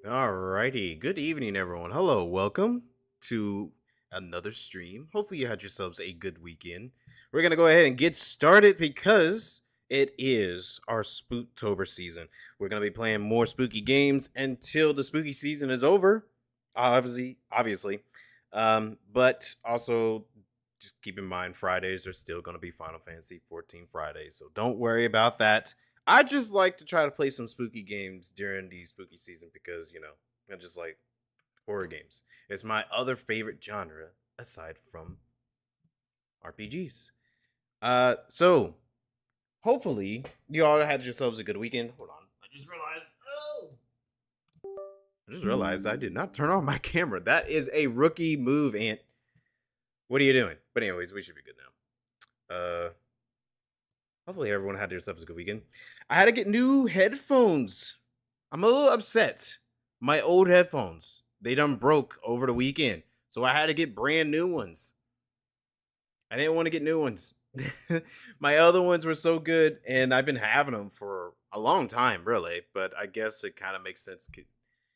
Alrighty, good evening, everyone. Hello, welcome to another stream. Hopefully, you had yourselves a good weekend. We're gonna go ahead and get started because it is our Spooktober season. We're gonna be playing more spooky games until the spooky season is over. Obviously, but also just keep in mind Fridays are still gonna be Final Fantasy 14 Fridays, so don't worry about that. I just like to try to play some spooky games during the spooky season because, I just like horror games. It's my other favorite genre aside from RPGs. So hopefully you all had yourselves a good weekend. Hold on. I just realized I did not turn on my camera. That is a rookie move, Ant. What are you doing? But anyways, we should be good now. Hopefully everyone had themselves a good weekend. I had to get new headphones. I'm a little upset. My old headphones, they done broke over the weekend. So I had to get brand new ones. I didn't want to get new ones. My other ones were so good, and I've been having them for a long time, really. But I guess it kind of makes sense.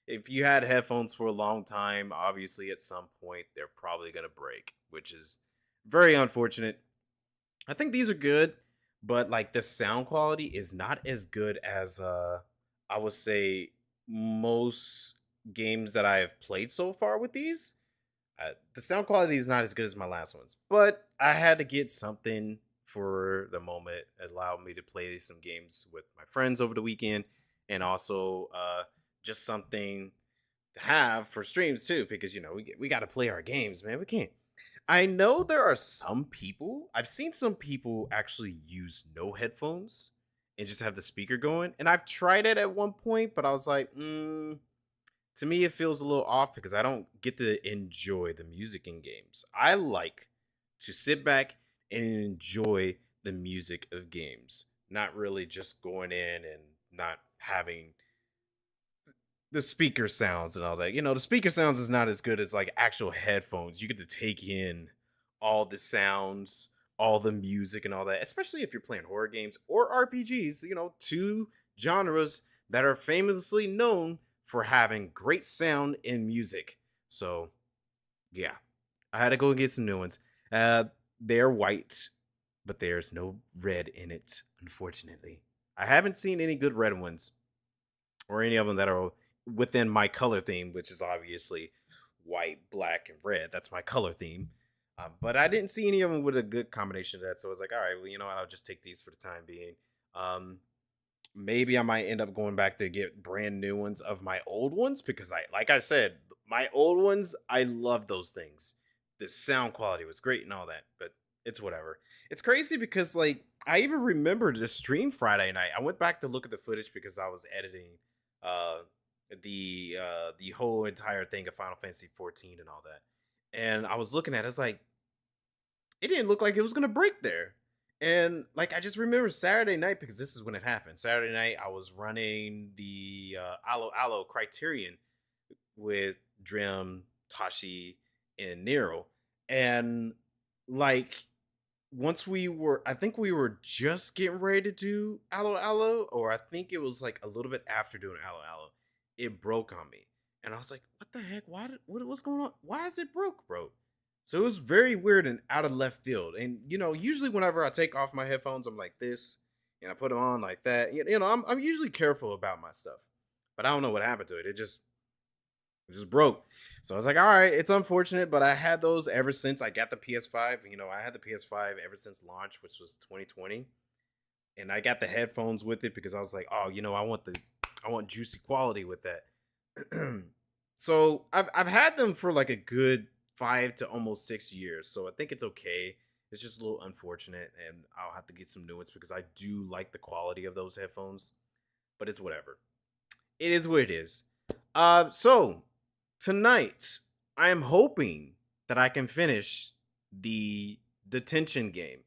If you had headphones for a long time, obviously at some point they're probably going to break, which is very unfortunate. I think these are good, but like the sound quality is not as good as I would say most games that I have played so far with these. The sound quality is not as good as my last ones, but I had to get something for the moment. It allowed me to play some games with my friends over the weekend, and also just something to have for streams too, because we got to play our games, man. We can't. I know there are some people. I've seen some people actually use no headphones and just have the speaker going, and I've tried it at one point, but I was like, to me, it feels a little off because I don't get to enjoy the music in games. I like to sit back and enjoy the music of games, not really just going in and not having the speaker sounds and all that. The speaker sounds is not as good as like actual headphones. You get to take in all the sounds, all the music and all that, especially if you're playing horror games or RPGs, two genres that are famously known for having great sound and music. So, yeah. I had to go and get some new ones. Uh they're white, but there's no red in it, unfortunately. I haven't seen any good red ones or any of them that are within my color theme, which is obviously white, black, and red. That's my color theme. But I didn't see any of them with a good combination of that. So I was like, all right, well, I'll just take these for the time being. Um, Maybe I might end up going back to get brand new ones of my old ones because like I said, my old ones, I love those things. The sound quality was great and all that, but it's whatever. It's crazy because like I even remember the stream Friday night. I went back to look at the footage because I was editing uh the whole entire thing of Final Fantasy 14 and all that. And I was looking at it, I was like, it didn't look like it was gonna break there. And like I just remember Saturday night because this is when it happened. Saturday night I was running the Aloe Criterion with Drim, Tashi, and Nero. And like once I think we were just getting ready to do Aloe, or I think it was like a little bit after doing Aloe, it broke on me. And I was like, what the heck? What's going on? Why is it broke, bro? So it was very weird and out of left field. And usually whenever I take off my headphones, I'm like this, and I put them on like that. I'm usually careful about my stuff, but I don't know what happened to it. It just broke. So I was like, all right, it's unfortunate, but I had those ever since I got the PS5. I had the PS5 ever since launch, which was 2020. And I got the headphones with it because I was like, oh, I want juicy quality with that. So I've had them for like a good 5 to almost 6 years. So I think it's okay. It's just a little unfortunate, and I'll have to get some new ones because I do like the quality of those headphones. But it's whatever. It is what it is. So tonight I am hoping that I can finish the Detention game.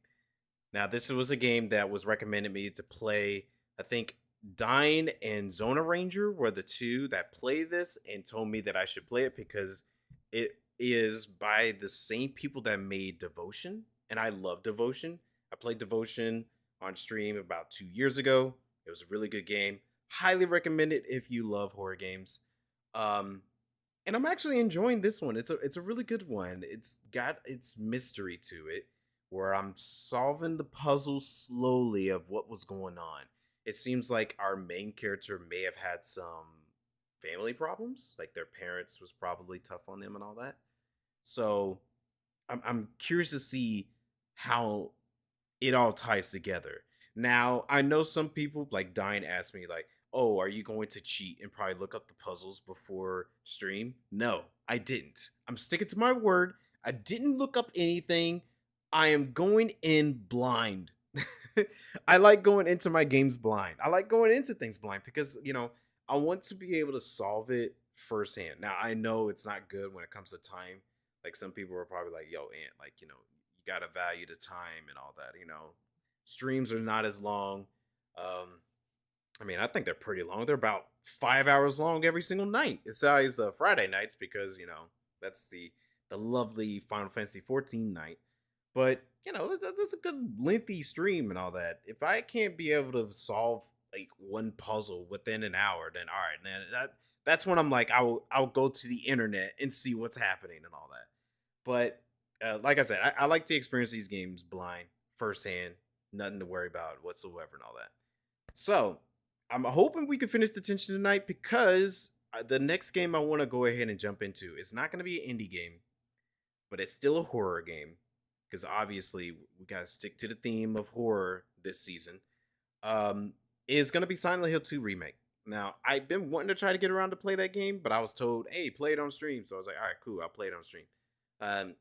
Now, this was a game that was recommended me to play. I think Dine and Zona Ranger were the two that play this and told me that I should play it because it is by the same people that made Devotion, and I love Devotion. I played Devotion on stream about 2 years ago. It was a really good game. Highly recommend it if you love horror games. Um, and I'm actually enjoying this one. It's a really good one. It's got its mystery to it, where I'm solving the puzzle slowly of what was going on. It seems like our main character may have had some family problems, like their parents was probably tough on them and all that. So I'm curious to see how it all ties together. Now, I know some people like Dine asked me like, "Oh, are you going to cheat and probably look up the puzzles before stream?" No, I didn't. I'm sticking to my word. I didn't look up anything. I am going in blind. I like going into my games blind. I like going into things blind because, I want to be able to solve it firsthand. Now, I know it's not good when it comes to time. Like some people are probably like, "Yo, Ant, like, you got to value the time and all that. Streams are not as long. Um, I mean, I think they're pretty long. They're about 5 hours long every single night. It's always Friday nights because that's the lovely Final Fantasy 14 night. But that's a good lengthy stream and all that. If I can't be able to solve like one puzzle within an hour, then all right, man. That's when I'm like, I'll go to the internet and see what's happening and all that. But like I said, I like to experience these games blind, firsthand, nothing to worry about whatsoever and all that. So I'm hoping we can finish Detention tonight because the next game I want to go ahead and jump into is not going to be an indie game, but it's still a horror game because obviously we got to stick to the theme of horror this season. Is going to be Silent Hill 2 remake. Now, I've been wanting to try to get around to play that game, but I was told, "Hey, play it on stream." So I was like, "All right, cool, I'll play it on stream." Um,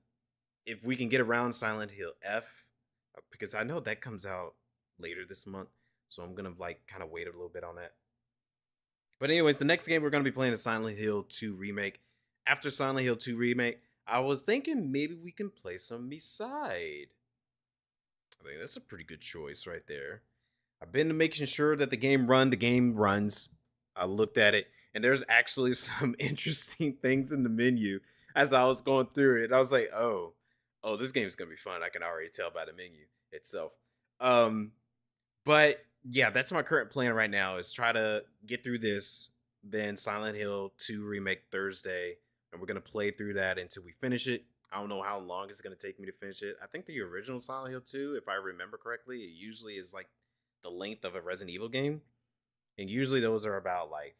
if we can get around Silent Hill F, because I know that comes out later this month, so I'm gonna like kind of wait a little bit on that. But anyways, the next game we're gonna be playing is Silent Hill 2 remake. After Silent Hill 2 remake, I was thinking maybe we can play some Beside. I think that's a pretty good choice right there. I've been making sure that the game runs. I looked at it, and there's actually some interesting things in the menu as I was going through it. I was like, oh, this game's gonna be fun. I can already tell by the menu itself. Um, but yeah, that's my current plan right now is try to get through this, then Silent Hill 2 remake Thursday, and we're gonna play through that until we finish it. I don't know how long it's gonna take me to finish it. I think the original Silent Hill 2, if I remember correctly, it usually is like the length of a Resident Evil game. And usually those are about like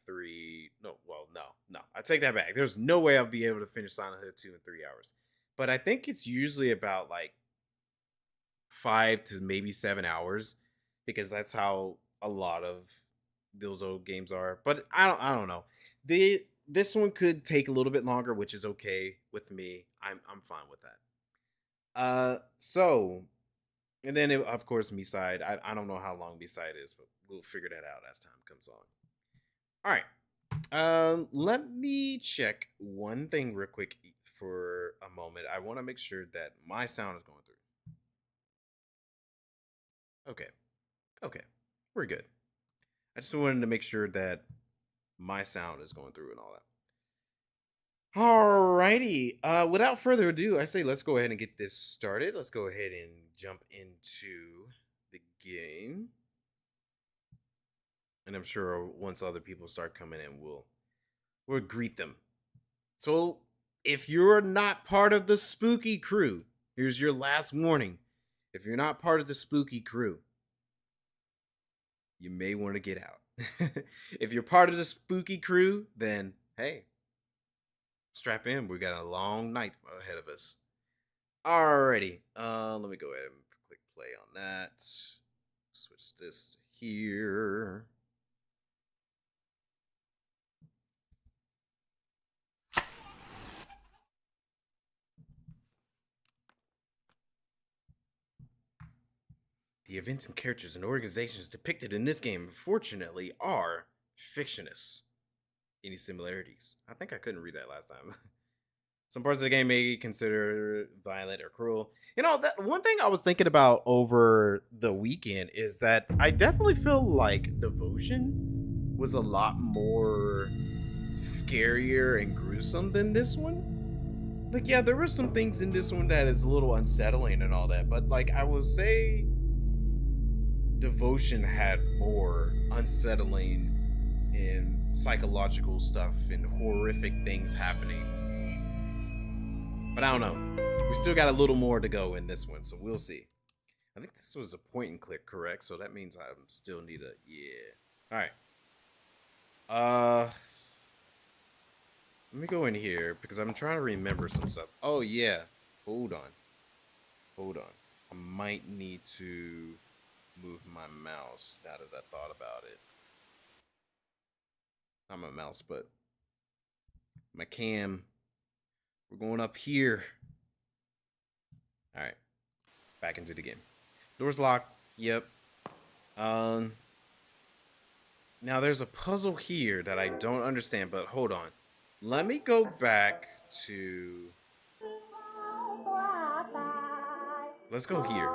no. I take that back. There's no way I'll be able to finish Silent Hill 2 in 3 hours. But I think it's usually about like 5 to maybe 7 hours because that's how a lot of those old games are. But I don't know. This one could take a little bit longer, which is okay with me. I'm fine with that. So and then of course B-side. I don't know how long B-side is, but we'll figure that out as time comes on. All right. Let me check one thing real quick for a moment. I want to make sure that my sound is going through. Okay. Okay. We're good. I just wanted to make sure that my sound is going through and all that. Alrighty. Without further ado, I say let's go ahead and get this started. Let's go ahead and jump into the game. And I'm sure once other people start coming in, we'll greet them. So if you're not part of the spooky crew, here's your last warning. If you're not part of the spooky crew, you may want to get out. If you're part of the spooky crew, then hey, strap in. We got a long night ahead of us. Alrighty. Let me go ahead and click play on that. Switch this here. The events and characters and organizations depicted in this game, unfortunately, are fictionists. Any similarities? I think I couldn't read that last time. Some parts of the game may be considered violent or cruel. That one thing I was thinking about over the weekend is that I definitely feel like Devotion was a lot more scarier and gruesome than this one. Like, yeah, there were some things in this one that is a little unsettling and all that, but like I will say Devotion had more unsettling and psychological stuff and horrific things happening. But I don't know. We still got a little more to go in this one, so we'll see. I think this was a point and click, correct? So that means I still need a yeah. All right. Let me go in here because I'm trying to remember some stuff. Oh yeah. Hold on. I might need to move my mouse now that I thought about it. Not my mouse, but my cam. We're going up here. All right. Back into the game. Door's locked. Yep. Now there's a puzzle here that I don't understand, but hold on. Let me go back to... Let's go here.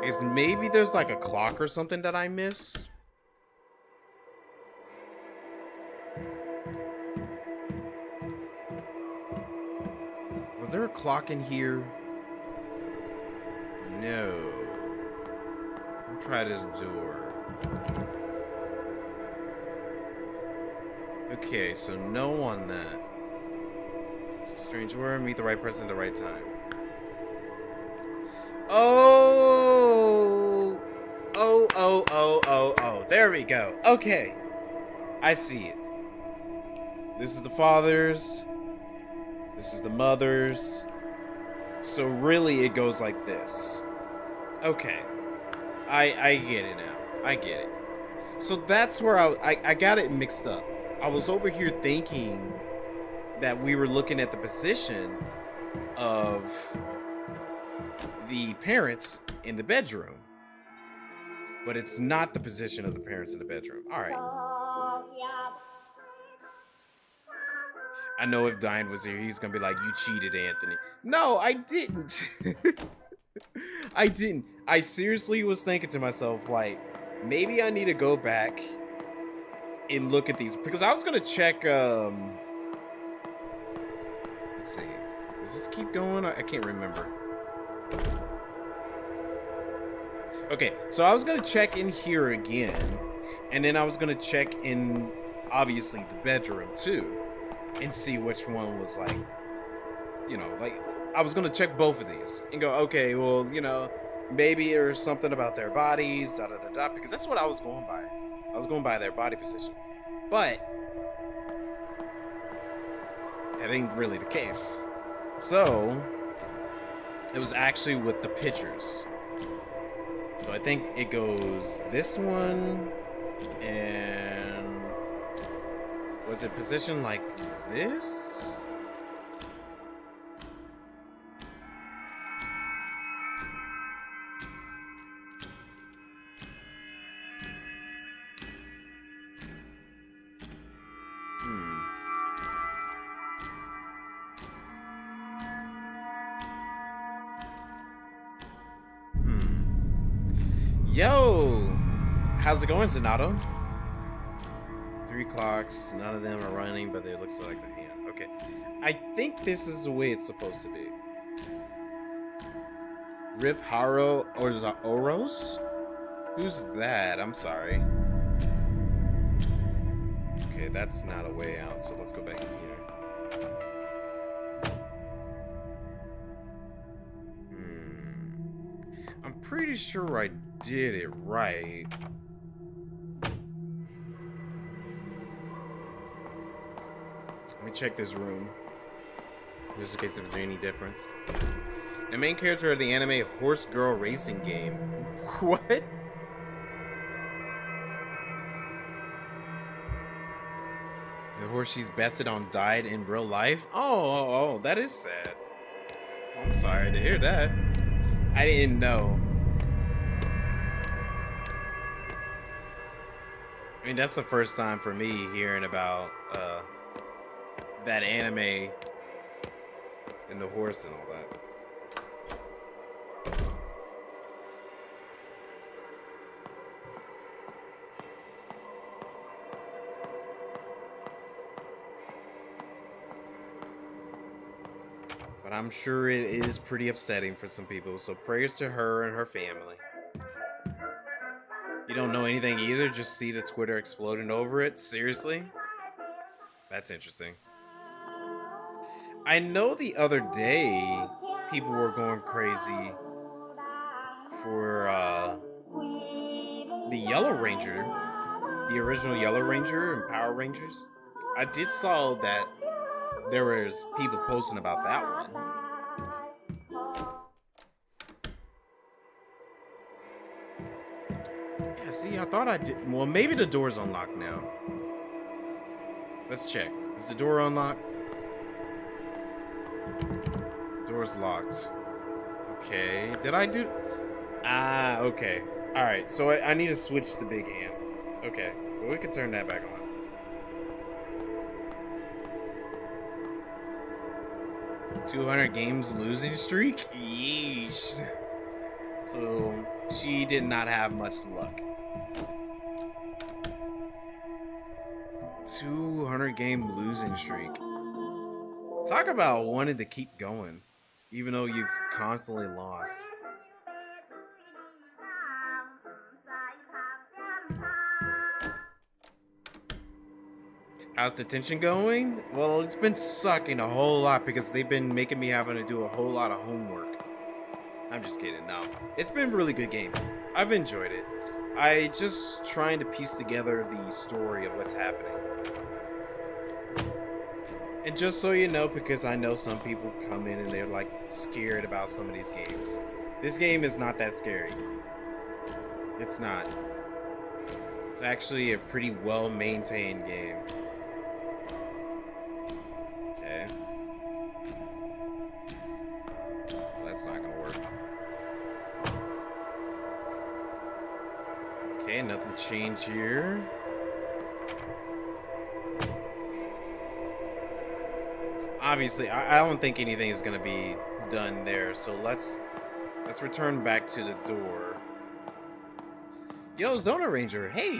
Is maybe there's like a clock or something that I missed? Was there a clock in here? No. I'll try this door. Okay, so no on that. Strange word, meet the right person at the right time. Oh! Oh. There we go. Okay. I see it. This is the fathers. This is the mothers. So really it goes like this. Okay. I get it now. I get it. So that's where I got it mixed up. I was over here thinking that we were looking at the position of the parents in the bedroom. But it's not the position of the parents in the bedroom. All right. I know if Diane was here, he's going to be like, you cheated, Anthony. No, I didn't. I didn't. I seriously was thinking to myself, like, maybe I need to go back and look at these. Because I was going to check, let's see. Does this keep going? I can't remember. Okay, so I was going to check in here again. And then I was going to check in, obviously, the bedroom, too. And see which one was like, you know, like, I was going to check both of these. And go, okay, well, you know, maybe there's something about their bodies, da-da-da-da. Because that's what I was going by. I was going by their body position. But that ain't really the case. So it was actually with the pictures. So I think it goes this one, and was it positioned like this? Yo, how's it going, Zanato? 3 clocks, none of them are running, but it looks like a hand. Okay, I think this is the way it's supposed to be. Rip Haro Oros? Who's that? I'm sorry. Okay, that's not a way out, so let's go back in here. I'm pretty sure I did it right. Let me check this room, just in case if there's any difference. The main character of the anime Horse Girl Racing game. What? The horse she's bested on died in real life? Oh, that is sad. I'm sorry to hear that. I didn't know. I mean, that's the first time for me hearing about that anime and the horse and all that. But I'm sure it is pretty upsetting for some people, so prayers to her and her family. You don't know anything either, just see the Twitter exploding over it? Seriously? That's interesting. I know the other day people were going crazy for the Yellow Ranger, the original Yellow Ranger and Power Rangers. I did saw that there was people posting about that one. Yeah, see, I thought I did. Well, maybe the door's unlocked now. Let's check. Is the door unlocked? Door's locked. Okay. Did I do... Ah, okay. Alright, so I need to switch the big hand. Okay. Well, we can turn that back on. $200 games losing streak? Yeesh. So, she did not have much luck. 200 game losing streak. Talk about wanting to keep going, even though you've constantly lost. How's Detention going? Well, it's been sucking a whole lot because they've been making me having to do a whole lot of homework. I'm just kidding. No, it's been a really good game. I've enjoyed it. I just trying to piece together the story of what's happening. And just so you know, because I know some people come in and they're like scared about some of these games. This game is not that scary. It's not. It's actually a pretty well-maintained game. Okay. Well, that's not gonna work. Okay, nothing changed here. Obviously, I don't think anything is gonna be done there. So let's return back to the door. Yo, Zona Ranger, hey,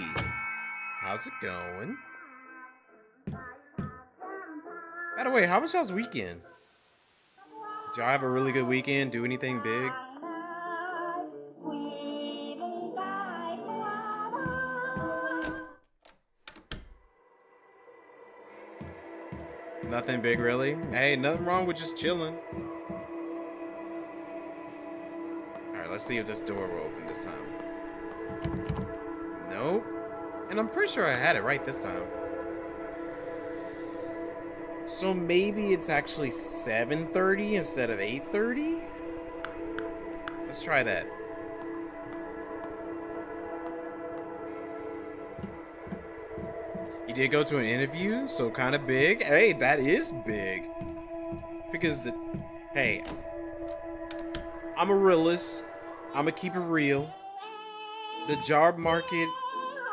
how's it going? By the way, how was y'all's weekend? Did y'all have a really good weekend? Do anything big? Nothing big, really? Hey, nothing wrong with just chilling. Alright, let's see if this door will open this time. Nope. And I'm pretty sure I had it right this time. So maybe it's actually 7:30 instead of 8:30? Let's try that. He did go to an interview, so kind of big. Hey, that is big. Because hey, I'm a realist. I'm gonna keep it real. The job market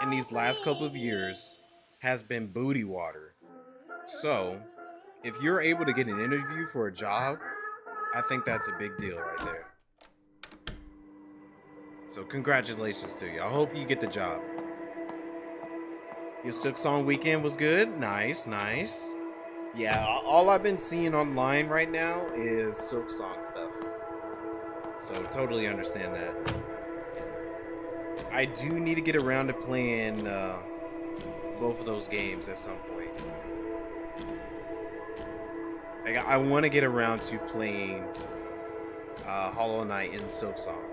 in these last couple of years has been booty water. So, if you're able to get an interview for a job, I think that's a big deal right there. So congratulations to you. I hope you get the job. Your Silk Song weekend was good. Nice, nice. Yeah, all I've been seeing online right now is Silk Song stuff. So totally understand that. I do need to get around to playing both of those games at some point. Like, I want to get around to playing Hollow Knight and Silk Song.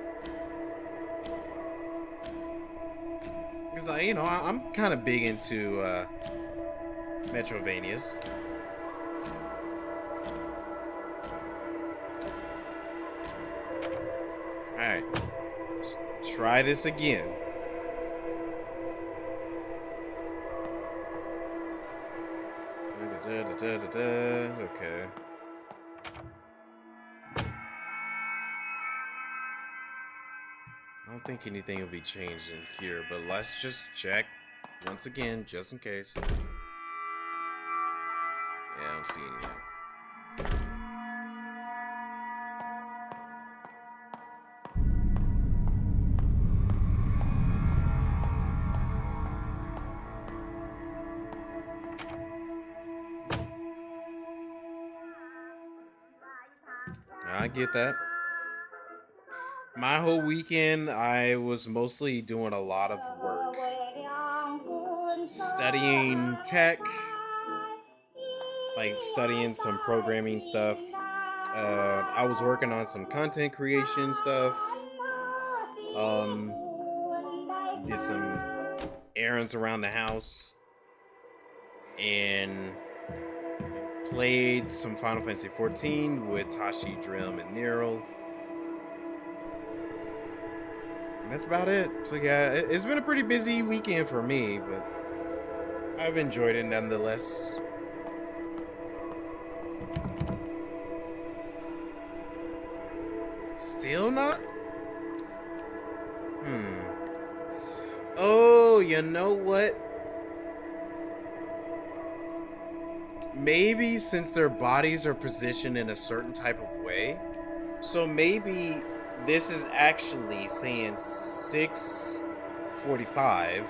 Because I'm kind of big into Metrovanias. Alright. Let's try this again. Okay. I don't think anything will be changed in here, but let's just check once again, just in case. Yeah, I don't see anything. I get that. My whole weekend, I was mostly doing a lot of work studying tech, like studying some programming stuff. I was working on some content creation stuff. Did some errands around the house and played some Final Fantasy 14 with Tashi, Drim, and Nero. And that's about it. So yeah, it's been a pretty busy weekend for me, but I've enjoyed it nonetheless. Still not? Oh, you know what? Maybe since their bodies are positioned in a certain type of way, so maybe this is actually saying 6:45,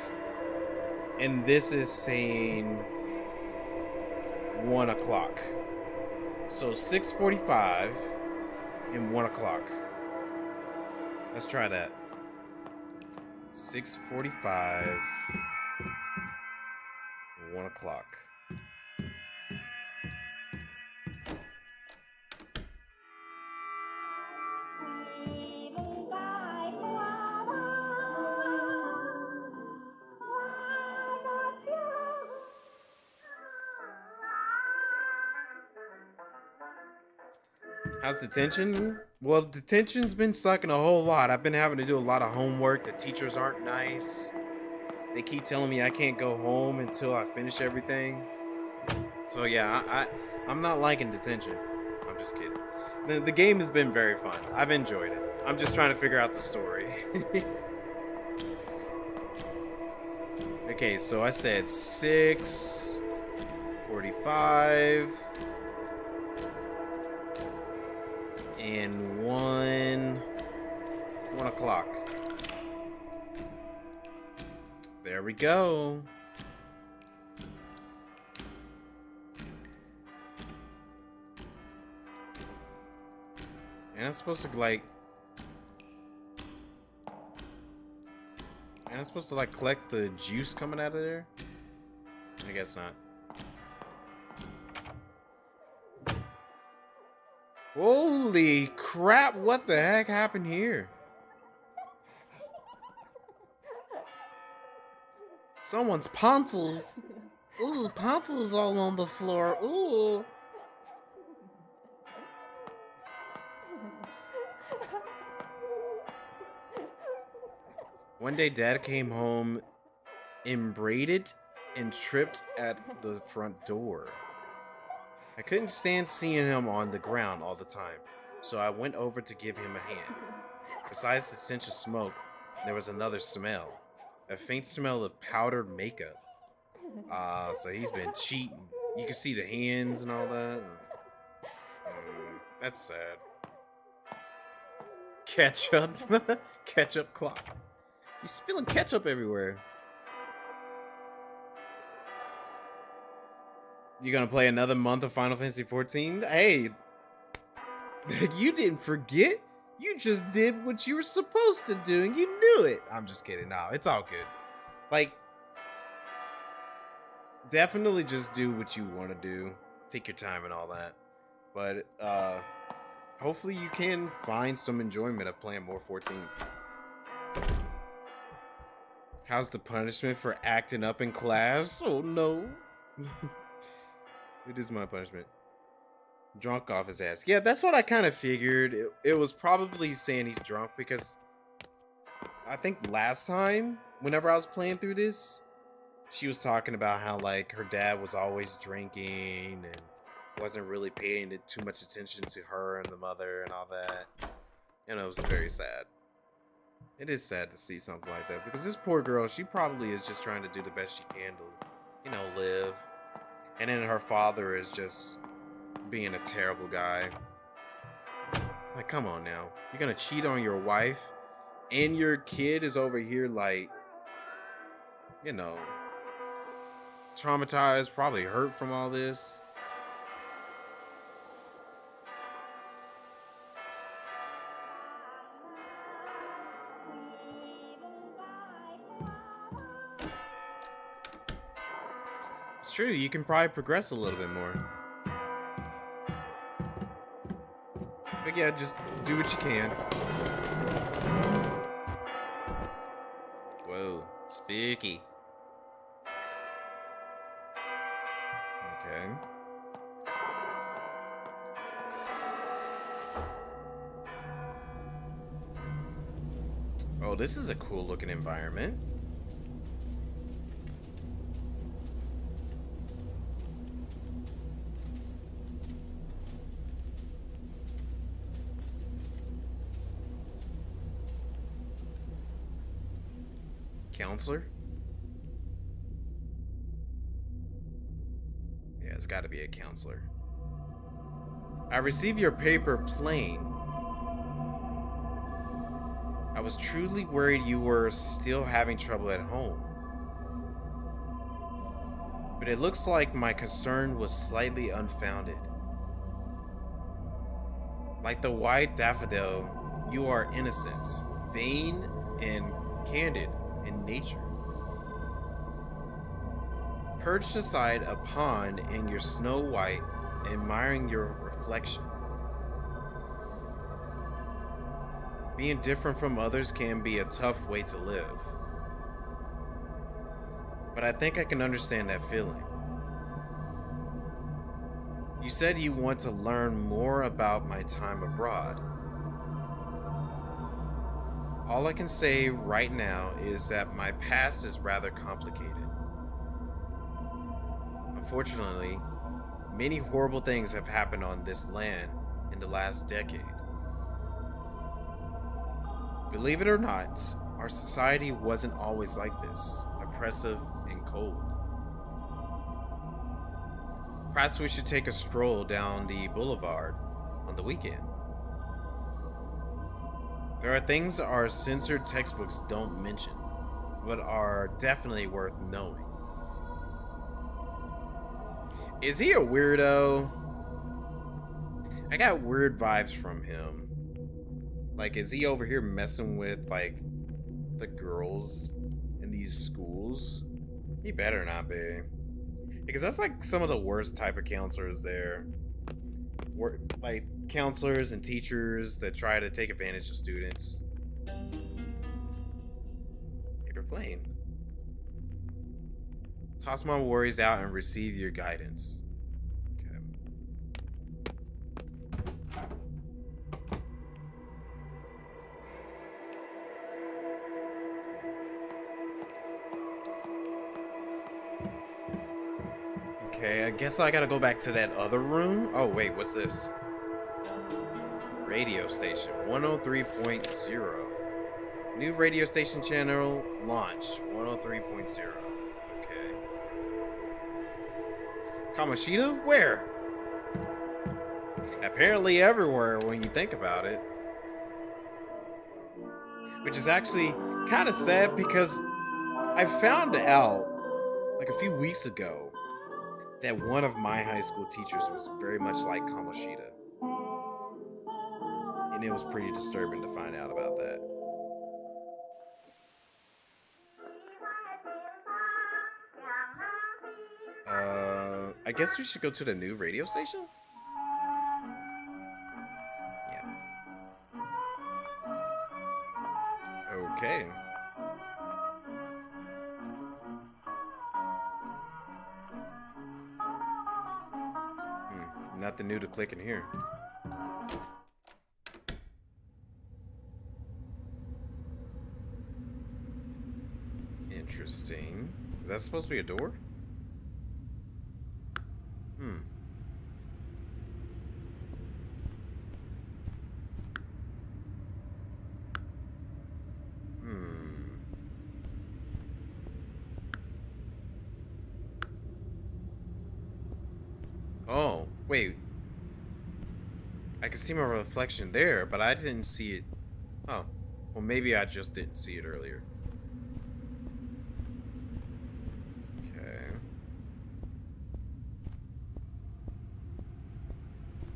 and this is saying 1 o'clock. So 6:45 and 1 o'clock. Let's try that. 6:45 and 1 o'clock. How's detention? Well, detention's been sucking a whole lot. I've been having to do a lot of homework. The teachers aren't nice. They keep telling me I can't go home until I finish everything. So yeah, I'm not liking detention. I'm just kidding. The game has been very fun. I've enjoyed it. I'm just trying to figure out the story. Okay, so I said 6:45 and 1 o'clock. There we go. And I'm supposed to like collect the juice coming out of there? I guess not. Holy crap, what the heck happened here? Someone's pontles. Ooh, pontles all on the floor. Ooh. One day Dad came home embroidered and tripped at the front door. I couldn't stand seeing him on the ground all the time, so I went over to give him a hand. Besides the stench of smoke, there was another smell. A faint smell of powdered makeup. So he's been cheating. You can see the hands and all that. That's sad. Ketchup. Ketchup clock. You're spilling ketchup everywhere. You gonna play another month of Final Fantasy 14? Hey, you didn't forget. You just did what you were supposed to do, and you knew it. I'm just kidding. No, it's all good. Like, definitely just do what you want to do. Take your time and all that. But hopefully you can find some enjoyment of playing more 14. How's the punishment for acting up in class? Oh no. It is my punishment. Drunk off his ass. Yeah, that's what I kind of figured. It was probably saying he's drunk because I think last time, whenever I was playing through this, she was talking about how like her dad was always drinking and wasn't really paying too much attention to her and the mother and all that. And it was very sad. It is sad to see something like that because this poor girl, she probably is just trying to do the best she can to, you know, live. And then her father is just being a terrible guy. Like, come on now. You're gonna cheat on your wife and your kid is over here like, you know, traumatized, probably hurt from all this. It's true, you can probably progress a little bit more. But yeah, just do what you can. Whoa, spooky. Okay. Oh, this is a cool looking environment. Counselor? Yeah, it's got to be a counselor. I received your paper plain. I was truly worried you were still having trouble at home. But it looks like my concern was slightly unfounded. Like the white daffodil, you are innocent, vain, and candid in nature. Perched aside a pond in your snow white, admiring your reflection. Being different from others can be a tough way to live. But I think I can understand that feeling. You said you want to learn more about my time abroad. All I can say right now is that my past is rather complicated. Unfortunately, many horrible things have happened on this land in the last decade. Believe it or not, our society wasn't always like this, oppressive and cold. Perhaps we should take a stroll down the boulevard on the weekend. There are things our censored textbooks don't mention, but are definitely worth knowing. Is he a weirdo? I got weird vibes from him. Like, is he over here messing with, like, the girls in these schools? He better not be. Because that's, like, some of the worst type of counselors there. Like, counselors and teachers that try to take advantage of students. Paper plane. Toss my worries out and receive your guidance. Okay, I guess I gotta go back to that other room. Oh, wait, what's this? Radio station 103.0. New radio station channel launch 103.0. Okay. Kamoshida? Where? Apparently everywhere when you think about it. Which is actually kind of sad because I found out like a few weeks ago that one of my high school teachers was very much like Kamoshida. And it was pretty disturbing to find out about that. I guess we should go to the new radio station? Yeah. Okay. Nothing new to click in here. Interesting. Is that supposed to be a door? Oh, wait. I can see my reflection there, but I didn't see it. Oh, well, maybe I just didn't see it earlier. Okay.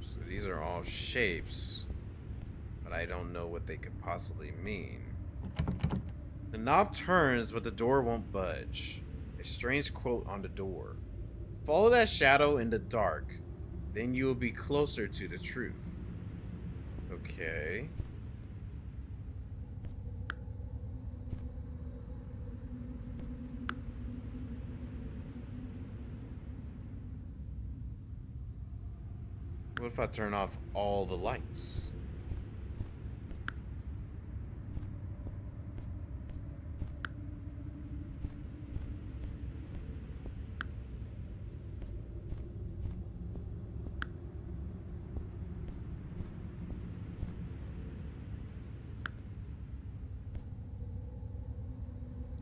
So these are all shapes, but I don't know what they could possibly mean. The knob turns, but the door won't budge. A strange quote on the door. Follow that shadow in the dark. Then you will be closer to the truth. Okay. What if I turn off all the lights?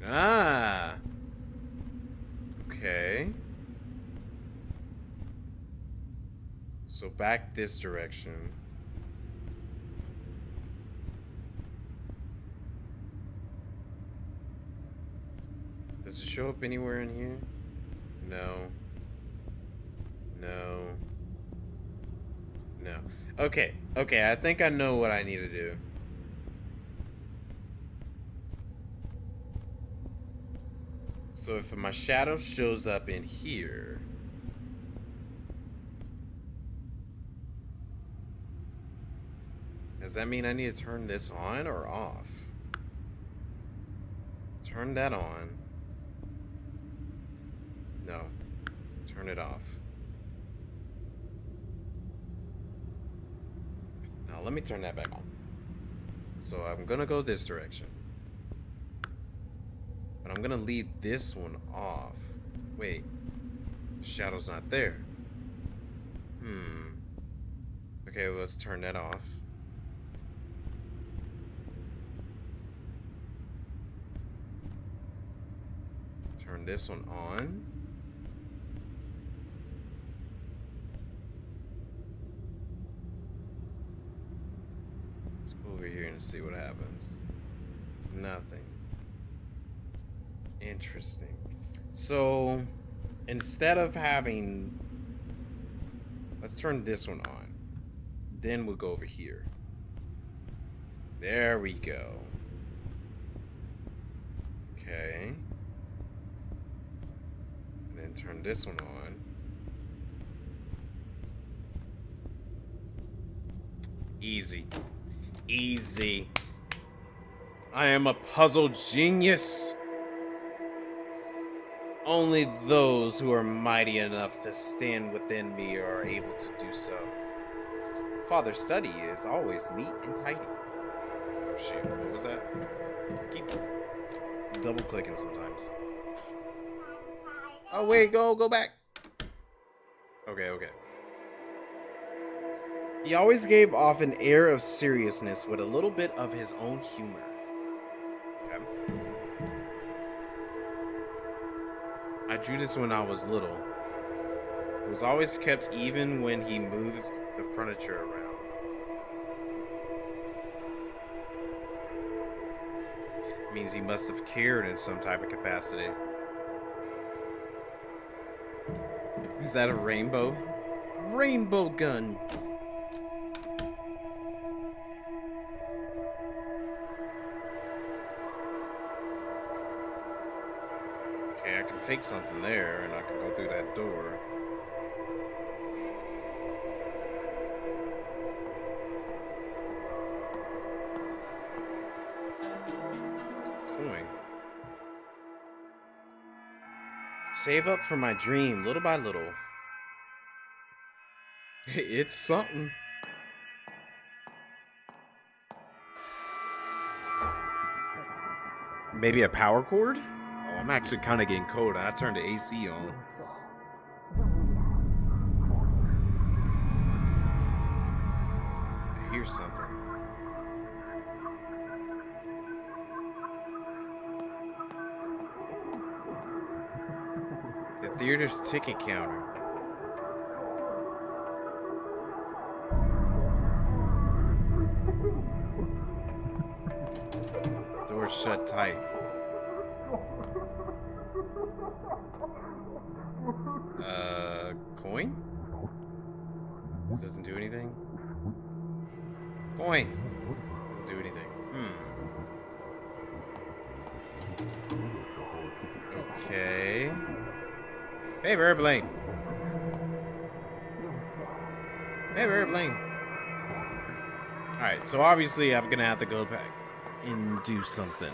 Ah. Okay. So back this direction. Does it show up anywhere in here? No. No. No. Okay. Okay, I think I know what I need to do. So if my shadow shows up in here, does that mean I need to turn this on or off? Turn that on. No. Turn it off. Now let me turn that back on. So I'm gonna go this direction. But I'm gonna leave this one off. Wait. Shadow's not there. Okay, well, let's turn that off. Turn this one on. Let's go over here and see what happens. Nothing. Interesting. So instead of having, let's turn this one on. Then we'll go over here. There we go. Okay. And then turn this one on. Easy. Easy. I am a puzzle genius. Only those who are mighty enough to stand within me are able to do so. Father's study is always neat and tidy. Oh shoot, what was that? Keep double clicking sometimes. Oh wait, go back. Okay. He always gave off an air of seriousness with a little bit of his own humor. Okay. I drew this when I was little. It was always kept even when he moved the furniture around. It means he must have cared in some type of capacity. Is that a rainbow? Rainbow gun! Okay, I can take something there and I can go through that door. Coin. Save up for my dream little by little. It's something. Maybe a power cord? Oh, I'm actually kind of getting cold. I turned the AC on. I hear something. The theater's ticket counter. Door's shut tight. Coin? This doesn't do anything. Coin! Doesn't do anything. Okay. Hey, airplane. Hey, we're playing. Alright, so obviously I'm gonna have to go back and do something.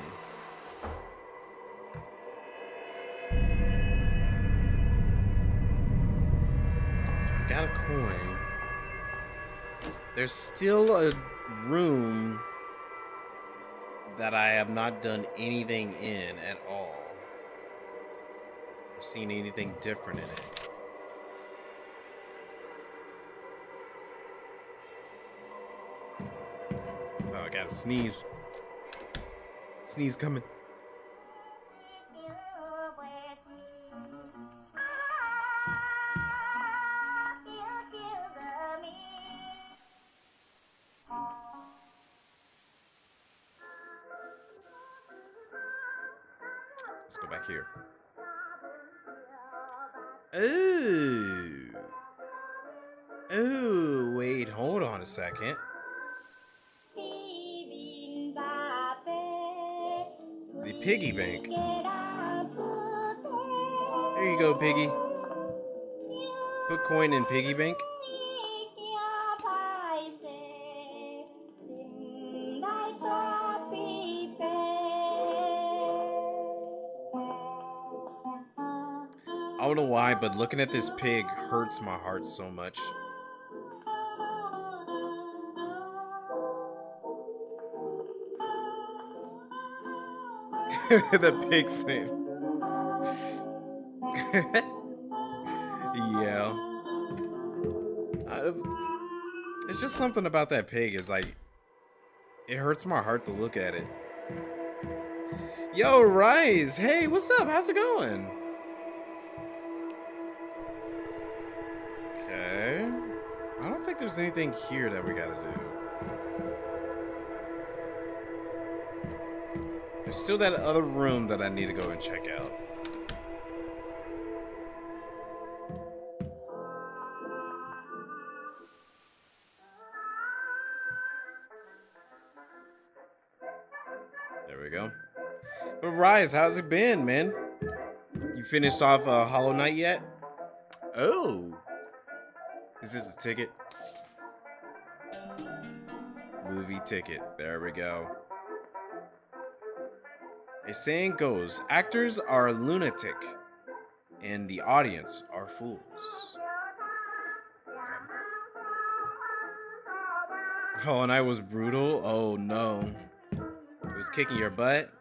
So I got a coin. There's still a room that I have not done anything in at all. Or seen anything different in it. Oh, I gotta sneeze. Sneeze coming. Let's go back here. Oh. Oh, wait, hold on a second. The piggy bank. There you go, piggy. Put coin in piggy bank. I don't know why, but looking at this pig hurts my heart so much. The pig scene. Yeah. It's just something about that pig is like, it hurts my heart to look at it. Yo, Rise. Hey, what's up? How's it going? Okay. I don't think there's anything here that we gotta do. There's still that other room that I need to go and check out. There we go. But Rise, how's it been, man? You finished off Hollow Knight yet? Oh. Is this a ticket? Movie ticket. There we go. A saying goes, actors are lunatic and the audience are fools. Okay. Oh, and I was brutal? Oh no. It was kicking your butt?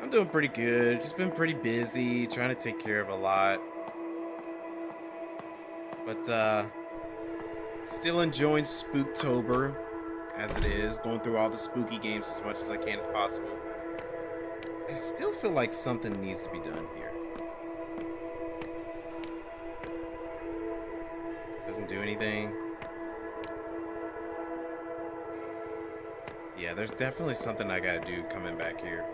I'm doing pretty good. Just been pretty busy, trying to take care of a lot. But still enjoying Spooktober as it is, going through all the spooky games as much as I can as possible. I still feel like something needs to be done here. Doesn't do anything. Yeah, there's definitely something I gotta do coming back here.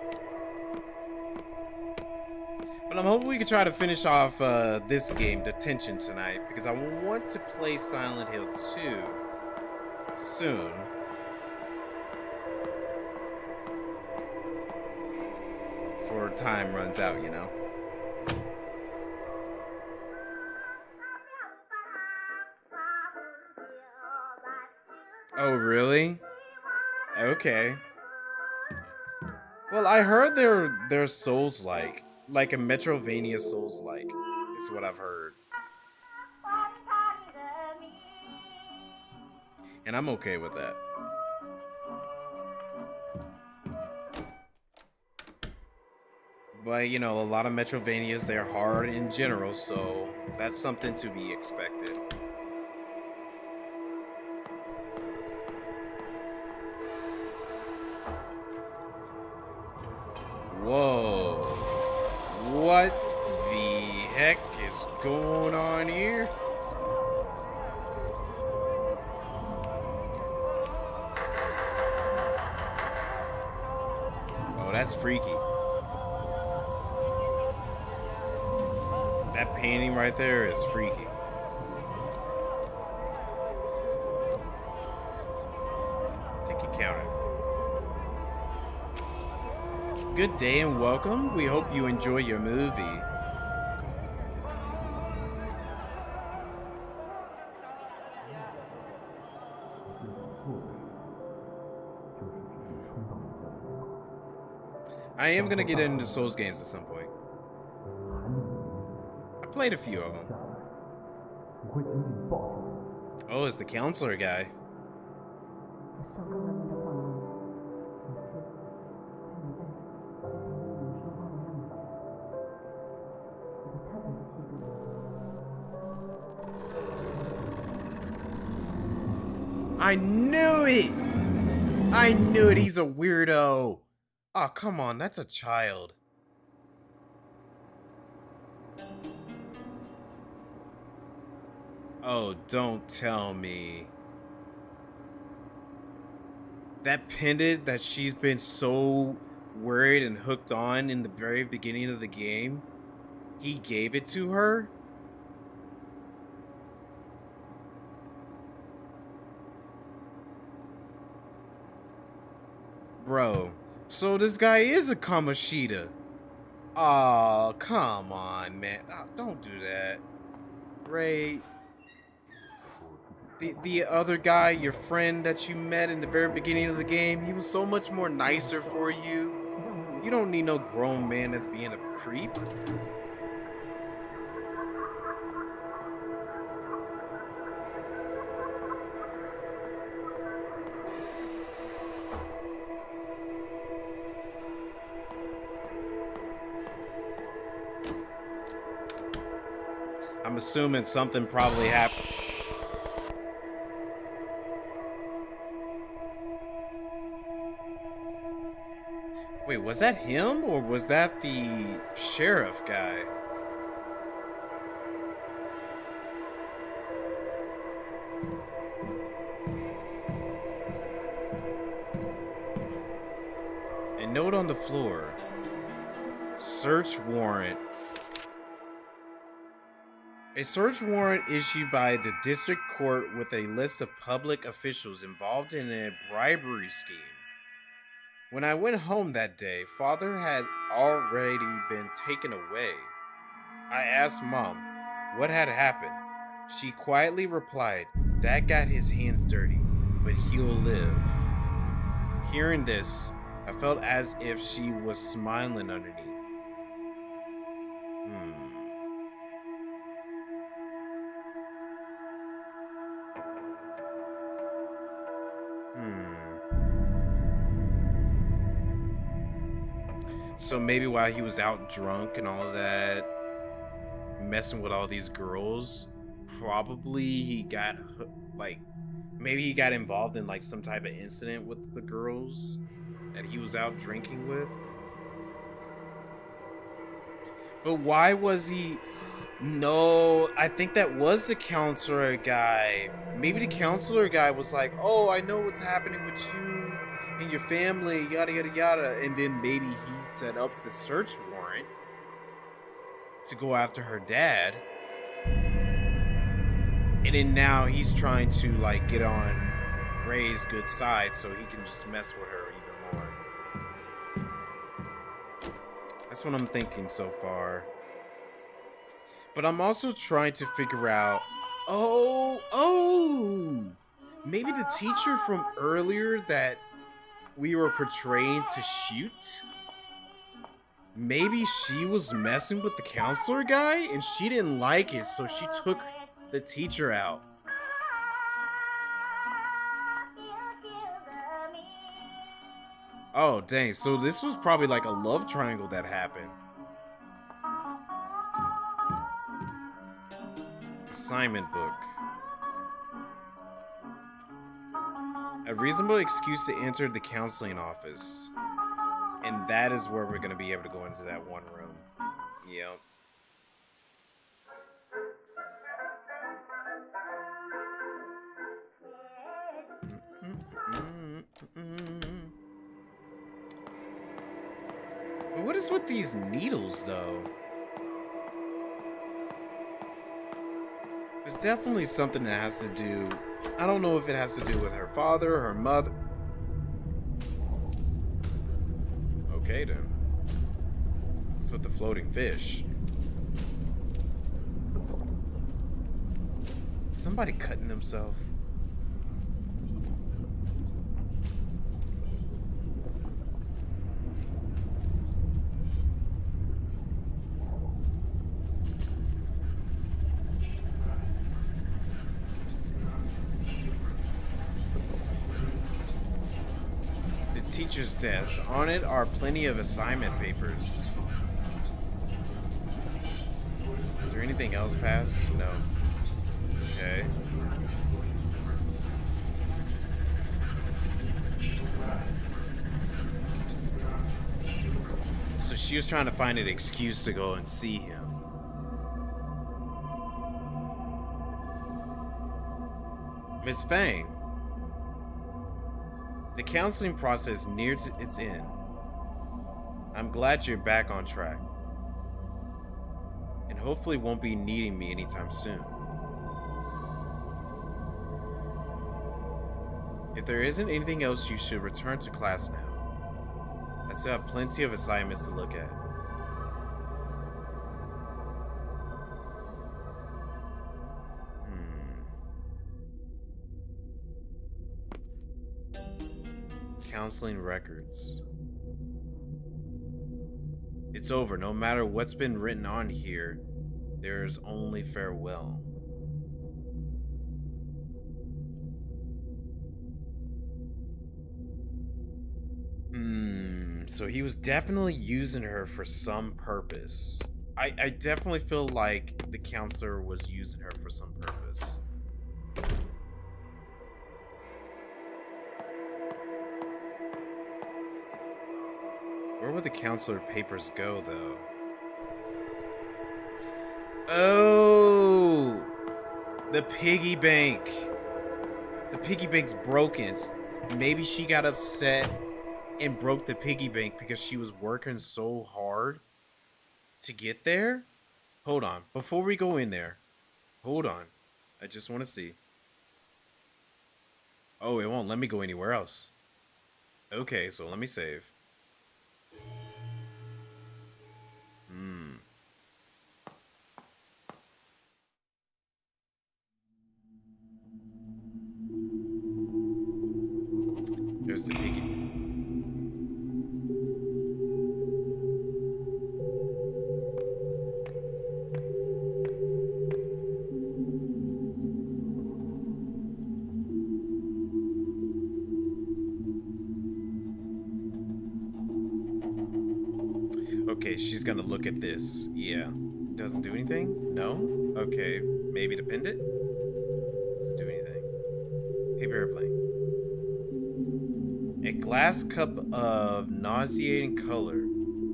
But I'm hoping we can try to finish off this game, Detention, tonight, because I want to play Silent Hill 2 soon. Before time runs out, you know. Oh, really? Okay. Well, I heard they're Souls-like a Metrovania Souls-like, is what I've heard. And I'm okay with that. But, you know, a lot of Metrovanias, they're hard in general, so that's something to be expected. Whoa. What the heck is going on here? Oh, that's freaky. That painting right there is freaky. I think you counted. Good day and welcome. We hope you enjoy your movie. I am gonna get into Souls games at some point. I played a few of them. Oh, it's the counselor guy. I knew it! I knew it, he's a weirdo! Oh, come on, that's a child. Oh, don't tell me. That pendant that she's been so worried and hooked on in the very beginning of the game, he gave it to her? Bro, so this guy is a Kamoshida. Oh, come on, man. Oh, don't do that. Ray. The other guy, your friend that you met in the very beginning of the game, he was so much more nicer for you. You don't need no grown man that's being a creep. I'm assuming something probably happened. Wait, was that him or was that the sheriff guy? A note on the floor. Search warrant. A search warrant issued by the district court with a list of public officials involved in a bribery scheme. When I went home that day, Father had already been taken away. I asked Mom what had happened. She quietly replied, "Dad got his hands dirty, but he'll live." Hearing this, I felt as if she was smiling underneath. So maybe while he was out drunk and all of that, messing with all these girls, probably he got, like, maybe he got involved in, like, some type of incident with the girls that he was out drinking with. But why was he... No, I think that was the counselor guy. Maybe the counselor guy was like, "Oh, I know what's happening with you and your family, yada yada yada," and then maybe he set up the search warrant to go after her dad, and then now he's trying to, like, get on Ray's good side so he can just mess with her even more. That's what I'm thinking so far. But I'm also trying to figure out, maybe the teacher from earlier that we were portraying to shoot, maybe she was messing with the counselor guy and she didn't like it, so she took the teacher out. Oh, dang. So this was probably like a love triangle that happened. Assignment book. A reasonable excuse to enter the counseling office. And that is where we're going to be able to go into that one room. Yep. But what is with these needles, though? There's definitely something that has to do... I don't know if it has to do with her father or her mother. Okay, then. What's with the floating fish? Somebody cutting themselves. teacher's desk. On it are plenty of assignment papers. Is there anything else past? No. Okay. So she was trying to find an excuse to go and see him. Miss Fang, the counseling process nears its end. I'm glad you're back on track. And hopefully won't be needing me anytime soon. If there isn't anything else, you should return to class now. I still have plenty of assignments to look at. Counseling records. It's over. No matter what's been written on here, there's only farewell. So he was definitely using her for some purpose. I definitely feel like the counselor was using her for some purpose. Where would the counselor papers go, though? Oh! The piggy bank. The piggy bank's broken. Maybe she got upset and broke the piggy bank because she was working so hard to get there? Hold on. Before we go in there. Hold on. I just want to see. Oh, it won't let me go anywhere else. Okay, so let me save. There's the piggy. Okay, she's gonna look at this. Yeah. Doesn't do anything? No? Okay. Maybe to pin it? Doesn't do anything. Paper airplane. A glass cup of nauseating color,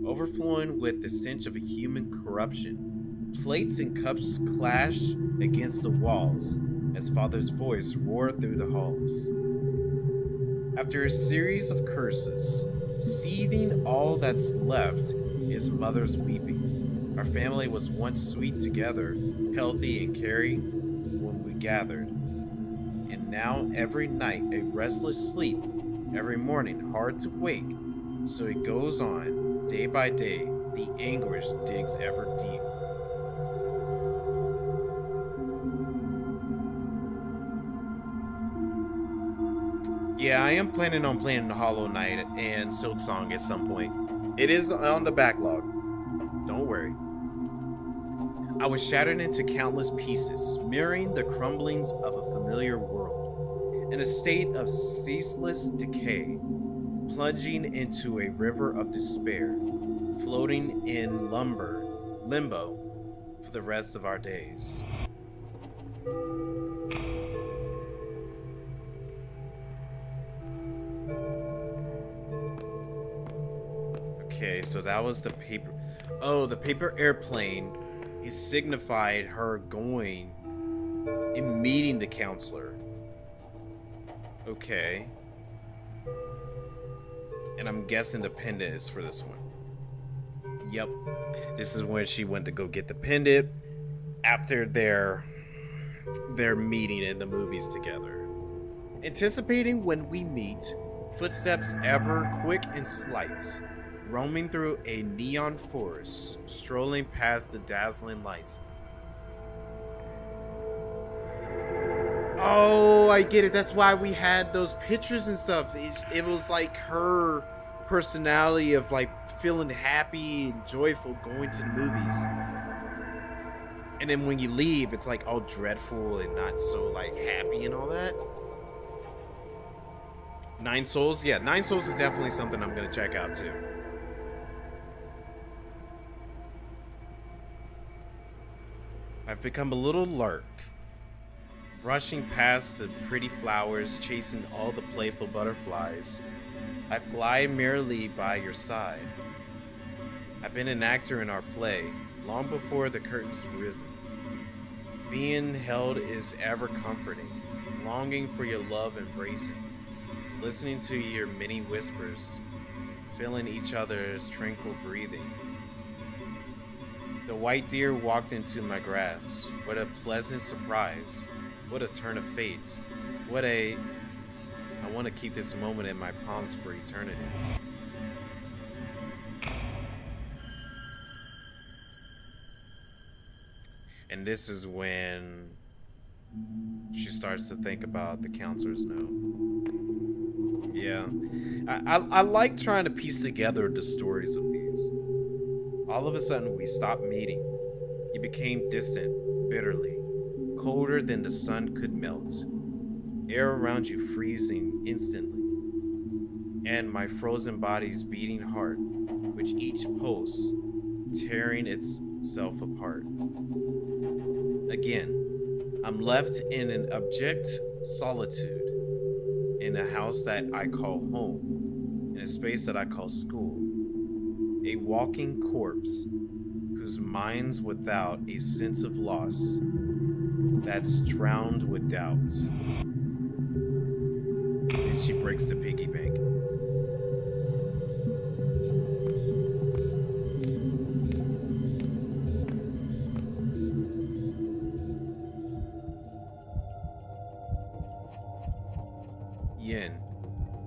overflowing with the stench of a human corruption. Plates and cups clash against the walls as Father's voice roared through the halls. After a series of curses, seething all that's left is Mother's weeping. Our family was once sweet together, healthy and caring when we gathered. And now every night a restless sleep, every morning hard to wake. So it goes on, day by day, the anguish digs ever deep. Yeah, I am planning on playing Hollow Knight and Silk Song at some point. It is on the backlog. Don't worry. I was shattered into countless pieces, mirroring the crumblings of a familiar world. In a state of ceaseless decay, plunging into a river of despair, floating in limbo for the rest of our days. Okay, so that was the paper. Oh, the paper airplane. It signified her going and meeting the counselor. Okay. And I'm guessing the pendant is for this one. Yep. This is when she went to go get the pendant after their meeting in the movies together. Anticipating when we meet, footsteps ever quick and slight, roaming through a neon forest, strolling past the dazzling lights. Oh, I get it. That's why we had those pictures and stuff. It was like her personality of like feeling happy and joyful going to the movies. And then when you leave, it's like all dreadful and not so like happy and all that. Nine Souls? Yeah, Nine Souls is definitely something I'm gonna check out too. I've become a little lark, brushing past the pretty flowers, chasing all the playful butterflies. I've glided merrily by your side. I've been an actor in our play, long before the curtains risen. Being held is ever comforting, longing for your love embracing, listening to your many whispers, feeling each other's tranquil breathing. The white deer walked into my grass. What a pleasant surprise. What a turn of fate. What a... I want to keep this moment in my palms for eternity. And this is when she starts to think about the counselor's note. Yeah. I like trying to piece together the stories of these. All of a sudden, we stopped meeting. You became distant, bitterly, colder than the sun could melt. Air around you freezing instantly. And my frozen body's beating heart, with each pulse tearing itself apart. Again, I'm left in an abject solitude, in a house that I call home, in a space that I call school. A walking corpse whose mind's without a sense of loss, that's drowned with doubt. And she breaks the piggy bank. Yin.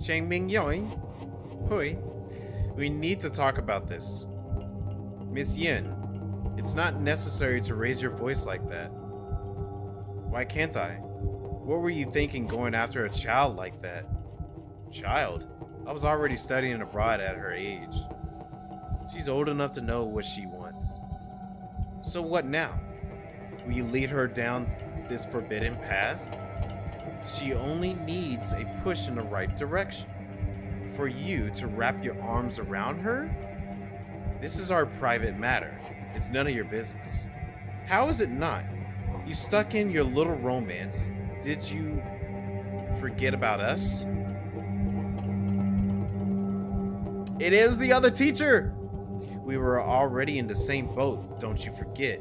Chang Ming Yoi. Hui. We need to talk about this. Miss Yin, it's not necessary to raise your voice like that. Why can't I? What were you thinking going after a child like that? Child? I was already studying abroad at her age. She's old enough to know what she wants. So what now? Will you lead her down this forbidden path? She only needs a push in the right direction. For you to wrap your arms around her? This is our private matter. It's none of your business. How is it not? You stuck in your little romance. Did you forget about us? It is the other teacher! We were already in the same boat, don't you forget.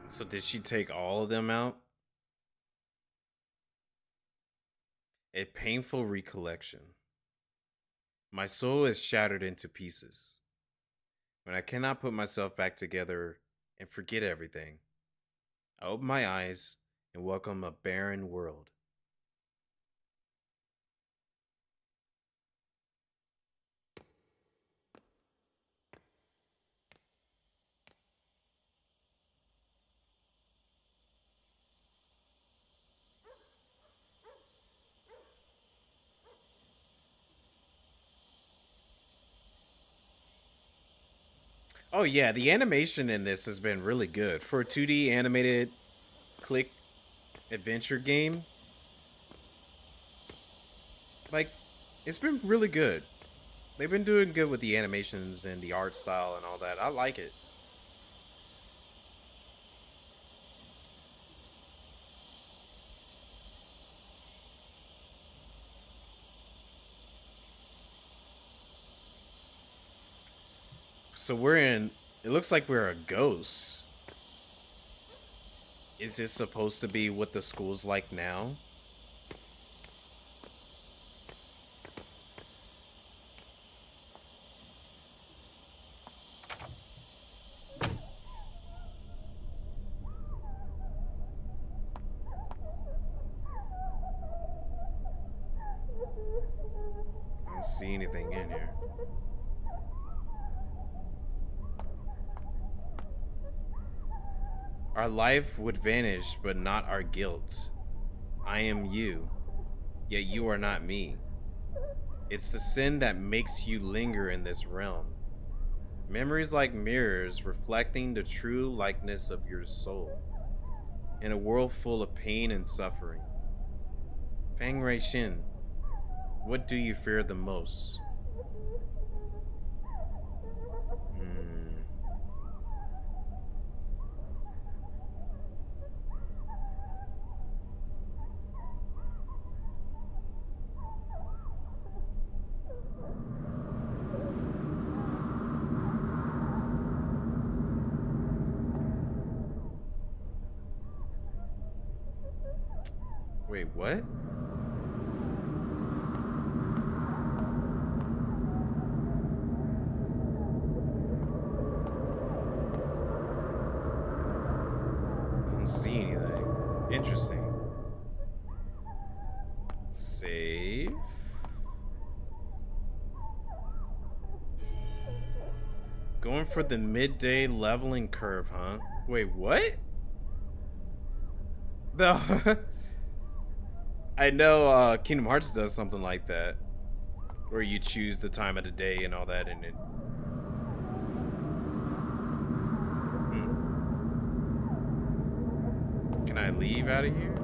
So did she take all of them out? A painful recollection. My soul is shattered into pieces. When I cannot put myself back together and forget everything, I open my eyes and welcome a barren world. Oh yeah, the animation in this has been really good for a 2D animated click adventure game. Like, it's been really good. They've been doing good with the animations and the art style and all that. I like it. So we're in... It looks like we're a ghost. Is this supposed to be what the school's like now? I don't see anything in here. Our life would vanish, but not our guilt. I am you, yet you are not me. It's the sin that makes you linger in this realm. Memories like mirrors reflecting the true likeness of your soul. In a world full of pain and suffering. Fang Rei Shin, what do you fear the most? Wait, what? I don't see anything. Interesting. Save. Going for the midday leveling curve, huh? Wait, what? The I know Kingdom Hearts does something like that, where you choose the time of the day and all that, and it. Can I leave out of here?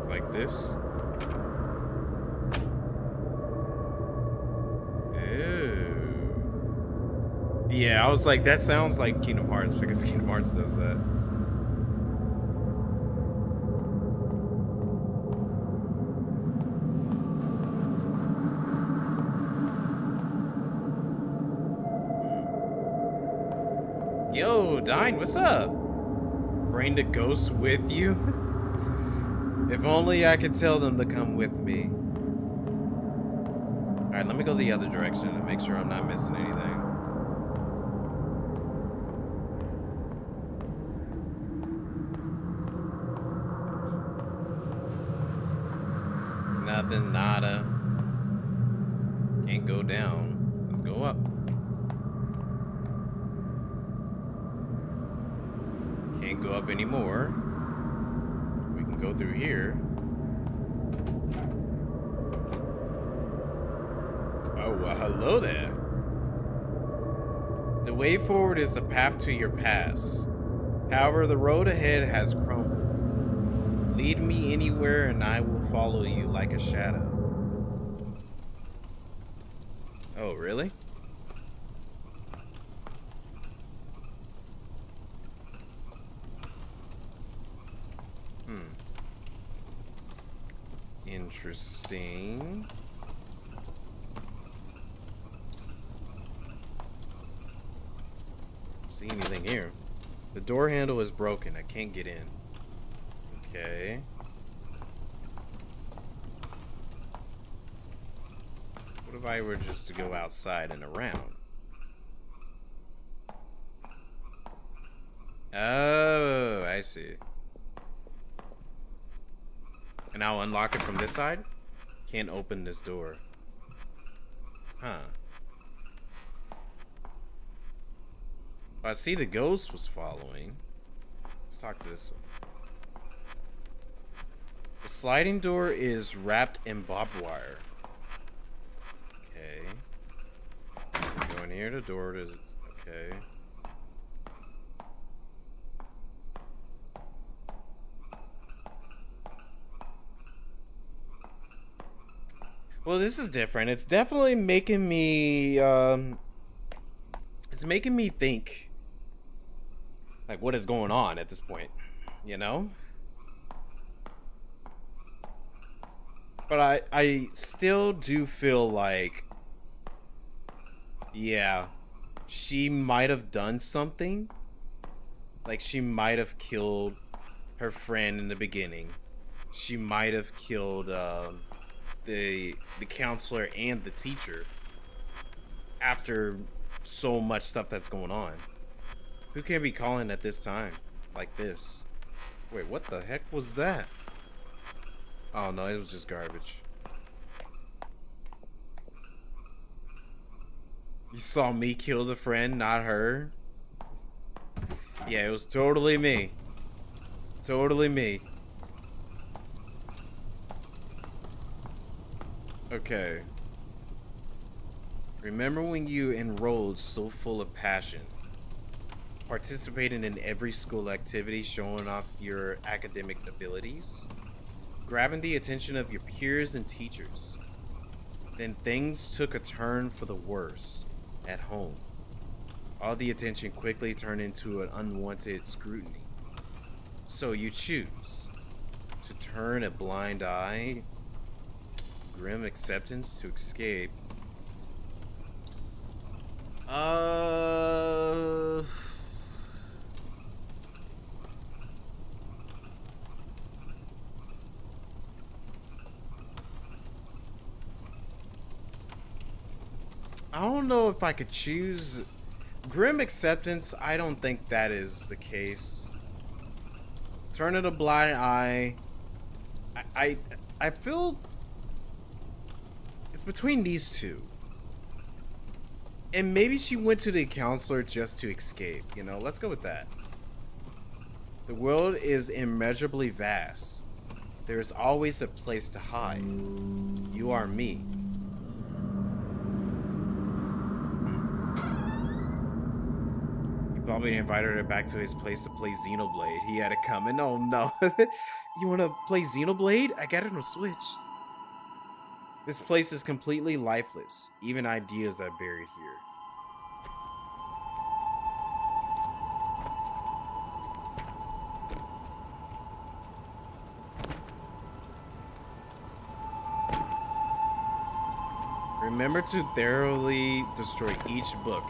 Like this? Ew. Yeah, I was like, that sounds like Kingdom Hearts, because Kingdom Hearts does that. Yo, Dine, what's up? Bring the ghosts with you? If only I could tell them to come with me. Alright, let me go the other direction and make sure I'm not missing anything. Nothing, nada. Can't go down. Let's go up. Can't go up anymore. We can go through here. Oh, well, hello there. The way forward is the path to your past. However, the road ahead has crumbled. Lead me anywhere and I will follow you like a shadow. Oh, really? Interesting. See anything here? The door handle is broken. I can't get in. Okay. What if I were just to go outside and around? Oh, I see. And I'll unlock it from this side? Can't open this door. Huh. I see the ghost was following. Let's talk to this one. The sliding door is wrapped in barbed wire. Okay. Go in here, the door is... Okay. Well, this is different. It's definitely making me, it's making me think, like, what is going on at this point, you know? But I still do feel like, yeah, she might have done something. Like, she might have killed her friend in the beginning. She might have killed the counselor and the teacher after so much stuff that's going on. Who can be calling at this time like this? Wait, what the heck was that? Oh no, it was just garbage. You saw me kill the friend, not her? Yeah, it was totally me. Totally me. Okay. Remember when you enrolled so full of passion, participating in every school activity, showing off your academic abilities, grabbing the attention of your peers and teachers? Then things took a turn for the worse at home. All the attention quickly turned into an unwanted scrutiny. So you choose to turn a blind eye, grim acceptance to escape. I don't know if I could choose grim acceptance. I don't think that is the case. Turning a blind eye. I feel it's between these two. And maybe she went to the counselor just to escape, you know? Let's go with that. The world is immeasurably vast. There is always a place to hide. You are me. He probably invited her back to his place to play Xenoblade. He had it coming. Oh no. You wanna play Xenoblade? I got it on Switch. This place is completely lifeless. Even ideas are buried here. Remember to thoroughly destroy each book.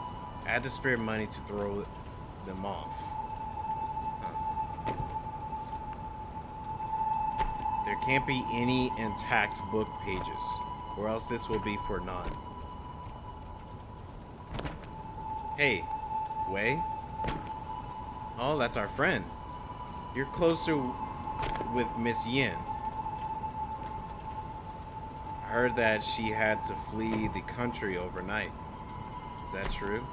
Add the spare money to throw them off. There can't be any intact book pages, or else this will be for naught. Hey, Wei? Oh, that's our friend. You're closer with Miss Yin. I heard that she had to flee the country overnight. Is that true?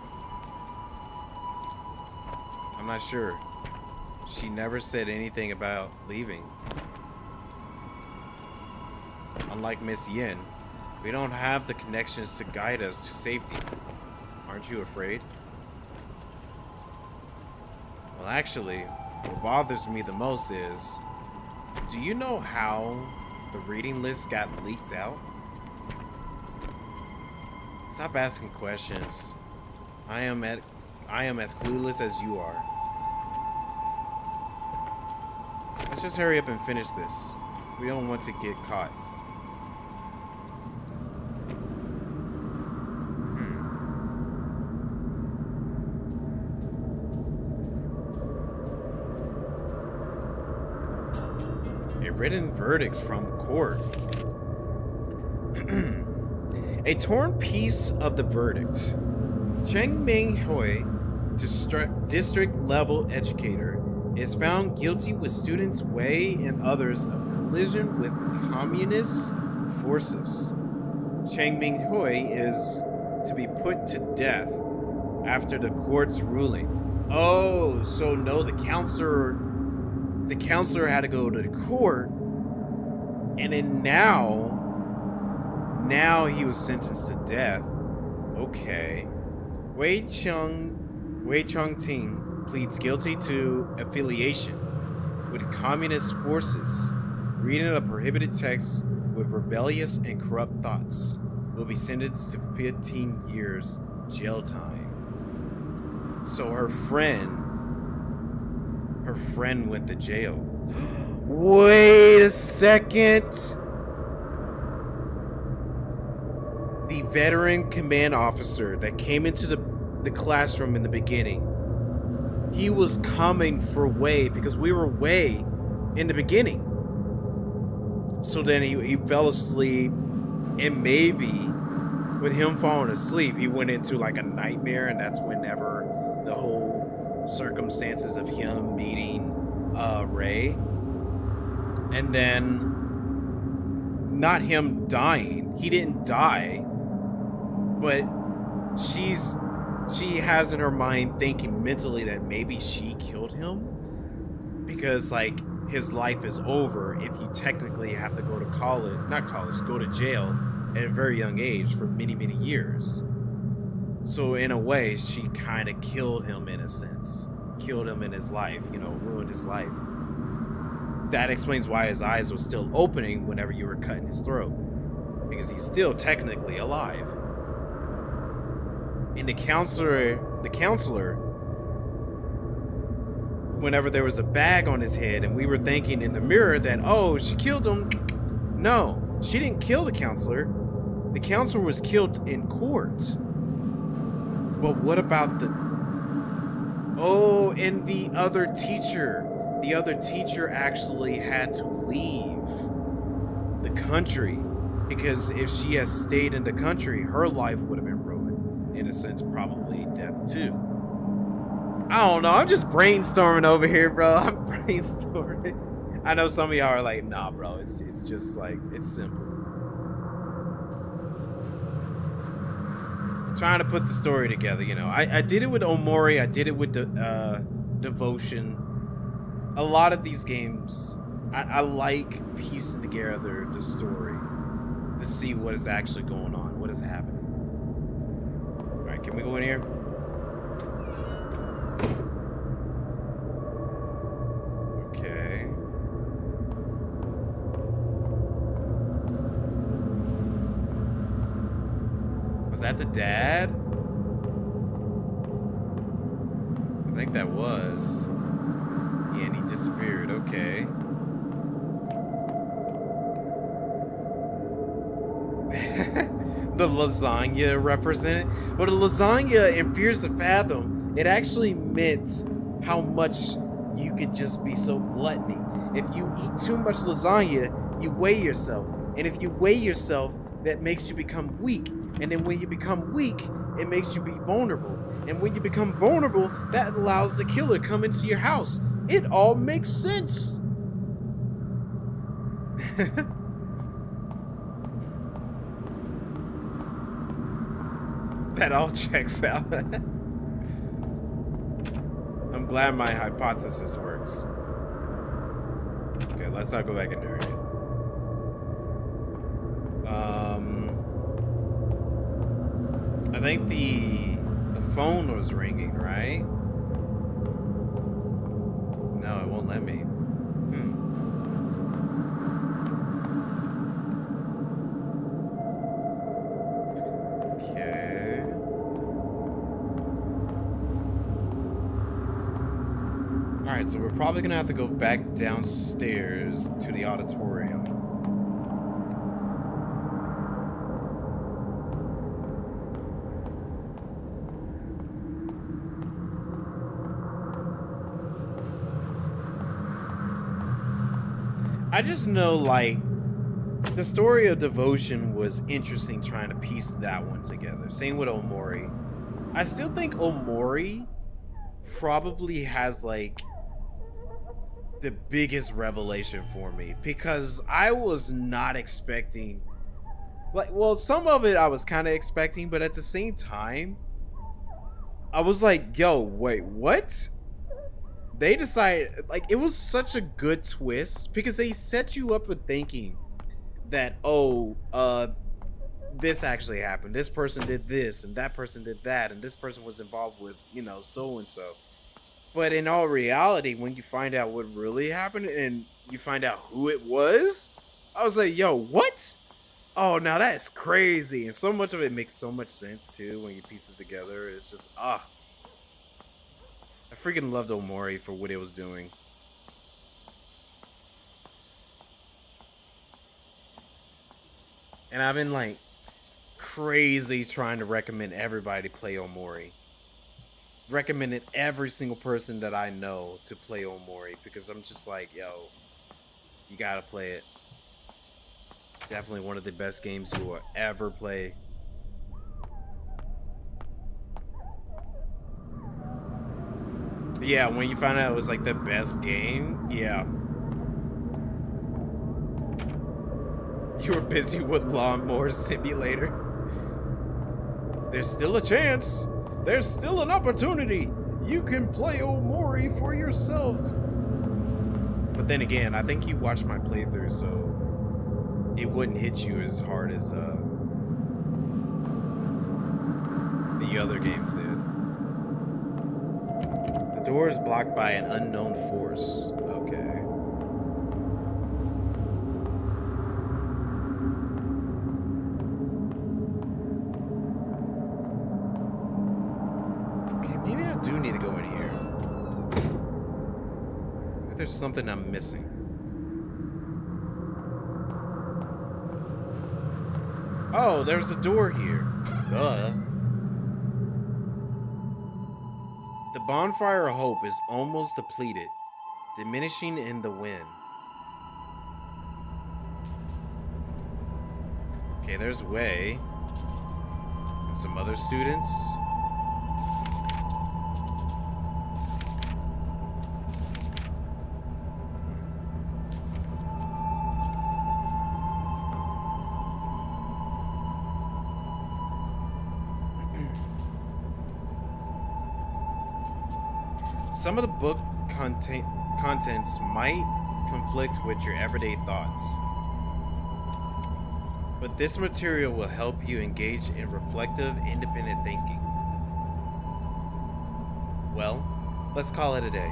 I'm not sure. She never said anything about leaving. Unlike Miss Yin, we don't have the connections to guide us to safety. Aren't you afraid? Well, actually, what bothers me the most is, do you know how the reading list got leaked out? Stop asking questions. I am as clueless as you are. Let's just hurry up and finish this. We don't want to get caught. A written verdict from court. A torn piece of the verdict. Cheng Ming Hui, district level educator, is found guilty with students Wei and others of collision with communist forces. Cheng Ming Hui is to be put to death after the court's ruling. Oh, so no, the counselor had to go to the court, and then now he was sentenced to death. Okay. Wei Chongting pleads guilty to affiliation with communist forces, reading a prohibited text with rebellious and corrupt thoughts, will be sentenced to 15 years jail time. So her friend went to jail. Wait a second. The veteran command officer that came into the the classroom in the beginning. He was coming for Wei because we were Wei in the beginning. So then he fell asleep, and maybe with him falling asleep, he went into like a nightmare, and that's whenever the whole circumstances of him meeting Ray, and then not him dying. He didn't die, but she has in her mind thinking mentally that maybe she killed him because like his life is over if you technically have to go to go to jail at a very young age for many years. So in a way, she kind of killed him in a sense, killed him in his life, ruined his life. That explains why his eyes were still opening whenever you were cutting his throat, because he's still technically alive. And the counselor, whenever there was a bag on his head and we were thinking in the mirror that, oh, she killed him. No, she didn't kill the counselor. The counselor was killed in court. But what about and the other teacher. The other teacher actually had to leave the country because if she had stayed in the country, her life would have been ruined. In a sense, probably death too. I don't know. I'm just brainstorming over here, bro. I'm brainstorming. I know some of y'all are like, nah, bro. It's just like, it's simple. Trying to put the story together, I did it with Omori. I did it with Devotion. A lot of these games, I like piecing together the story to see what is actually going on, what is happening. All right, can we go in here? Okay. Was that the dad? I think that was. Yeah, and he disappeared. Okay. The lasagna represent. Well, the lasagna in Fears of Fathom, it actually meant how much you could just be so gluttony. If you eat too much lasagna, you weigh yourself. And if you weigh yourself, that makes you become weak. And then when you become weak, it makes you be vulnerable. And when you become vulnerable, that allows the killer to come into your house. It all makes sense. That all checks out. I'm glad my hypothesis works. Okay, let's not go back into it. I think the phone was ringing, right? No, it won't let me. Okay. Alright, so we're probably gonna have to go back downstairs to the auditorium. I just know, like, the story of Devotion was interesting trying to piece that one together. Same with Omori. I still think Omori probably has, like, the biggest revelation for me because I was not expecting, like, well, some of it I was kind of expecting, but at the same time, I was like, yo, wait, what? They decided, like, it was such a good twist because they set you up with thinking that, this actually happened. This person did this, and that person did that, and this person was involved with, so and so. But in all reality, when you find out what really happened and you find out who it was, I was like, yo, what? Oh, now that's crazy. And so much of it makes so much sense too when you piece it together. It's just, I freaking loved Omori for what it was doing. And I've been like crazy trying to recommend everybody play Omori. recommended every single person that I know to play Omori because I'm just like, yo, you gotta play it. Definitely one of the best games you will ever play. Yeah, when you found out it was like the best game, yeah. You were busy with Lawnmower Simulator. There's still a chance. There's still an opportunity. You can play Omori for yourself. But then again, I think you watched my playthrough, so it wouldn't hit you as hard as the other games did. The door is blocked by an unknown force. Okay. Okay, maybe I do need to go in here. Maybe there's something I'm missing. Oh, there's a door here. Duh. The bonfire of hope is almost depleted, diminishing in the wind. Okay, there's Wei. And some other students. Some of the book contents might conflict with your everyday thoughts, but this material will help you engage in reflective, independent thinking. Well, let's call it a day.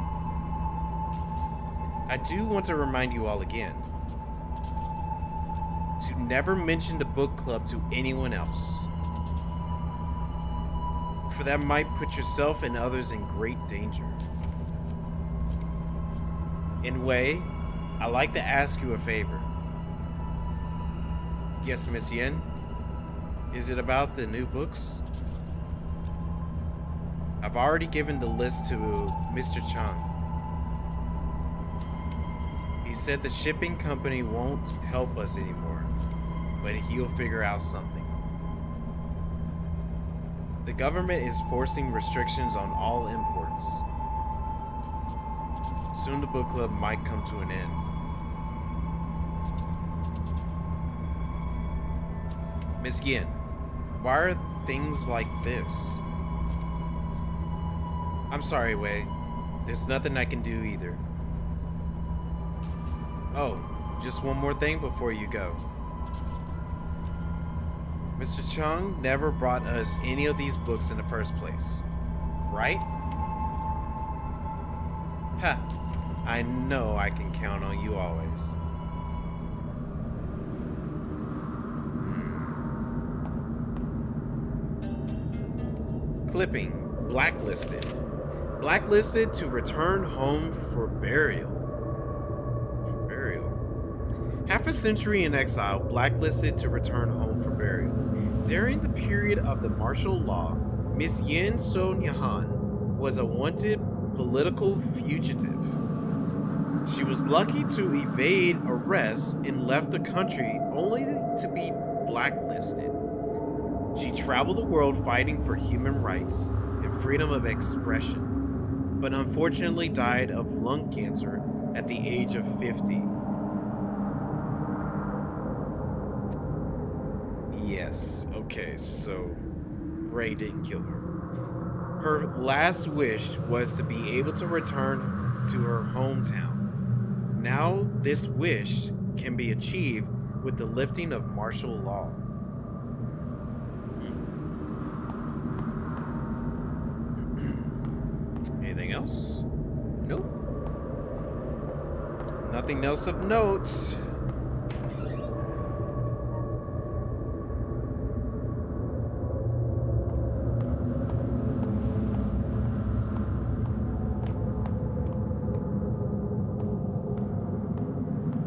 I do want to remind you all again to never mention the book club to anyone else, for that might put yourself and others in great danger. In Wei, I'd like to ask you a favor. Yes, Miss Yen? Is it about the new books? I've already given the list to Mr. Chang. He said the shipping company won't help us anymore, but he'll figure out something. The government is forcing restrictions on all imports. Soon the book club might come to an end. Miss Yin, why are things like this? I'm sorry, Wei. There's nothing I can do either. Oh, just one more thing before you go. Mr. Chang never brought us any of these books in the first place, right? Ha! I know I can count on you always. Clipping. Blacklisted. Blacklisted to return home for burial. Half a century in exile, blacklisted to return home for burial. During the period of the martial law, Miss Yin So Nyahan was a wanted political fugitive. She was lucky to evade arrest and left the country only to be blacklisted. She traveled the world fighting for human rights and freedom of expression, but unfortunately died of lung cancer at the age of 50. Yes, okay, so Ray didn't kill her. Her last wish was to be able to return to her hometown. Now, this wish can be achieved with the lifting of martial law. Anything else? Nope. Nothing else of note.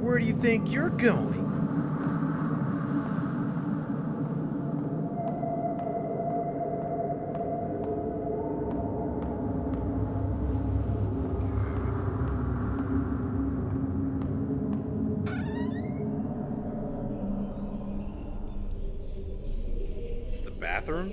Where do you think you're going? bathroom?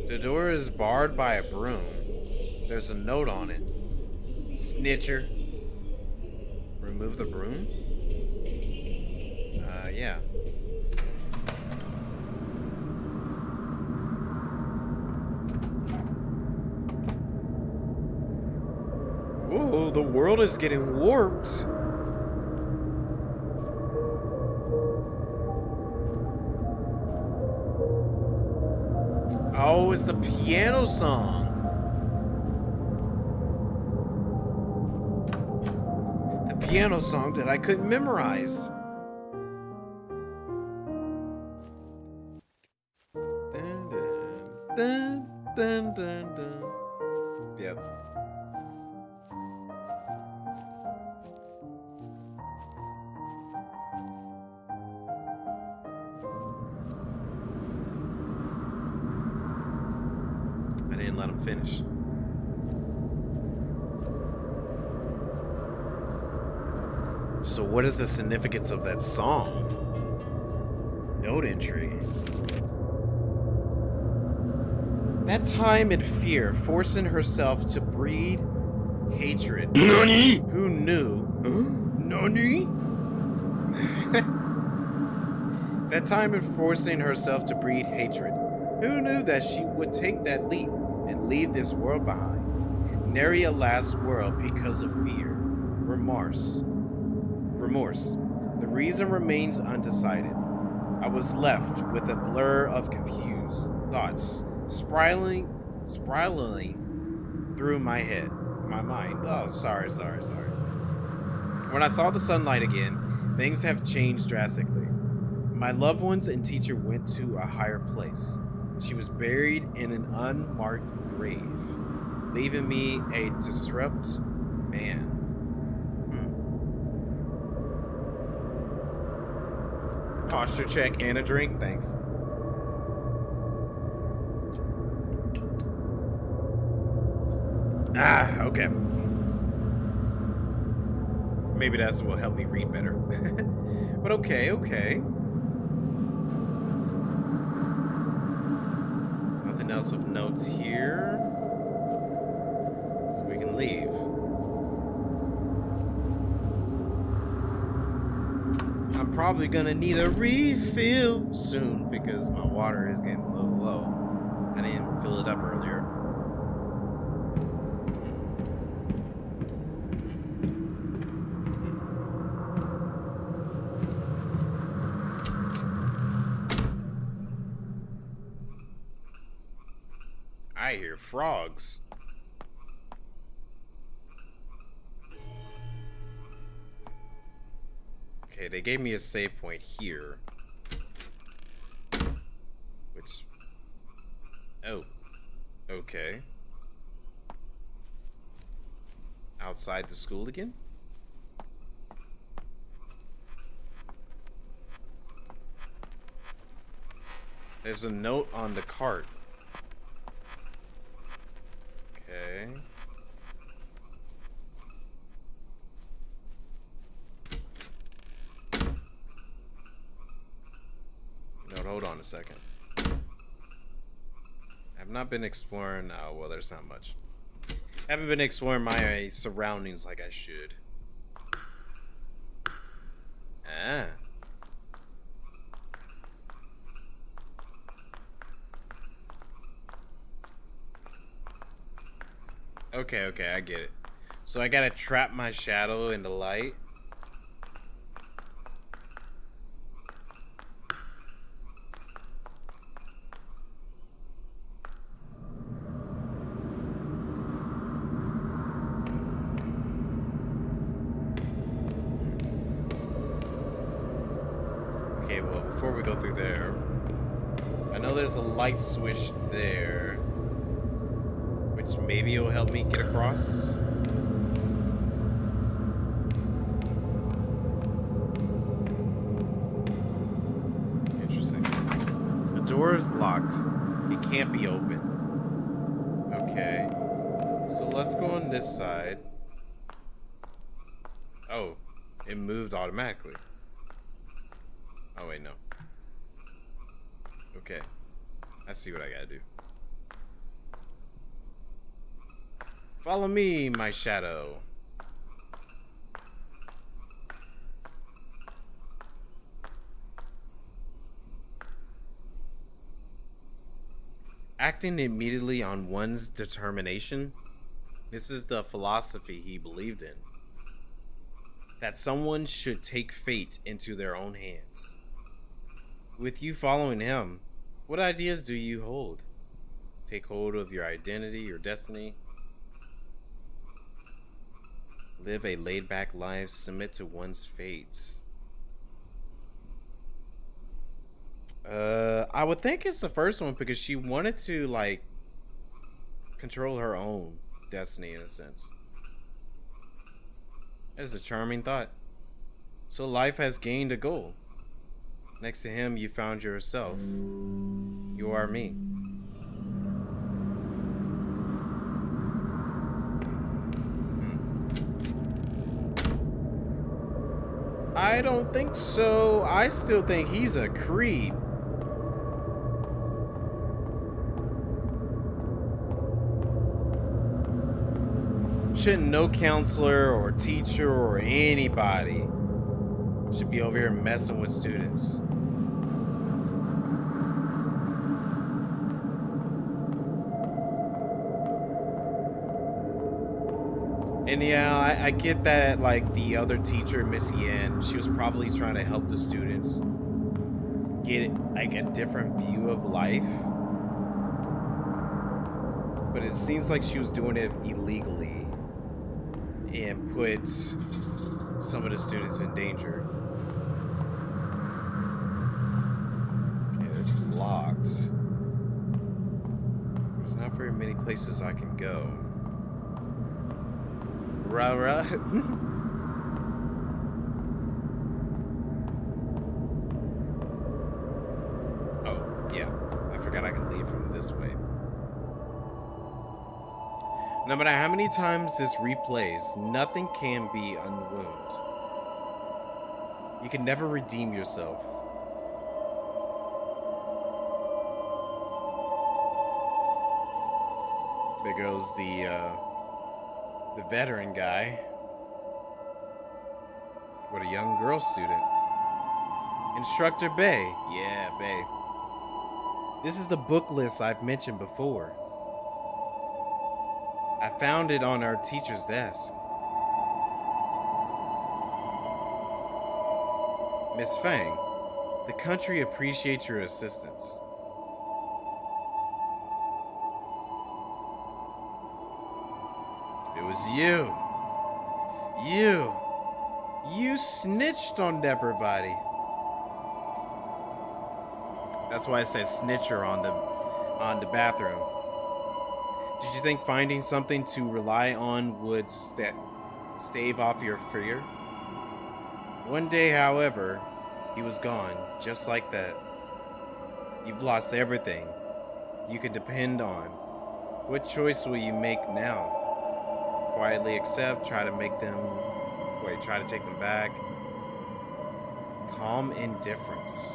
The door is barred by a broom. There's a note on it. Snitcher. Remove the broom? Yeah. Whoa, the world is getting warped. Oh, it's the piano song. The piano song that I couldn't memorize. Dun, dun, dun, dun, dun. Yep. I didn't let him finish. So what is the significance of that song? Note entry. That time in fear, forcing herself to breed hatred. NANI? Who knew? NANI? That time in forcing herself to breed hatred. Who knew that she would take that leap and leave this world behind? Nary a last world because of fear. Remorse. The reason remains undecided. I was left with a blur of confused thoughts spiraling through my mind. Oh, sorry. When I saw the sunlight again, things have changed drastically. My loved ones and teacher went to a higher place. She was buried in an unmarked grave, leaving me a distraught man. Posture check and a drink, thanks. Okay. Maybe that's what will help me read better. But okay. Nothing else of note here. So we can leave. I'm probably gonna need a refill soon because my water is getting a little low. I didn't fill it up earlier. I hear frogs. Okay, they gave me a save point here. Which... Oh. Okay. Outside the school again? There's a note on the cart. Okay. No, hold on a second. I've not been exploring. Oh, well, there's not much. Haven't been exploring my surroundings like I should. Ah. Okay, I get it. So I gotta trap my shadow in the light. Okay, well, before we go through there, I know there's a light switch there. Which maybe it'll help me get across. Interesting. The door is locked. It can't be opened. Okay. let's go on this side. Oh, it moved automatically. Oh, wait, no. Okay. I see what I gotta do. Follow me, my shadow. Acting immediately on one's determination. This is the philosophy he believed in. That someone should take fate into their own hands. With you following him, what ideas do you hold? Take hold of your identity, your destiny. Live a laid-back life, submit to one's fate. I would think it's the first one because she wanted to, like, control her own destiny in a sense. That is a charming thought. So life has gained a goal. Next to him, you found yourself. You are me. I don't think so. I still think he's a creep. Shouldn't no counselor or teacher or anybody should be over here messing with students. And yeah, I get that, like, the other teacher, Miss Yen, she was probably trying to help the students get, like, a different view of life. But it seems like she was doing it illegally and put some of the students in danger. Okay, it's locked. There's not very many places I can go. Rah. Oh, yeah. I forgot I can leave from this way. No matter how many times this replays, nothing can be unwound. You can never redeem yourself. There goes the veteran guy. What a young girl student. Instructor Bay. Yeah, Bay. This is the book list I've mentioned before. I found it on our teacher's desk. Miss Fang, the country appreciates your assistance. It was you. You snitched on everybody. That's why I said snitcher on the bathroom. Did you think finding something to rely on would stave off your fear? One day, however, he was gone, just like that. You've lost everything you could depend on. What choice will you make now? Quietly accept, try to take them back. Calm indifference.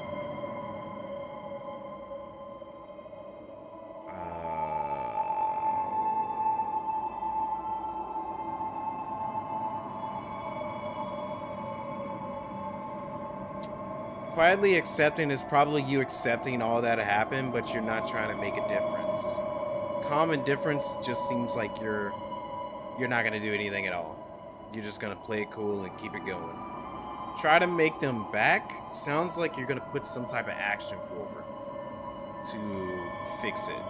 Quietly accepting is probably you accepting all that happened, but you're not trying to make a difference. Calm indifference just seems like you're not going to do anything at all. You're just going to play it cool and keep it going. Try to make them back sounds like you're going to put some type of action forward to fix it.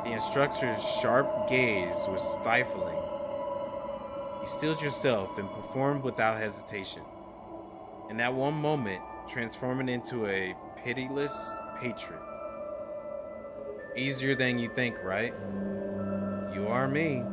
The instructor's sharp gaze was stifling. You steeled yourself and performed without hesitation. In that one moment, transforming into a pitiless patron. Easier than you think, right? You are me.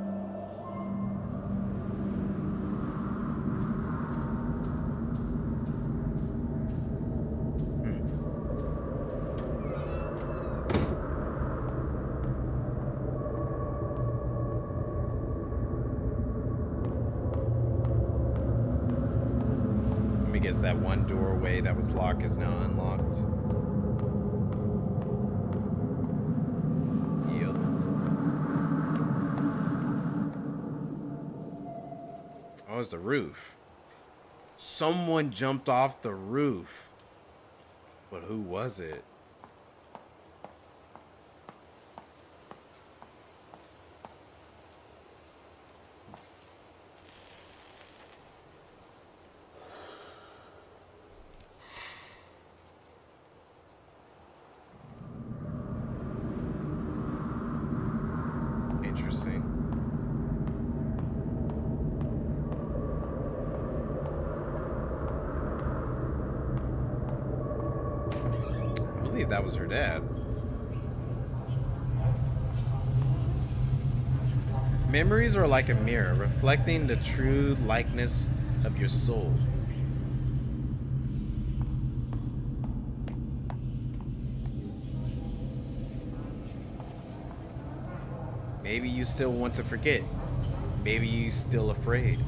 guess that one doorway that was locked is now unlocked. Yep. Oh, it's the roof. Someone jumped off the roof. But who was it? Interesting. I believe that was her dad. Memories are like a mirror, reflecting the true likeness of your soul. Maybe you still want to forget. Maybe you're still afraid.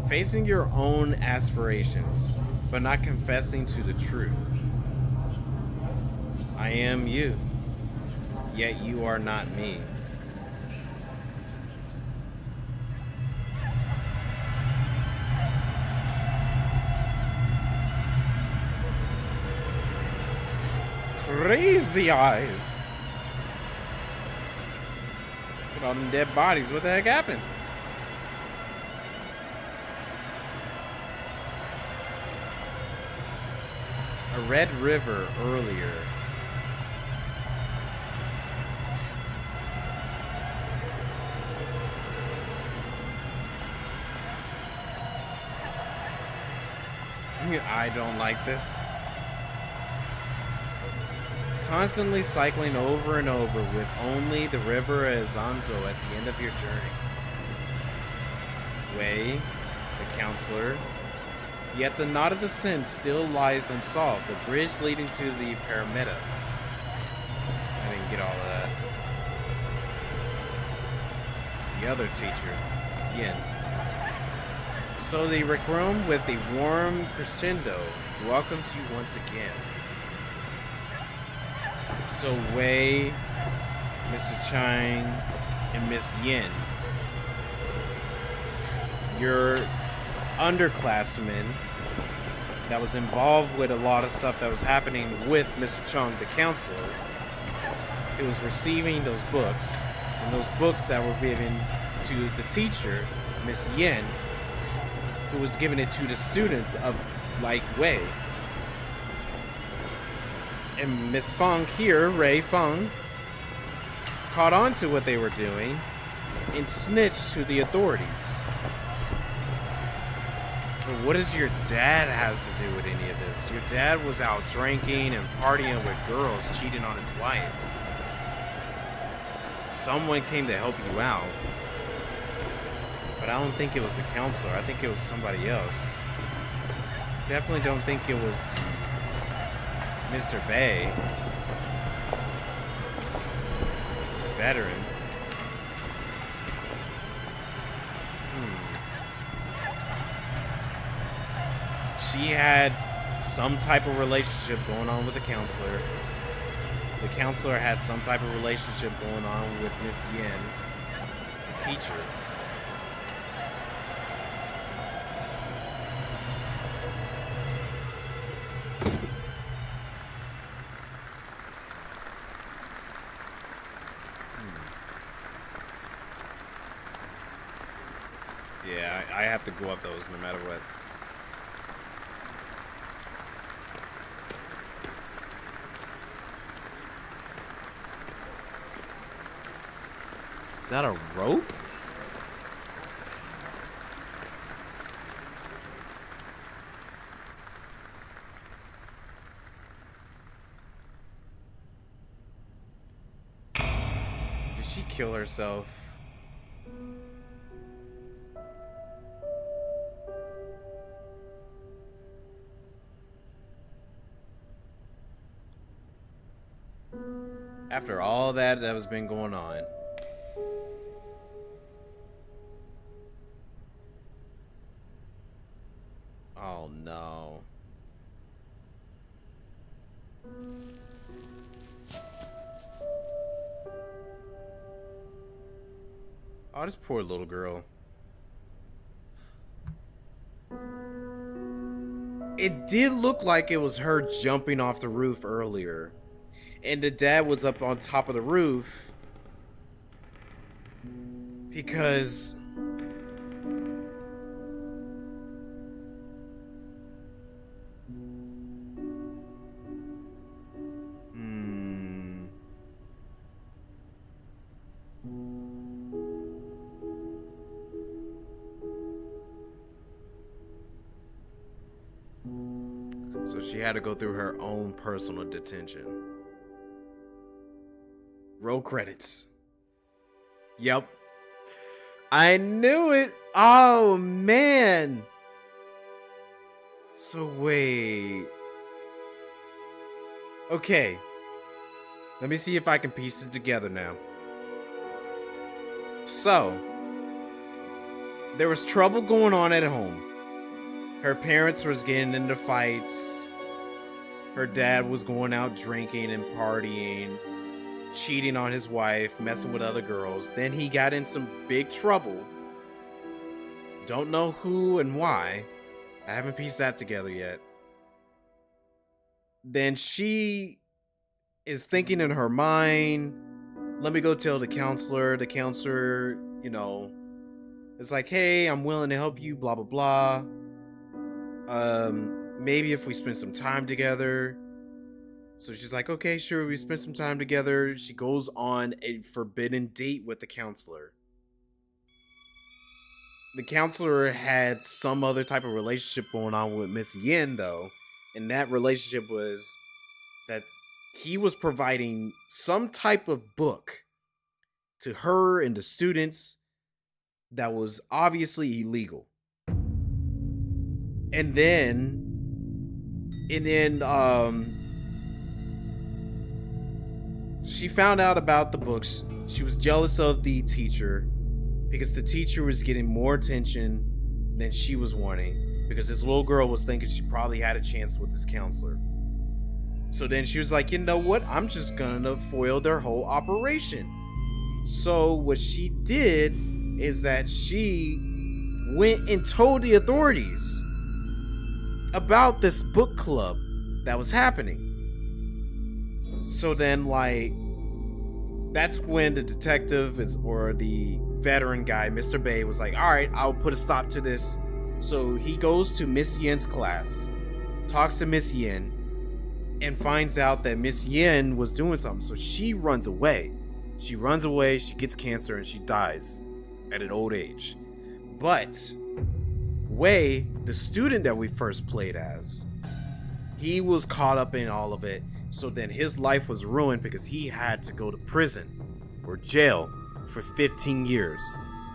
Facing your own aspirations, but not confessing to the truth. I am you, yet you are not me. Crazy eyes! Look at all them dead bodies. What the heck happened? A red river earlier. I don't like this. Constantly cycling over and over with only the river as Anzo at the end of your journey. Wei, the counselor. Yet the knot of the sin still lies unsolved. The bridge leading to the Parameta. I didn't get all of that. The other teacher, Yin. So the Rec Room with a warm crescendo welcomes you once again. So Wei, Mr. Chang, and Miss Yin, your underclassmen that was involved with a lot of stuff that was happening with Mr. Chung, the counselor. It was receiving those books, and those books that were given to the teacher, Miss Yin, who was giving it to the students of like Wei. And Miss Feng here, Ray Feng, caught on to what they were doing and snitched to the authorities. But what does your dad has to do with any of this? Your dad was out drinking and partying with girls, cheating on his wife. Someone came to help you out. But I don't think it was the counselor. I think it was somebody else. Definitely don't think it was Mr. Bay. Veteran. She had some type of relationship going on with the counselor. The counselor had some type of relationship going on with Miss Yin, the teacher. Yeah, I have to go up those no matter what. Is that a rope? Did she kill herself? After all that has been going on. Oh no. Oh, this poor little girl. It did look like it was her jumping off the roof earlier. And the dad was up on top of the roof. Because... So she had to go through her own personal detention. Roll credits. Yep. I knew it. Oh, man. So wait. Okay. Let me see if I can piece it together now. So, there was trouble going on at home. Her parents was getting into fights. Her dad was going out drinking and partying, cheating on his wife, messing with other girls. Then he got in some big trouble. Don't know who and why. I haven't pieced that together yet. Then she is thinking in her mind, let me go tell the counselor. The counselor, you know, is like, hey, I'm willing to help you, blah, blah, blah. Maybe if we spend some time together. So she's like, okay, sure, we spend some time together. She goes on a forbidden date with the counselor. The counselor had some other type of relationship going on with Miss Yin, though. And that relationship was that he was providing some type of book to her and the students that was obviously illegal. And then she found out about the books. She was jealous of the teacher because the teacher was getting more attention than she was wanting, because this little girl was thinking she probably had a chance with this counselor. So then she was like, you know what? I'm just gonna foil their whole operation. So what she did is that she went and told the authorities about this book club that was happening. So then, like, that's when the detective or the veteran guy, Mr. Bay, was like, all right, I'll put a stop to this. So he goes to Miss Yin's class, talks to Miss Yin, and finds out that Miss Yin was doing something. So she runs away. She gets cancer, and she dies at an old age. But Wei, the student that we first played as, he was caught up in all of it. So then his life was ruined because he had to go to prison or jail for 15 years.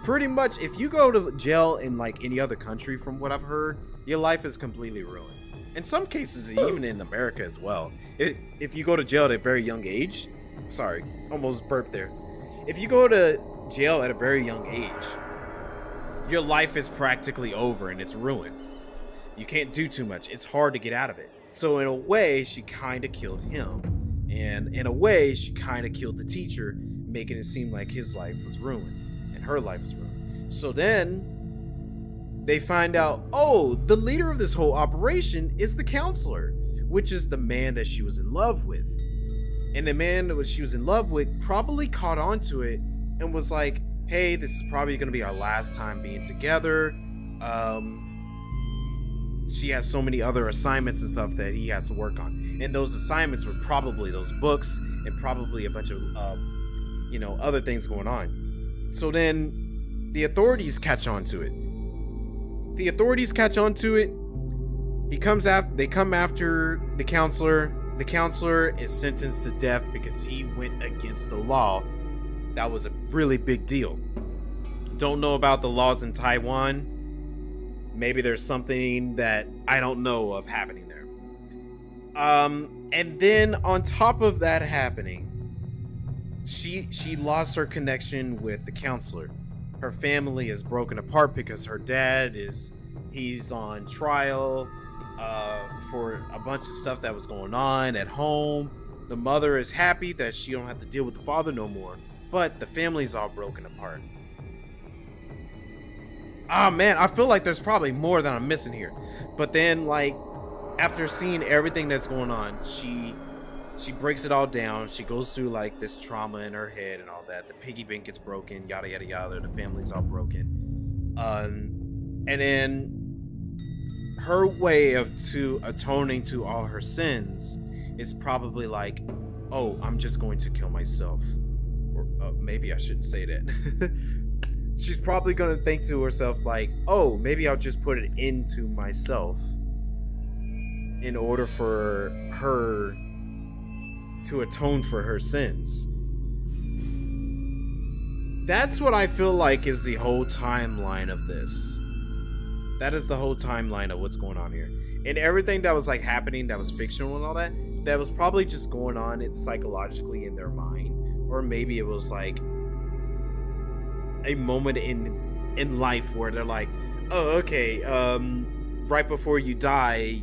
Pretty much, if you go to jail in like any other country, from what I've heard, your life is completely ruined. In some cases, even in America as well. If you go to jail at a very young age, sorry, almost burped there. If you go to jail at a very young age, your life is practically over and it's ruined. You can't do too much. It's hard to get out of it. So in a way, she kind of killed him. And in a way, she kind of killed the teacher, making it seem like his life was ruined and her life was ruined. So then they find out, oh, the leader of this whole operation is the counselor, which is the man that she was in love with. And the man that she was in love with probably caught on to it and was like, hey, this is probably going to be our last time being together. She has so many other assignments and stuff that he has to work on. And those assignments were probably those books and probably a bunch of, other things going on. So then the authorities catch on to it. They come after the counselor. The counselor is sentenced to death because he went against the law. That was a really big deal. Don't know about the laws in Taiwan. Maybe there's something that I don't know of happening there. And then on top of that happening, she lost her connection with the counselor. Her family is broken apart because her dad he's on trial for a bunch of stuff that was going on at home. The mother is happy that she don't have to deal with the father no more, but the family's all broken apart. Ah, man, I feel like there's probably more that I'm missing here. But then, like, after seeing everything that's going on, she breaks it all down. She goes through like this trauma in her head and all that. The piggy bank gets broken, yada yada yada. The family's all broken. And then her way of to atoning to all her sins is probably like, oh, I'm just going to kill myself. Or maybe I shouldn't say that. She's probably gonna think to herself like, oh, maybe I'll just put it into myself in order for her to atone for her sins. That's what I feel like is the whole timeline of this. That is the whole timeline of what's going on here. And everything that was like happening that was fictional and all that, that was probably just going on it's psychologically in their mind. Or maybe it was like a moment in life where they're like, oh, okay, right before you die,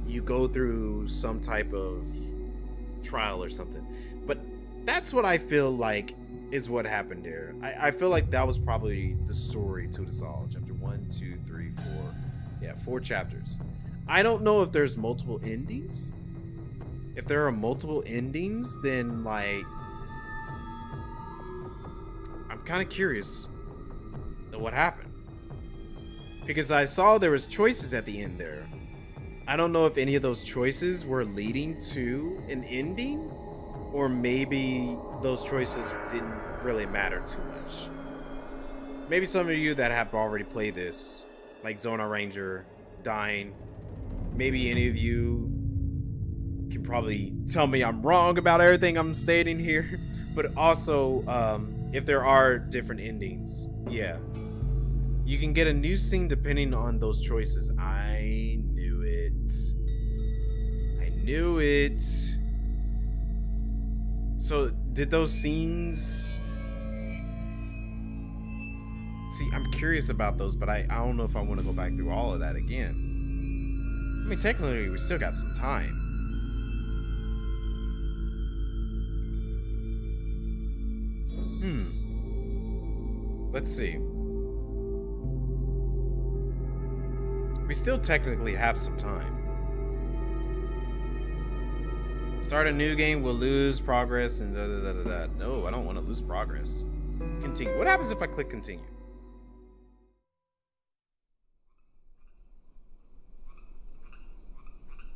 you go through some type of trial or something. But that's what I feel like is what happened there. I feel like that was probably the story to this all. Chapter 1, 2, 3, 4. Yeah, 4 chapters. I don't know if there's multiple endings. If there are multiple endings, then like I'm kind of curious what happened. Because I saw there was choices at the end there. I don't know if any of those choices were leading to an ending, or maybe those choices didn't really matter too much. Maybe some of you that have already played this, like Zona Ranger, Dying, maybe any of you can probably tell me I'm wrong about everything I'm stating here. But also, if there are different endings, yeah, you can get a new scene depending on those choices. I knew it. I knew it. So, did those scenes... See, I'm curious about those, but I don't know if I want to go back through all of that again. I mean, technically, we still got some time. Let's see. We still technically have some time. Start a new game, we'll lose progress and da da da da da. No, I don't want to lose progress. Continue. What happens if I click continue?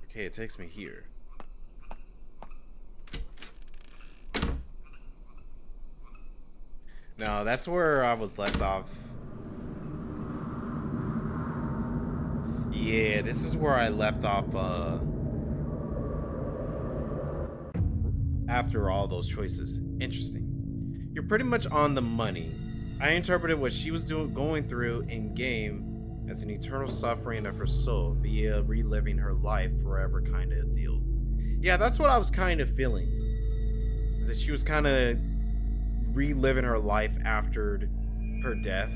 Okay, it takes me here. No, that's where I was left off. Yeah, this is where I left off after all those choices. Interesting. You're pretty much on the money. I interpreted what she was going through in game as an eternal suffering of her soul via reliving her life forever kind of deal. Yeah, that's what I was kind of feeling. Is that she was kind of reliving her life after her death.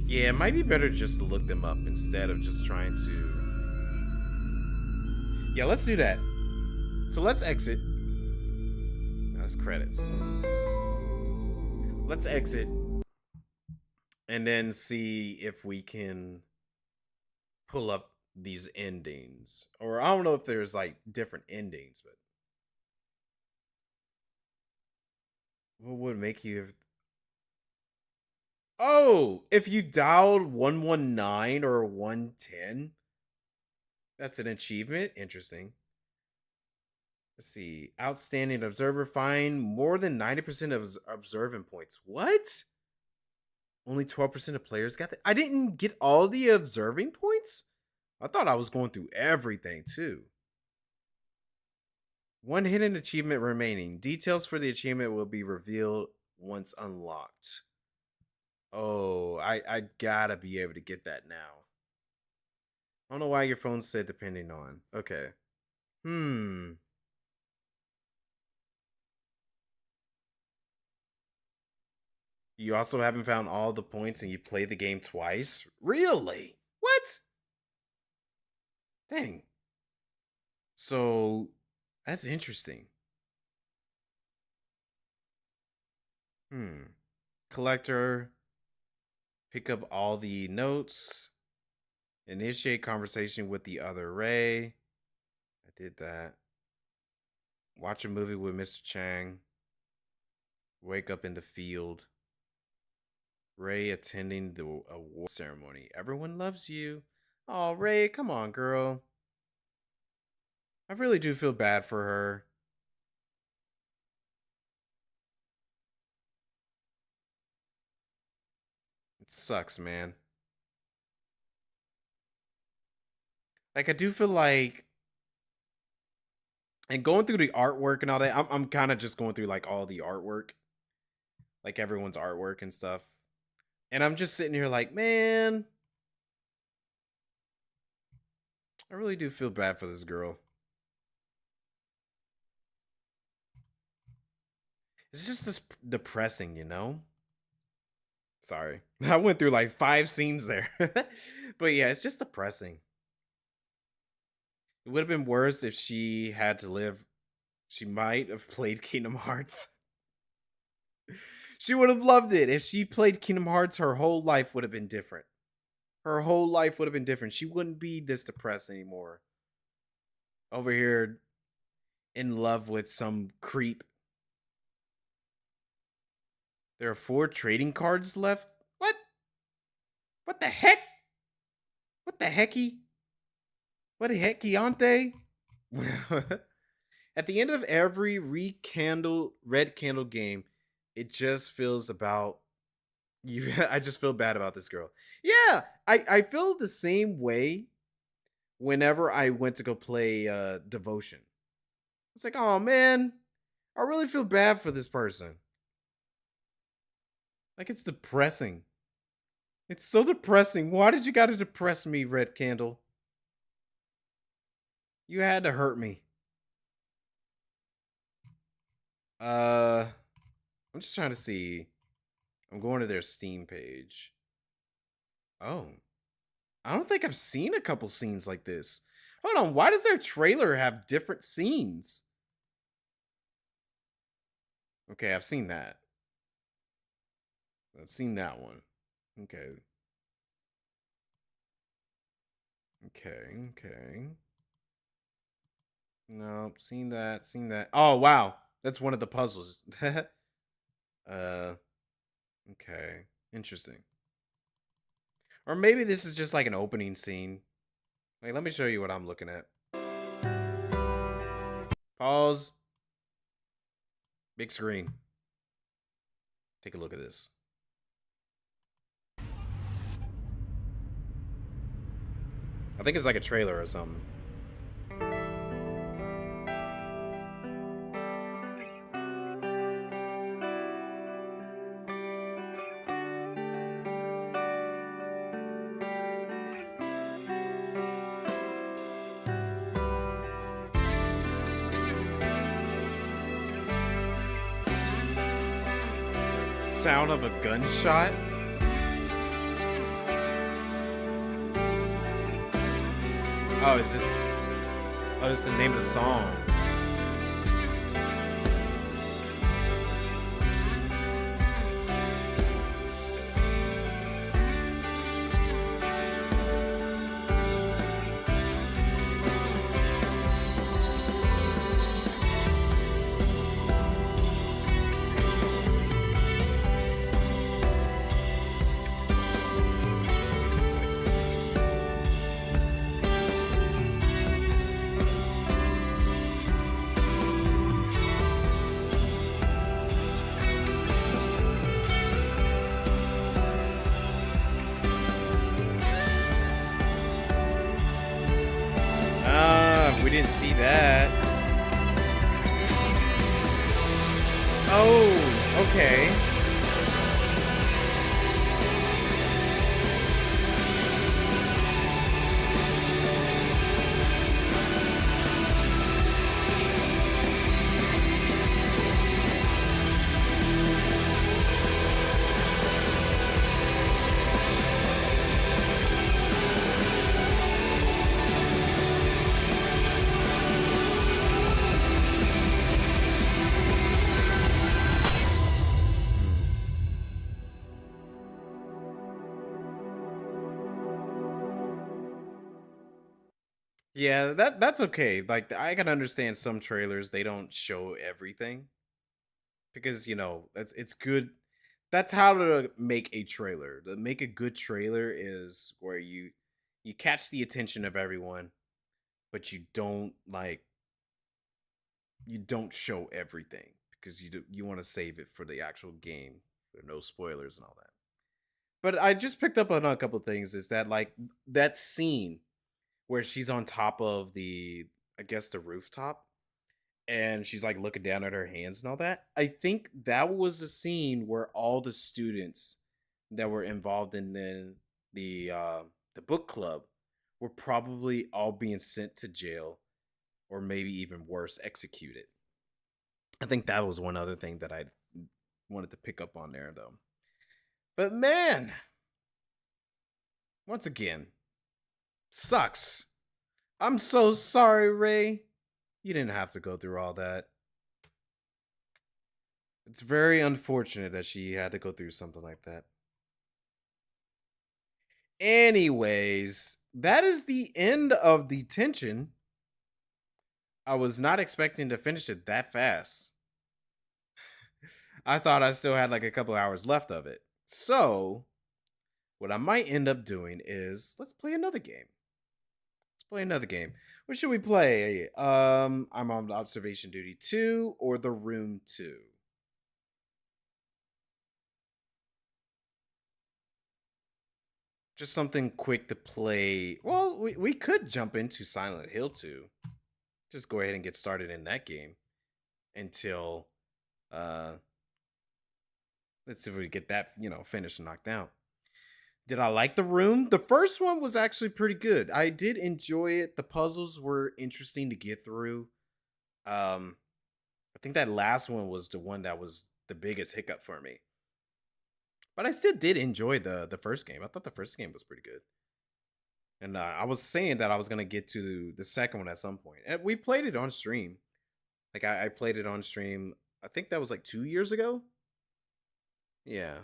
Yeah, it might be better just to look them up instead of just trying to... Yeah, let's do that. So let's exit. That's credits. Let's exit. And then see if we can pull up these endings. Or I don't know if there's like different endings, but... What would make you... Oh, if you dialed 119 or 110, that's an achievement. Interesting. Let's see. Outstanding observer, find more than 90% of observing points. What? Only 12% of players got that. I didn't get all the observing points? I thought I was going through everything too. One hidden achievement remaining. Details for the achievement will be revealed once unlocked. Oh, I gotta be able to get that now. I don't know why your phone said depending on. Okay. Hmm. You also haven't found all the points and you play the game twice? Really? What? Dang. So that's interesting. Hmm. Collector, pick up all the notes, initiate conversation with the other Ray. I did that. Watch a movie with Mr. Chang. Wake up in the field. Ray attending the award ceremony. Everyone loves you. Oh, Ray, come on, girl. I really do feel bad for her. It sucks, man. Like, I do feel like, and going through the artwork and all that, I'm kind of just going through like all the artwork, like everyone's artwork and stuff. And I'm just sitting here like, man, I really do feel bad for this girl. It's just this depressing, you know? Sorry. I went through like 5 scenes there. But yeah, it's just depressing. It would have been worse if she had to live. She might have played Kingdom Hearts. She would have loved it. If she played Kingdom Hearts, her whole life would have been different. Her whole life would have been different. She wouldn't be this depressed anymore. Over here in love with some creep. There are 4 trading cards left? What? What the heck? What the hecky? What the heckyante? At the end of every red candle game, it just feels about you. I just feel bad about this girl. Yeah, I feel the same way whenever I went to go play Devotion. It's like, oh man, I really feel bad for this person. Like, it's depressing. It's so depressing. Why did you gotta depress me, Red Candle? You had to hurt me. I'm just trying to see. I'm going to their Steam page. Oh. I don't think I've seen a couple scenes like this. Hold on, why does their trailer have different scenes? Okay, I've seen that. I've seen that one. Okay. Okay. No, seen that. Oh, wow. That's one of the puzzles. Okay. Interesting. Or maybe this is just like an opening scene. Like, let me show you what I'm looking at. Pause. Big screen. Take a look at this. I think it's like a trailer or something. Sound of a gunshot? Oh, is this... Oh, it's the name of the song. We didn't see that. Oh, okay. Yeah, that's okay. Like I can understand some trailers they don't show everything because that's it's good. That's how to make a trailer. To make a good trailer is where you catch the attention of everyone, but you don't show everything because you want to save it for the actual game. There are no spoilers and all that. But I just picked up on a couple things. Is that like that scene where she's on top of I guess the rooftop, and she's like looking down at her hands and all that. I think that was a scene where all the students that were involved in the book club were probably all being sent to jail or maybe even worse, executed. I think that was one other thing that I wanted to pick up on there though. But man, once again, sucks. I'm so sorry, Ray. You didn't have to go through all that. It's very unfortunate that she had to go through something like that. Anyways, that is the end of Detention. I was not expecting to finish it that fast. I thought I still had like a couple hours left of it. So, what I might end up doing is let's play another game. Let's play another game. What should we play? I'm on Observation Duty 2 or The Room 2. Just something quick to play. Well, we could jump into Silent Hill 2. Just go ahead and get started in that game until let's see if we get that, finished and knocked out. Did I like The Room? The first one was actually pretty good. I did enjoy it. The puzzles were interesting to get through. I think that last one was the one that was the biggest hiccup for me. But I still did enjoy the first game. I thought the first game was pretty good. And I was saying that I was gonna get to the second one at some point, and we played it on stream. Like I played it on stream. I think that was like 2 years ago. Yeah,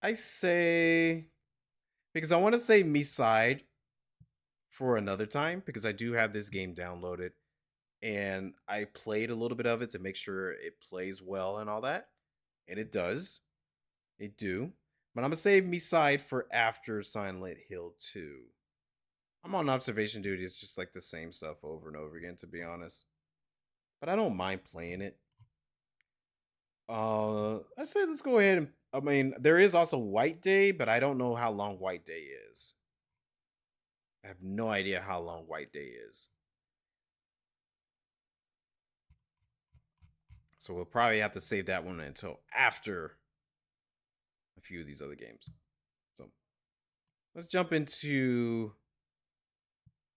I say because I want to say me side for another time because I do have this game downloaded and I played a little bit of it to make sure it plays well and all that, and it does. It do. But I'm gonna save me side for after Silent Hill 2. I'm on observation duty. It's just like the same stuff over and over again, to be honest. But I don't mind playing it. I say let's go ahead and. I mean, there is also White Day, but I don't know how long White Day is. I have no idea how long White Day is. So we'll probably have to save that one until after a few of these other games. So let's jump into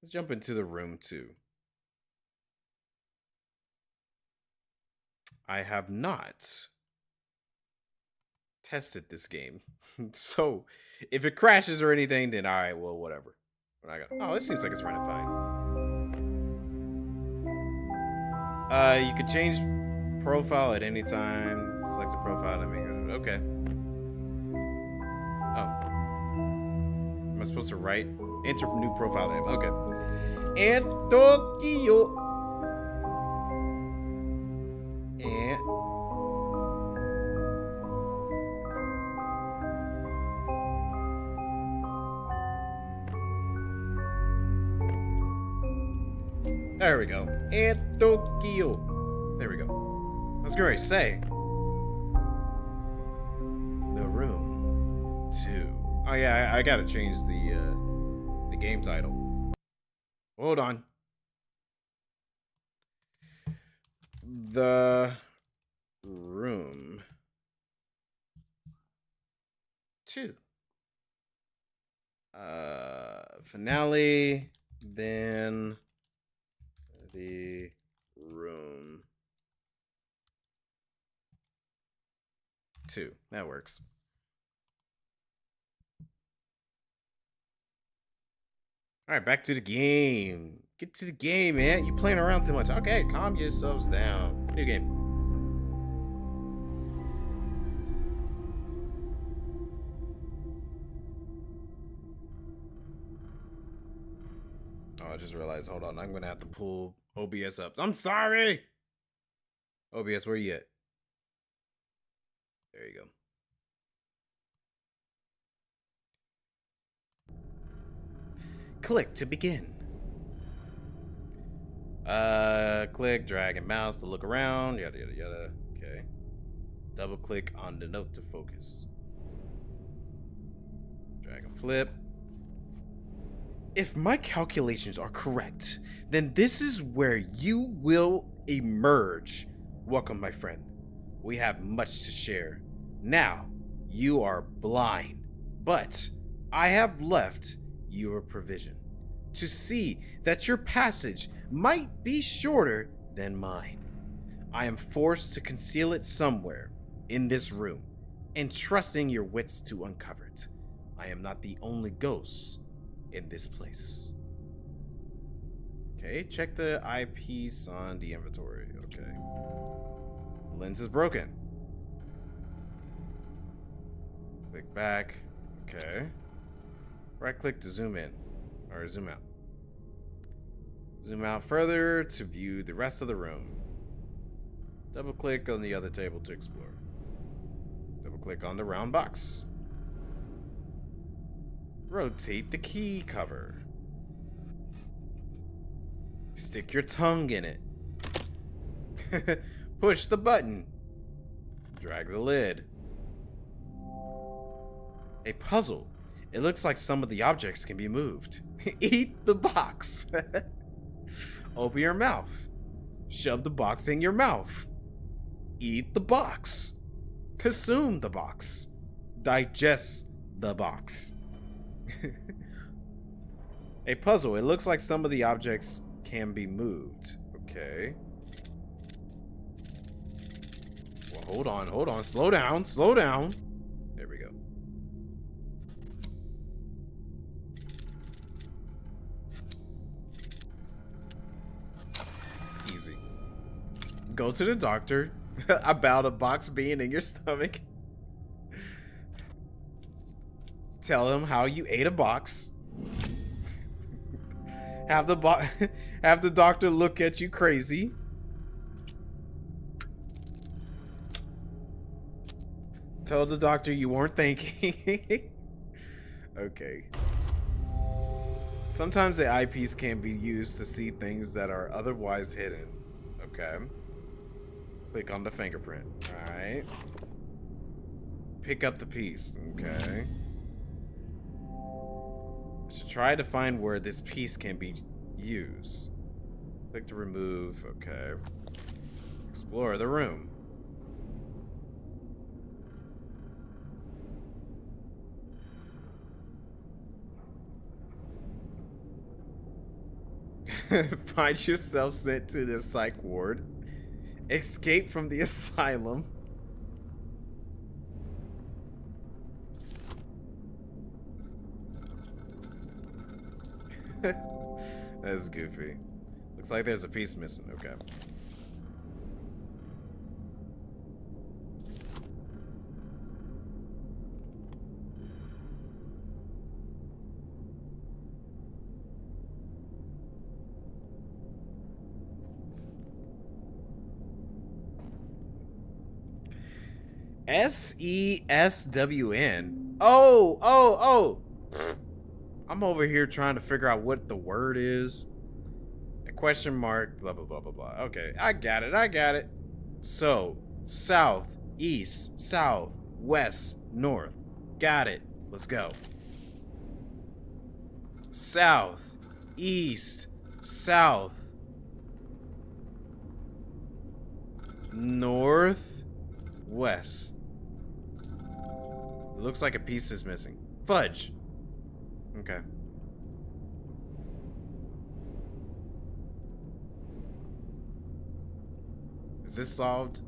The Room 2. I have not tested this game. So if it crashes or anything, then all right, well, whatever. But oh, this seems like it's running fine. You could change profile at any time. Select the profile to make it. Okay. Oh. Am I supposed to write? Enter new profile name. Okay. And Tokyo. And there we go. And Tokyo. There we go. I was going to say The Room 2. Oh yeah, I gotta change the game title. Hold on. The Room 2. Finale, then The Room 2. That works. All right, back to the game. Get to the game, man. You playing around too much. Okay, calm yourselves down. New game. Oh, I just realized. Hold on. I'm going to have to pull OBS up. I'm sorry. OBS, where you at? There you go. Click to begin. Click, drag, and mouse to look around. Yada, yada, yada. Okay. Double click on the note to focus. Drag and flip. If my calculations are correct, then this is where you will emerge. Welcome, my friend. We have much to share. Now, you are blind, but I have left you a provision to see that your passage might be shorter than mine. I am forced to conceal it somewhere in this room, and trusting your wits to uncover it. I am not the only ghost in this place. Okay, check the eyepiece on the inventory. Okay. Lens is broken. Click back. Okay. Right click to zoom in. Or zoom out. Zoom out further to view the rest of the room. Double click on the other table to explore. Double click on the round box. Rotate the key cover. Stick your tongue in it. Push the button. Drag the lid. A puzzle. It looks like some of the objects can be moved. Eat the box. Open your mouth. Shove the box in your mouth. Eat the box. Consume the box. Digest the box. A puzzle. It looks like some of the objects can be moved. Okay. Well, hold on. Slow down. There we go. Easy. Go to the doctor about a box being in your stomach. Tell him how you ate a box. Have the doctor look at you crazy. Tell the doctor you weren't thinking. Okay. Sometimes the eyepiece can be used to see things that are otherwise hidden. Okay. Click on the fingerprint. Alright. Pick up the piece. Okay. I should try to find where this piece can be used. Click to remove. Okay. Explore the room. Find yourself sent to the psych ward. Escape from the asylum. That's goofy. Looks like there's a piece missing. Okay. SESWN. Oh. I'm over here trying to figure out what the word is. A question mark, blah, blah, blah, blah, blah. Okay, I got it. So, south, east, south, west, north. Got it. Let's go. South, east, south, north, west. It looks like a piece is missing. Fudge. Okay. Is this solved?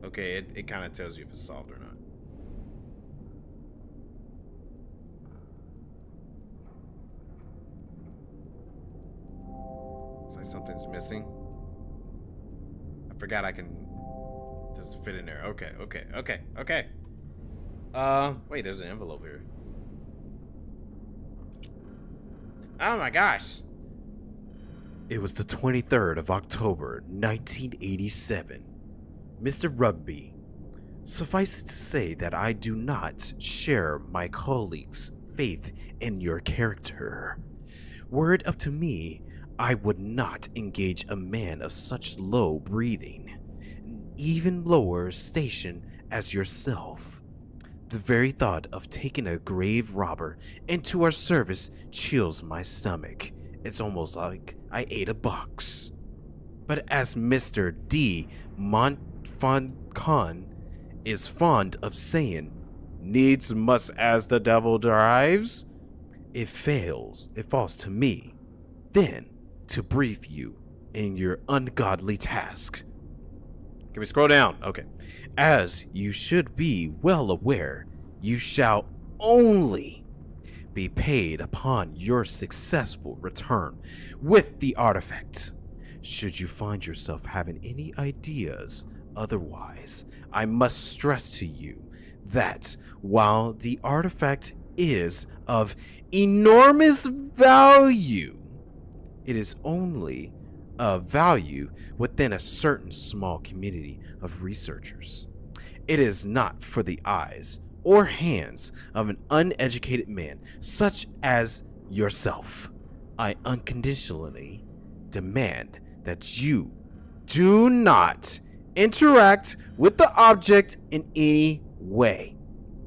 Okay, it kind of tells you if it's solved or not. Looks like something's missing. I forgot I can just fit in there. Okay. Wait, there's an envelope here. Oh my gosh. It was the 23rd of October, 1987. Mr. Rugby, suffice it to say that I do not share my colleagues' faith in your character. Were it up to me, I would not engage a man of such low breeding, even lower station as yourself. The very thought of taking a grave robber into our service chills my stomach. It's almost like I ate a box. But as Mr. D. Montfaucon is fond of saying, needs must as the devil drives, it falls to me, then, to brief you in your ungodly task. Can we scroll down? Okay. As you should be well aware, you shall only be paid upon your successful return with the artifact. Should you find yourself having any ideas otherwise, I must stress to you that while the artifact is of enormous value, it is only of value within a certain small community of researchers. It is not for the eyes or hands of an uneducated man such as yourself. I unconditionally demand that you do not interact with the object in any way.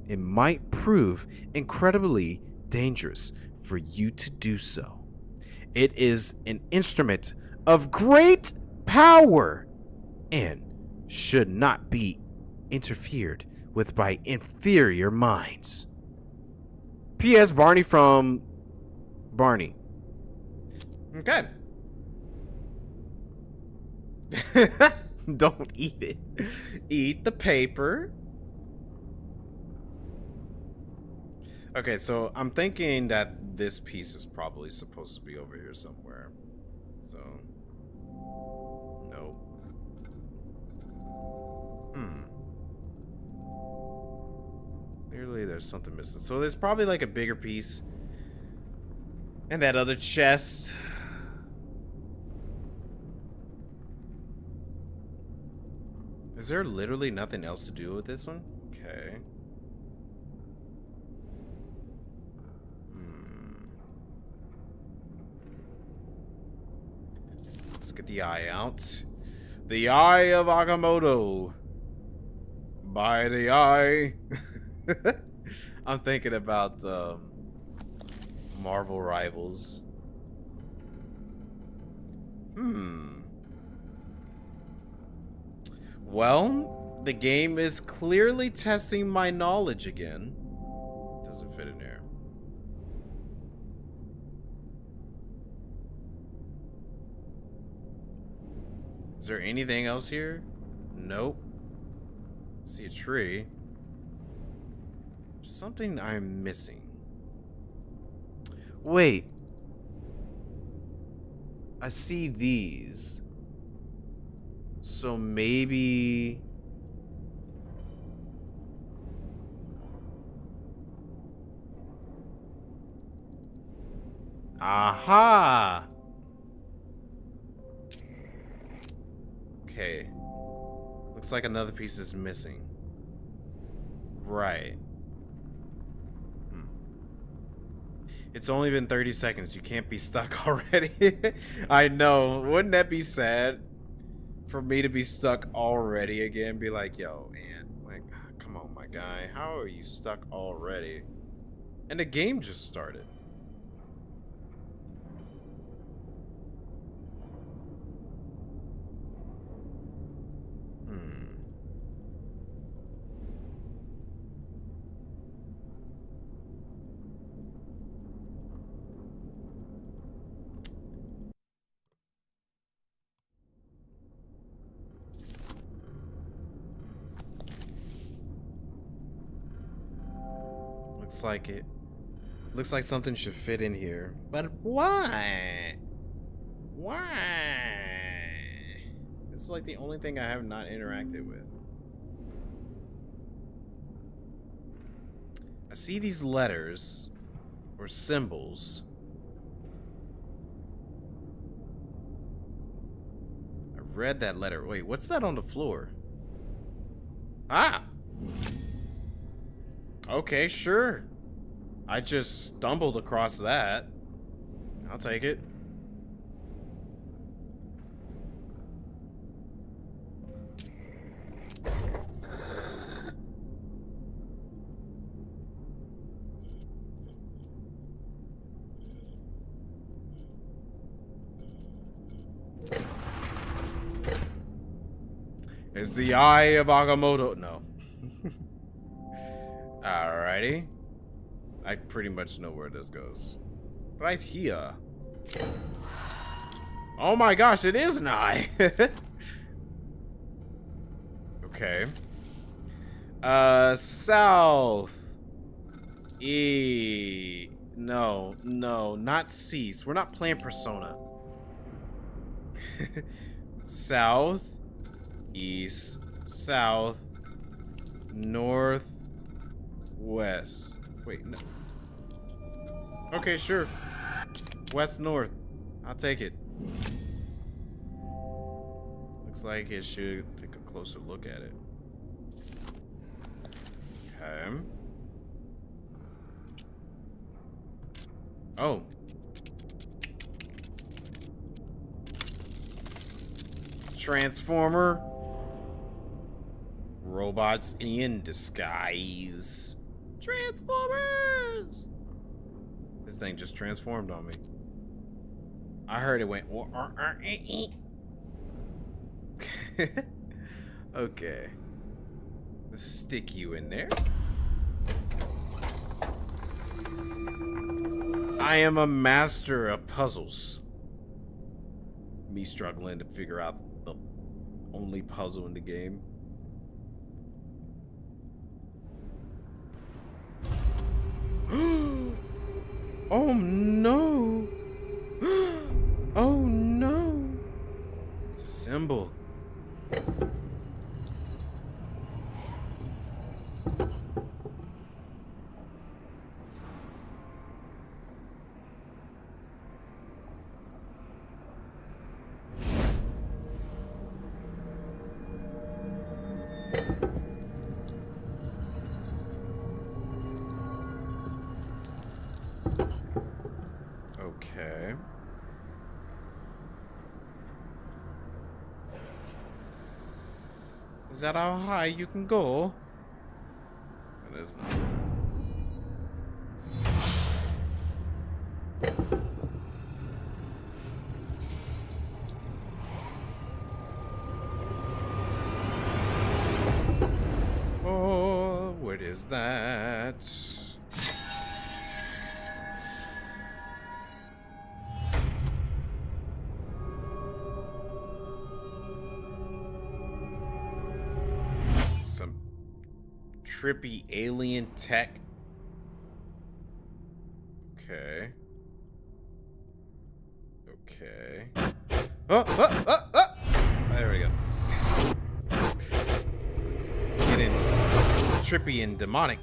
It might prove incredibly dangerous for you to do so. It is an instrument of great power and should not be interfered with by inferior minds. P.S. Barney from Barney. Okay. Don't eat it. Eat the paper. Okay, so I'm thinking that this piece is probably supposed to be over here somewhere. So, nope. Clearly there's something missing. So there's probably like a bigger piece. And that other chest. Is there literally nothing else to do with this one? Okay. Let's get the eye out. The Eye of Agamotto. By the eye. I'm thinking about Marvel Rivals. Well, the game is clearly testing my knowledge again. Doesn't fit in there. Is there anything else here? Nope. See a tree. Something I'm missing. Wait. I see these. So maybe... Aha! Okay. Looks like another piece is missing. Right. It's only been 30 seconds. You can't be stuck already. I know. Wouldn't that be sad? For me to be stuck already again. Be like, yo, man. Like, come on, my guy. How are you stuck already? And the game just started. Looks like it. Looks like something should fit in here. But why? Why? It's like the only thing I have not interacted with. I see these letters or symbols. read that letter. Wait, what's that on the floor? Ah! Okay, sure. I just stumbled across that. I'll take it. It's the Eye of Agamotto. No. Alrighty. I pretty much know where this goes. Right here. Oh my gosh, it is an eye. Okay. South. E. No, not cease. We're not playing Persona. South. East, south, north, west. Wait, no. Okay, sure. West, north. I'll take it. Looks like it should take a closer look at it. Okay. Oh. Transformer. Robots in disguise. Transformers! This thing just transformed on me. I heard it went. Okay. Let's stick you in there. I am a master of puzzles. Me struggling to figure out the only puzzle in the game. Oh no! Oh no! It's a symbol. Okay. Is that how high you can go? It is not. Oh, what is that? Some trippy alien tech. Okay. Okay. Oh! There we go. Getting trippy and demonic.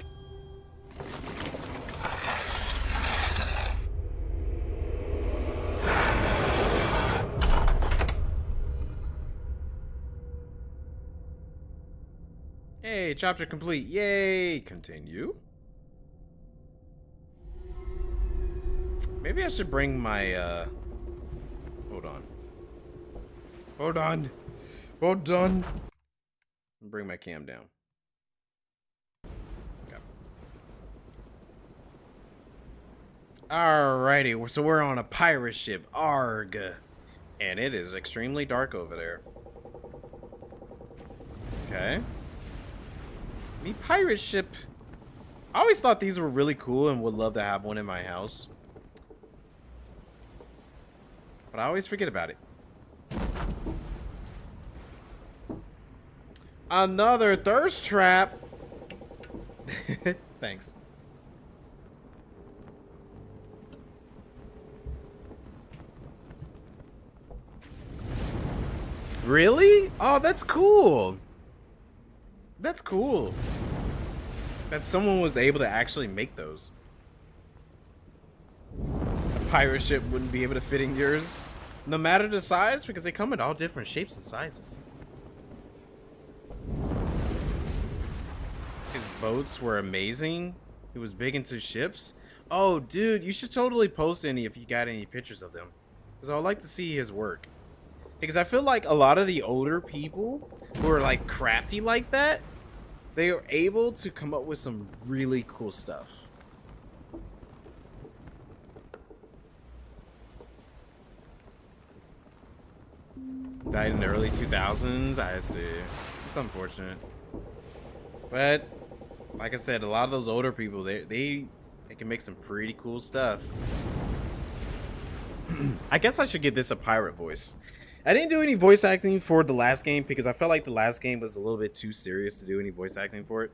Hey, chapter complete. Yay! Continue. Maybe I should bring my, hold on. Hold on. Hold on. Bring my cam down. Okay. Alrighty, so we're on a pirate ship, Arg. And it is extremely dark over there. Okay. The pirate ship. I always thought these were really cool and would love to have one in my house. But I always forget about it. Another thirst trap. Thanks. Really? Oh, that's cool. That's cool. That someone was able to actually make those. A pirate ship wouldn't be able to fit in yours. No matter the size, because they come in all different shapes and sizes. His boats were amazing. He was big into ships. Oh, dude, you should totally post any if you got any pictures of them. Because I would like to see his work. Because I feel like a lot of the older people who are like crafty like that, they are able to come up with some really cool stuff. Died in the early 2000s. I see. It's unfortunate. But like I said, a lot of those older people, they can make some pretty cool stuff. I guess I should give this a pirate voice. I didn't do any voice acting for the last game because I felt like the last game was a little bit too serious to do any voice acting for it.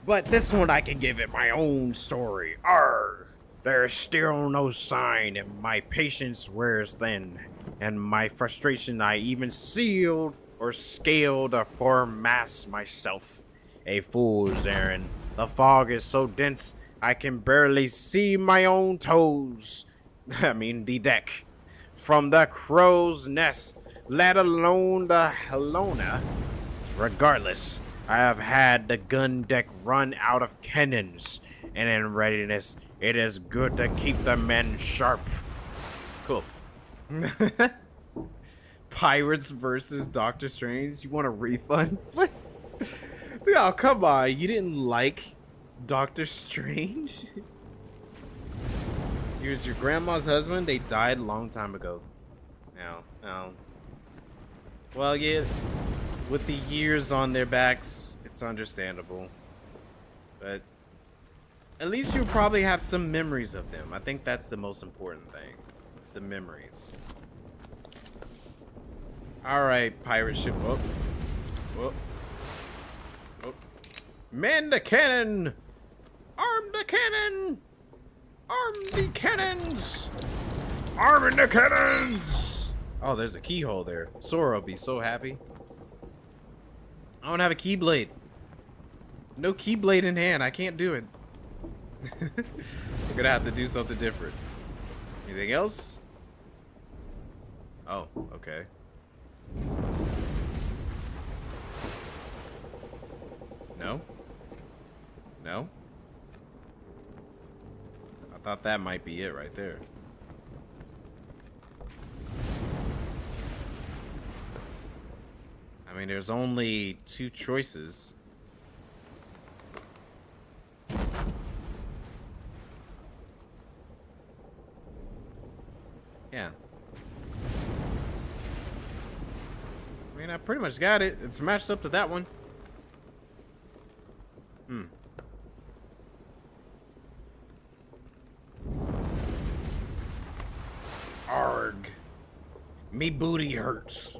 But this one I can give it my own story. Arr! There's still no sign, and my patience wears thin. And my frustration I even sealed or scaled a foremast myself. A fool's errand. The fog is so dense I can barely see my own toes. I mean the deck. From the crow's nest, let alone the Helena. Regardless, I have had the gun deck run out of cannons, and in readiness, it is good to keep the men sharp. Cool. Pirates versus Doctor Strange. You want a refund? What? Oh, come on. You didn't like Doctor Strange? He was your grandma's husband. They died a long time ago. No. Well, yeah. With the years on their backs, it's understandable. But at least you'll probably have some memories of them. I think that's the most important thing. It's the memories. Alright, pirate ship. Whoop. Whoop. Whoop. Man the cannon! Arm the cannon! Arm the cannons! Arming the cannons! Oh, there's a keyhole there. Sora will be so happy. I don't have a keyblade. No keyblade in hand. I can't do it. We're gonna have to do something different. Anything else? Oh, okay. No? No? I thought that might be it right there. I mean, there's only two choices. Yeah. I mean, I pretty much got it. It's matched up to that one. Arg. Me booty hurts.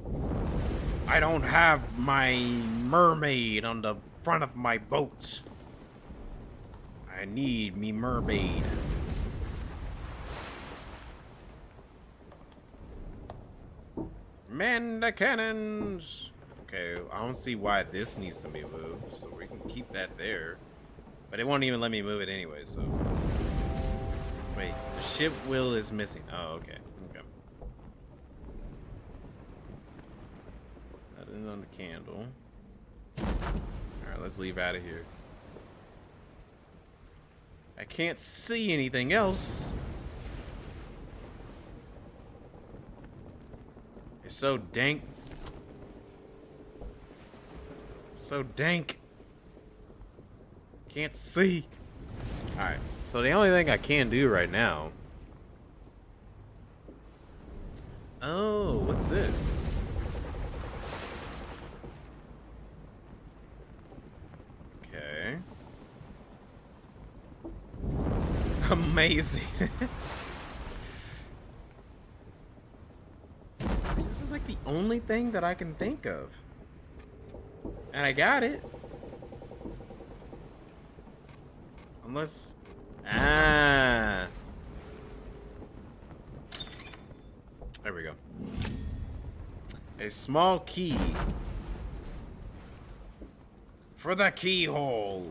I don't have my mermaid on the front of my boat. I need me mermaid. Man the cannons. Okay, I don't see why this needs to be moved, so we can keep that there. But it won't even let me move it anyway, so. Wait, the ship wheel is missing. Oh, okay. Okay. Nothing on the candle. Alright, let's leave out of here. I can't see anything else. It's so dank. So dank. Can't see. Alright. So the only thing I can do right now. Oh, what's this? Okay. Amazing. This is like the only thing that I can think of. And I got it. Unless... Ah. There we go. A small key. For the keyhole.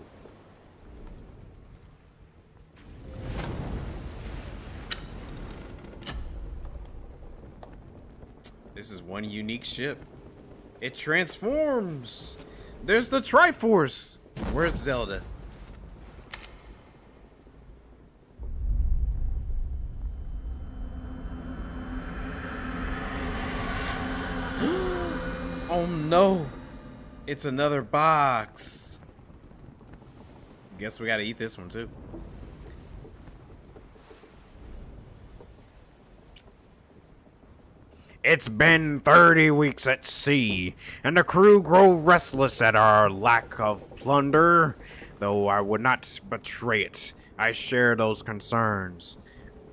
This is one unique ship. It transforms. There's the Triforce. Where's Zelda? Oh no. It's another box. Guess we gotta eat this one too. It's been 30 weeks at sea, and the crew grow restless at our lack of plunder. Though I would not betray it, I share those concerns.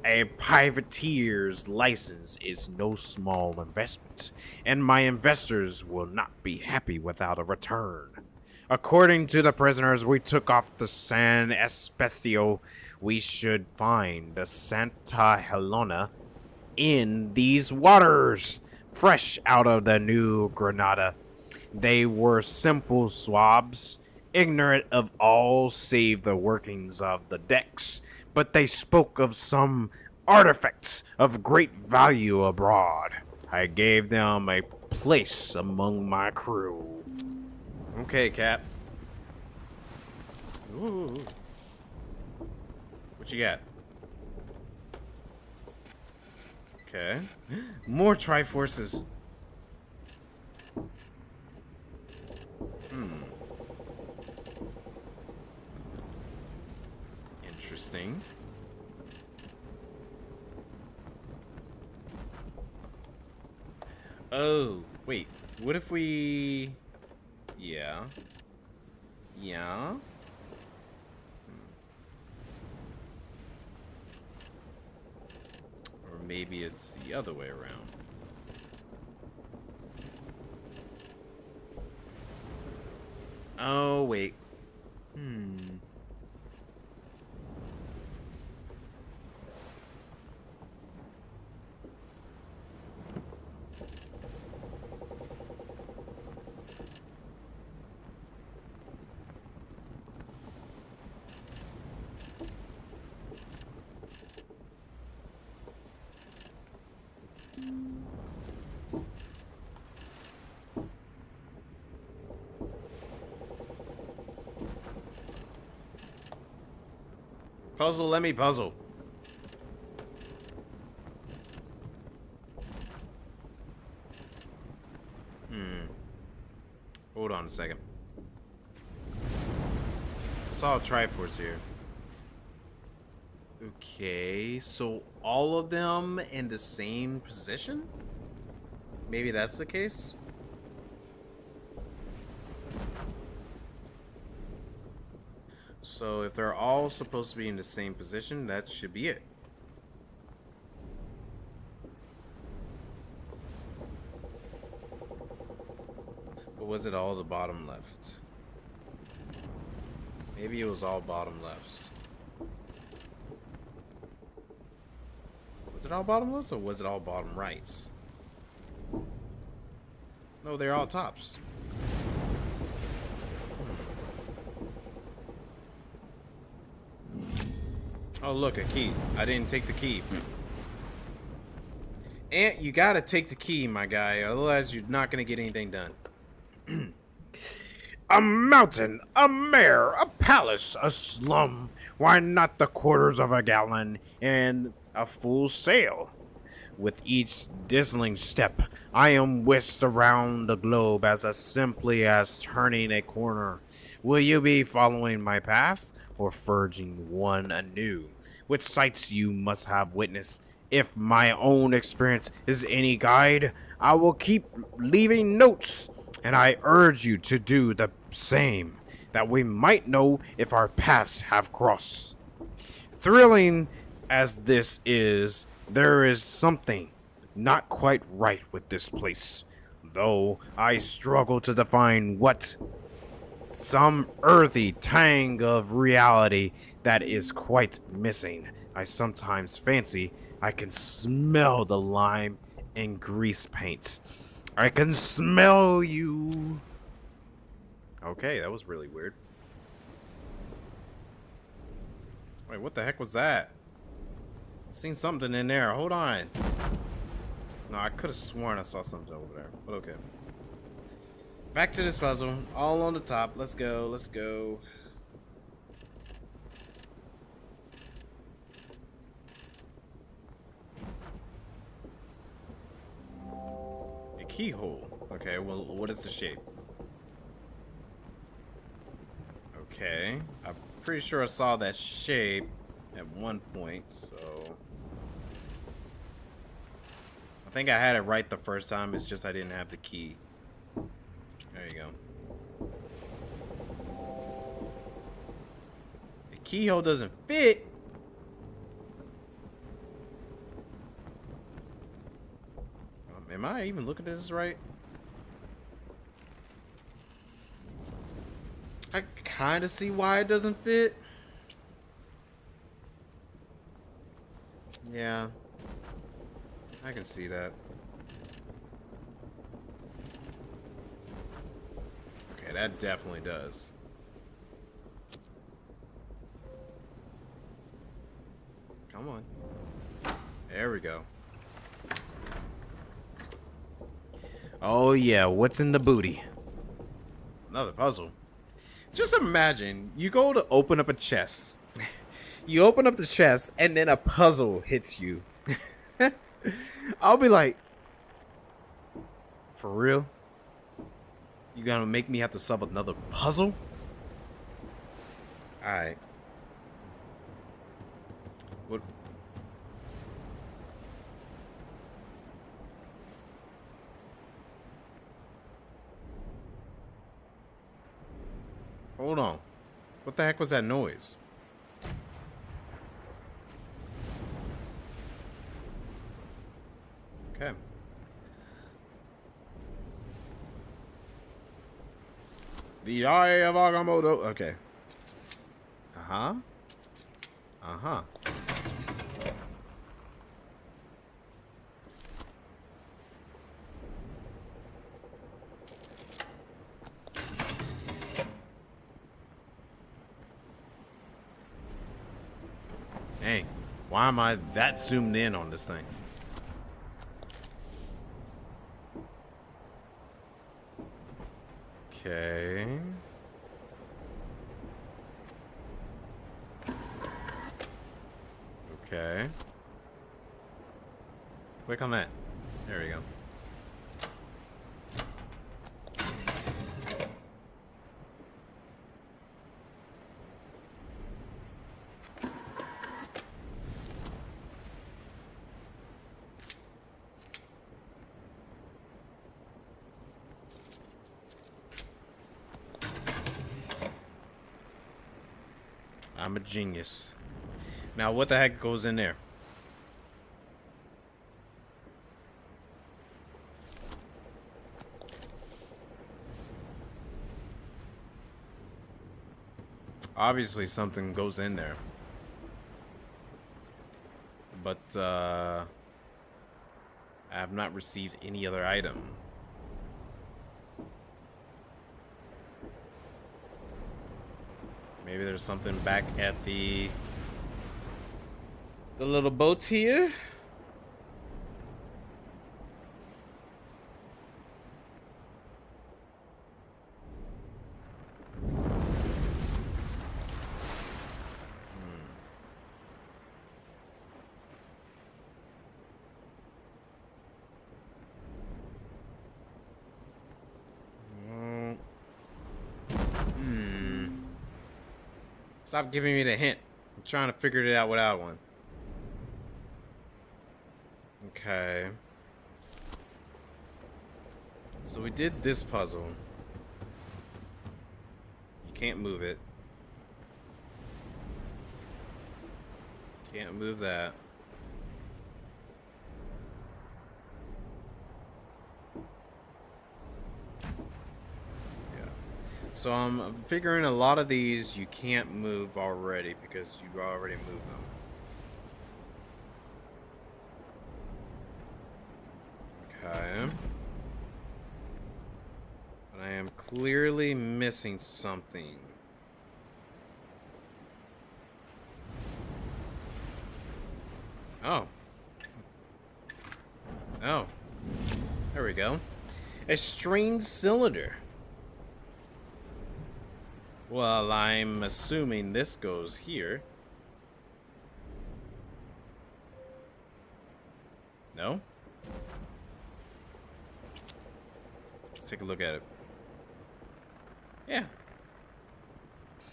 A privateer's license is no small investment, and my investors will not be happy without a return. According to the prisoners we took off the San Espestio, we should find the Santa Helena in these waters, fresh out of the New Granada. They were simple swabs, ignorant of all save the workings of the decks, but they spoke of some artifacts of great value abroad. I gave them a place among my crew. Okay, Cap. Ooh. What you got? Okay. More Triforces. Interesting. Oh, wait. What if we... Yeah. Yeah. Or maybe it's the other way around. Oh, wait. Puzzle, let me puzzle. Hold on a second. I saw a Triforce here. Okay, so all of them in the same position? Maybe that's the case? So if they're all supposed to be in the same position, that should be it. But was it all the bottom left? Maybe it was all bottom lefts. Was it all bottom lefts or was it all bottom rights? No, they're all tops. Oh, look, a key. I didn't take the key. And you gotta take the key, my guy. Otherwise, you're not gonna get anything done. A mountain, a mare, a palace, a slum. Why not the quarters of a gallon and a full sail? With each dazzling step, I am whisked around the globe as simply as turning a corner. Will you be following my path or forging one anew? Which sights you must have witnessed. If my own experience is any guide, I will keep leaving notes, and I urge you to do the same, that we might know if our paths have crossed. Thrilling as this is, there is something not quite right with this place, though I struggle to define what. Some earthy tang of reality that is quite missing. I sometimes fancy I can smell the lime and grease paints. I can smell you. Okay, that was really weird. Wait, what the heck was that? I seen something in there. Hold on. No, I could have sworn I saw something over there, but okay. Back to this puzzle. All on the top. Let's go. Let's go. A keyhole. Okay, well, what is the shape? Okay. I'm pretty sure I saw that shape at one point, so... I think I had it right the first time. It's just I didn't have the key. There you go. The keyhole doesn't fit. Am I even looking at this right? I kind of see why it doesn't fit. Yeah. I can see that. Okay, that definitely does. Come on. There we go. Oh yeah, what's in the booty? Another puzzle. Just imagine, you go to open up a chest. You open up the chest and then a puzzle hits you. I'll be like, for real? You gonna make me have to solve another puzzle? Alright. What? Hold on. What the heck was that noise? Okay. The Eye of Agamotto. Okay. Uh-huh. Uh-huh. Hey, why am I that zoomed in on this thing? Okay. Okay. Click on that. There we go. I'm a genius. Now, what the heck goes in there? Obviously, something goes in there. But, I have not received any other item. Maybe there's something back at the little boat here. Stop giving me the hint. I'm trying to figure it out without one. Okay. So we did this puzzle. You can't move it. Can't move that. So I'm figuring a lot of these you can't move already because you already moved them. Okay. But I am clearly missing something. Oh. Oh. There we go. A strange cylinder. Well, I'm assuming this goes here. No? Let's take a look at it. Yeah.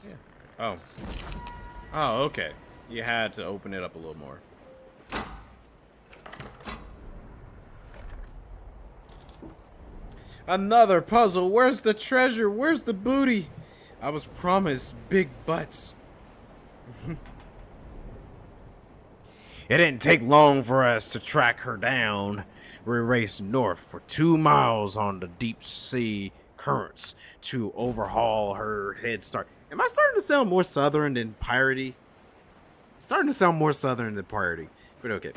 Yeah. Oh. Oh, okay. You had to open it up a little more. Another puzzle. Where's the treasure? Where's the booty? I was promised big butts. It didn't take long for us to track her down. We raced north for 2 miles on the deep sea currents to overhaul her head start. Am I starting to sound more southern than piratey? It's starting to sound more southern than piratey, but okay.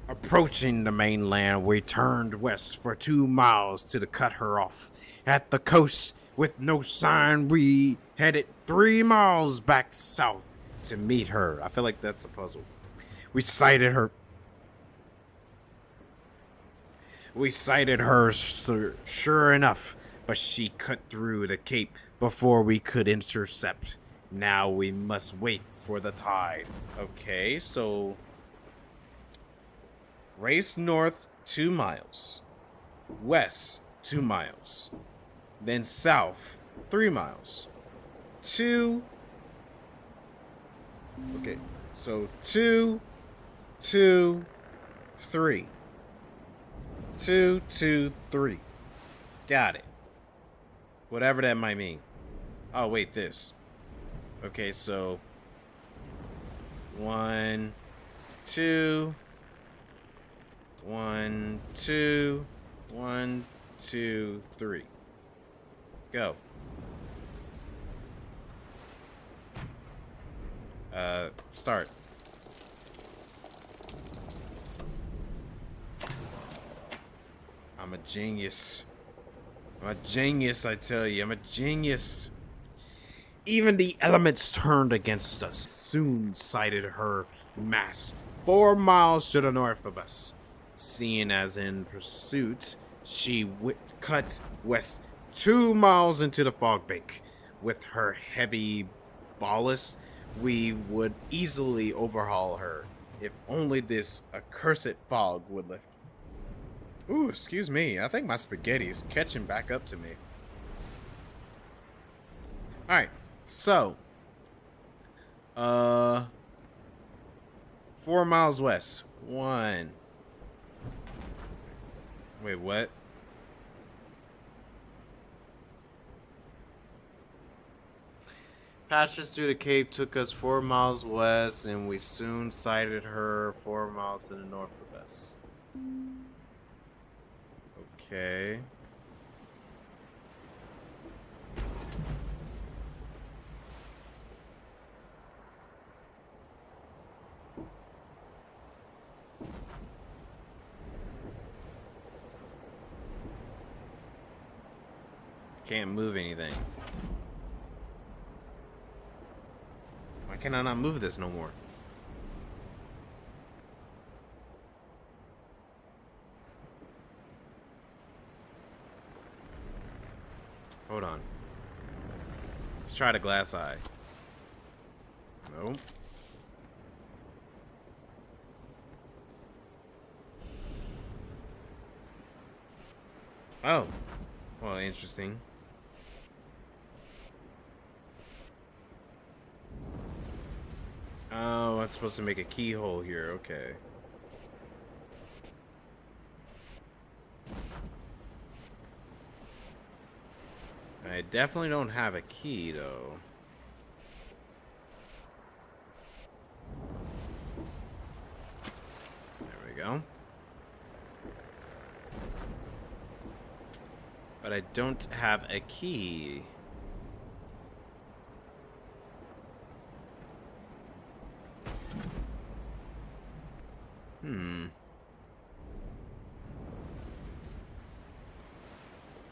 Approaching the mainland, we turned west for 2 miles to cut her off. At the coast, with no sign, we headed 3 miles back south to meet her. I feel like that's a puzzle. We sighted her. Sure enough, but she cut through the cape before we could intercept. Now we must wait for the tide. Okay, so race north 2 miles, west 2 miles, then south 3 miles. 2. Okay, so 2, 2, 3. 2, 2, 3. Got it. Whatever that might mean. Oh, wait, this. Okay, so 1, 2. 1, 2, 1, 2, 3. Go. Start. I'm a genius. I'm a genius, I tell you. I'm a genius. Even the elements turned against us. Soon sighted her mass 4 miles to the north of us. Seeing as in pursuit, she cut west 2 miles into the fog bank. With her heavy ballast, we would easily overhaul her, if only this accursed fog would lift. Ooh, excuse me. I think my spaghetti's catching back up to me. Alright, so 4 miles west. 1. Wait, what? Patches through the cave took us 4 miles west, and we soon sighted her 4 miles to the north of us. Okay. Can't move anything. Why can I not move this no more? Hold on. Let's try the glass eye. Nope. Oh. Well, interesting. Oh, I'm supposed to make a keyhole here. Okay. I definitely don't have a key, though. There we go. But I don't have a key.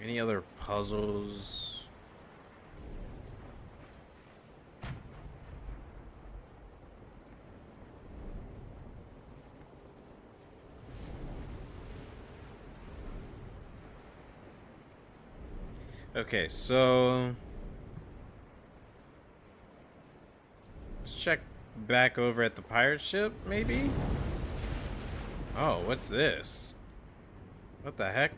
Any other puzzles? Okay, so let's check back over at the pirate ship, maybe? Oh, what's this? What the heck?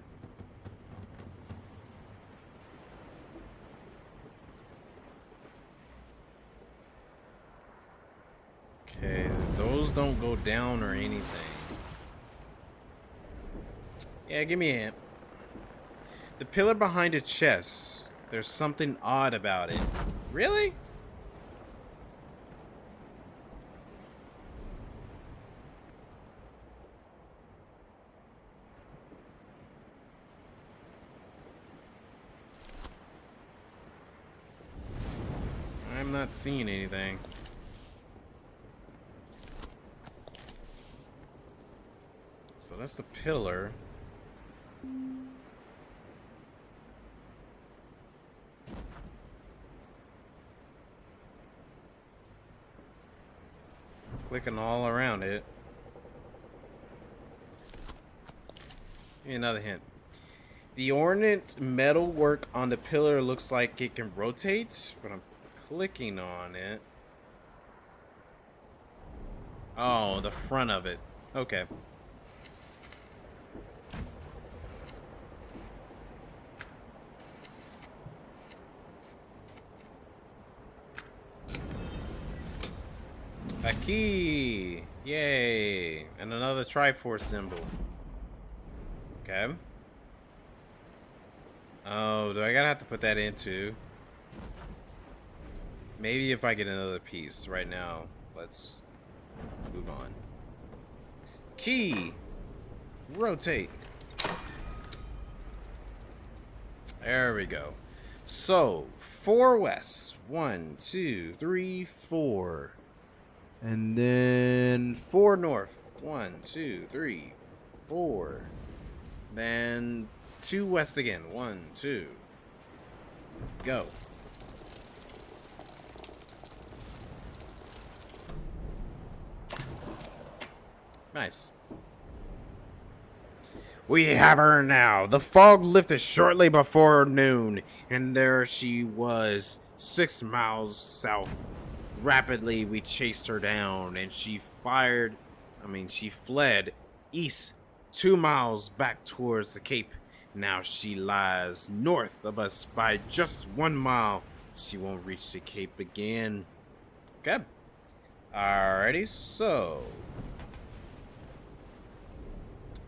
Okay, those don't go down or anything. Yeah, give me a hint. The pillar behind a chest. There's something odd about it. Really? I'm not seeing anything. So that's the pillar. Clicking all around it. Give me another hint. The ornate metal work on the pillar looks like it can rotate, but I'm clicking on it. Oh, the front of it. Okay. A key! Yay! And another Triforce symbol. Okay. Oh, do I gotta have to put that into? Maybe if I get another piece. Right now, let's move on. Key! Rotate. There we go. So, 4 west. 1, 2, 3, 4. And then 4 north. 1, 2, 3, 4. Then 2 west again. 1, 2. Go. Nice. We have her now. The fog lifted shortly before noon, and there she was, 6 miles south. Rapidly, we chased her down, and she fled east 2 miles back towards the Cape. Now she lies north of us by just 1 mile. She won't reach the Cape again. Okay. Alrighty, so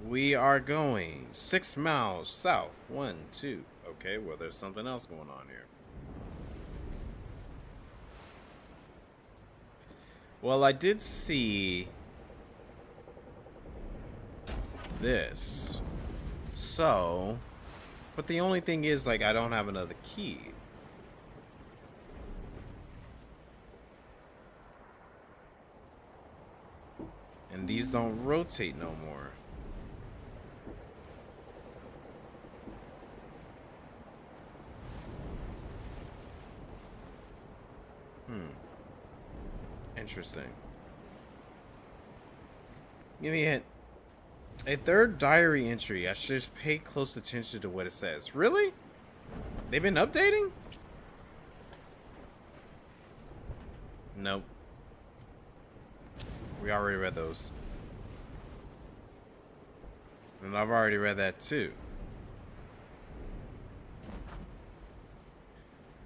we are going 6 miles south. 1, 2. Okay, well, there's something else going on here. Well, I did see this. So, but the only thing is, like, I don't have another key. And these don't rotate no more. Interesting. Give me a hint. A third diary entry. I should pay close attention to what it says. Really? They've been updating? Nope. We already read those. And I've already read that too.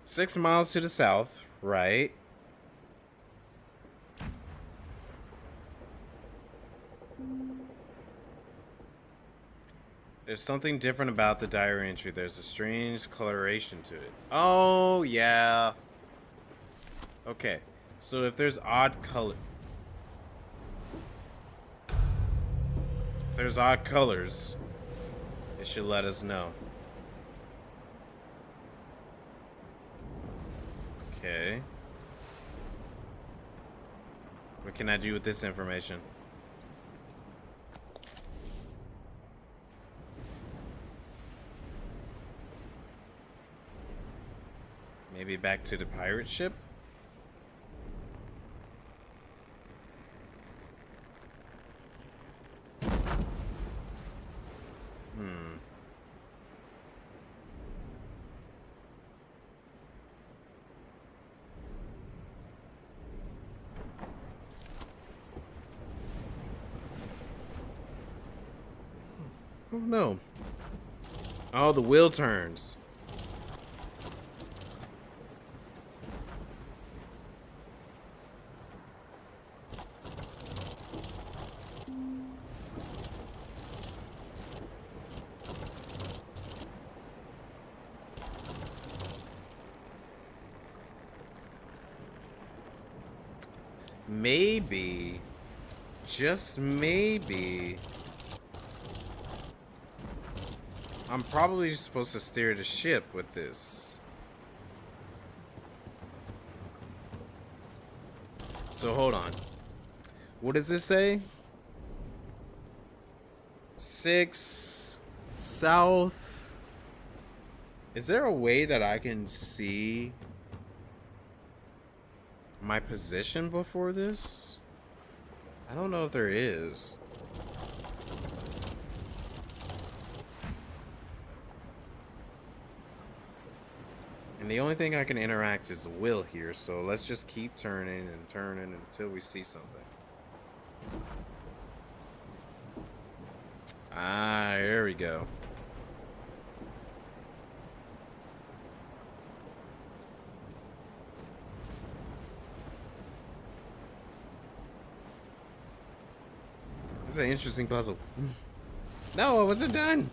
6 miles to the south, right? There's something different about the diary entry. There's a strange coloration to it. Oh, yeah. Okay. So if there's odd color... If there's odd colors, it should let us know. Okay. What can I do with this information? Maybe back to the pirate ship? Oh no. Oh, the wheel turns. Maybe, just maybe, I'm probably supposed to steer the ship with this. So hold on. What does this say? 6 south. Is there a way that I can see my position before this? I don't know if there is. And the only thing I can interact is the wheel here, so let's just keep turning and turning until we see something. Ah, here we go. It's an interesting puzzle. No, I wasn't done.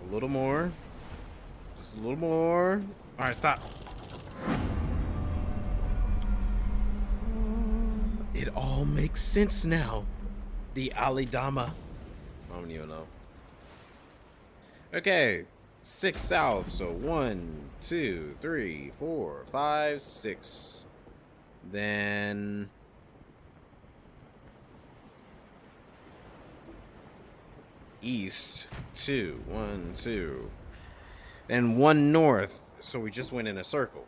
A little more. Just a little more. All right, stop. It all makes sense now. The Alidama. I don't even know. Okay. 6 south. So 1, 2, 3, 4, 5, 6. Then east 2, 1, 2. Then 1 north. So we just went in a circle.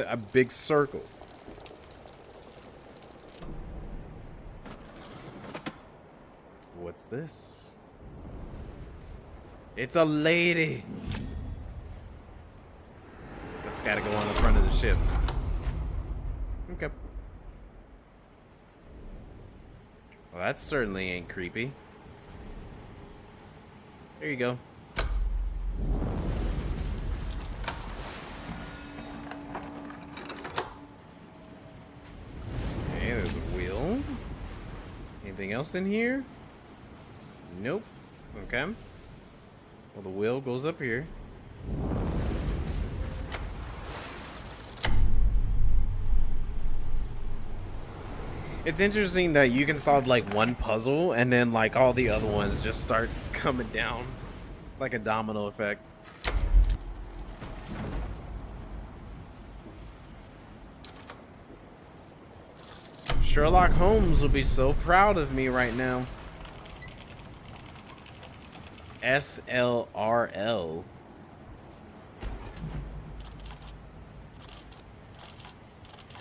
A big circle. What's this? It's a lady. That's gotta go on the front of the ship. Okay. Well, that certainly ain't creepy. There you go. Okay, there's a wheel. Anything else in here? Nope. Okay. Well, the wheel goes up here. It's interesting that you can solve like one puzzle and then like all the other ones just start coming down like a domino effect. Sherlock Holmes will be so proud of me right now. SLRL.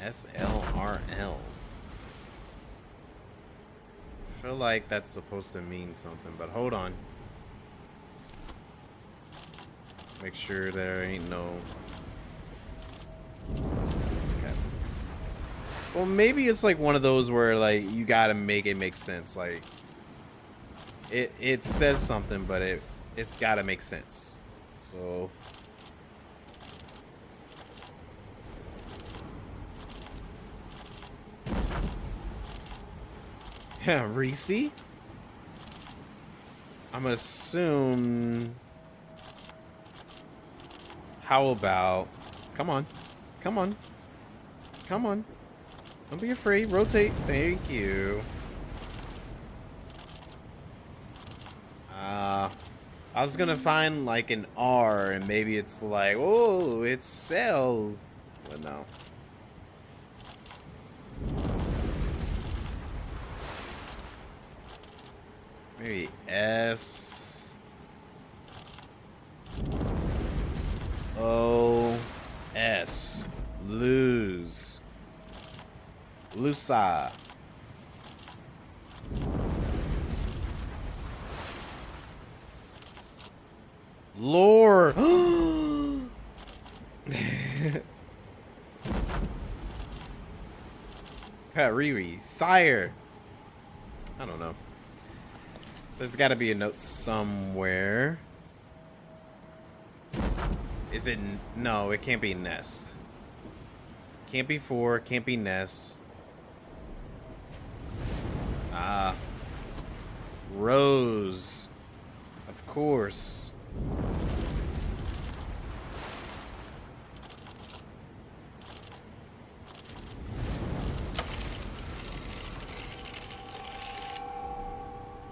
SLRL. I feel like that's supposed to mean something, but hold on. Make sure there ain't no... Okay. Well, maybe it's like one of those where like you gotta make it make sense. Like it says something, but it's gotta make sense. So yeah, Reese. I'm gonna assume. How about? Come on, come on, come on. Don't be afraid. Rotate. Thank you. I was gonna find like an R and maybe it's like, oh, it's cell. But no. Maybe S. O. S. Lose. Lusa. Lore. Riri, sire. I don't know. There's got to be a note somewhere. Is it? No, it can't be Ness. Can't be 4. Can't be Ness. Ah. Rose. Of course.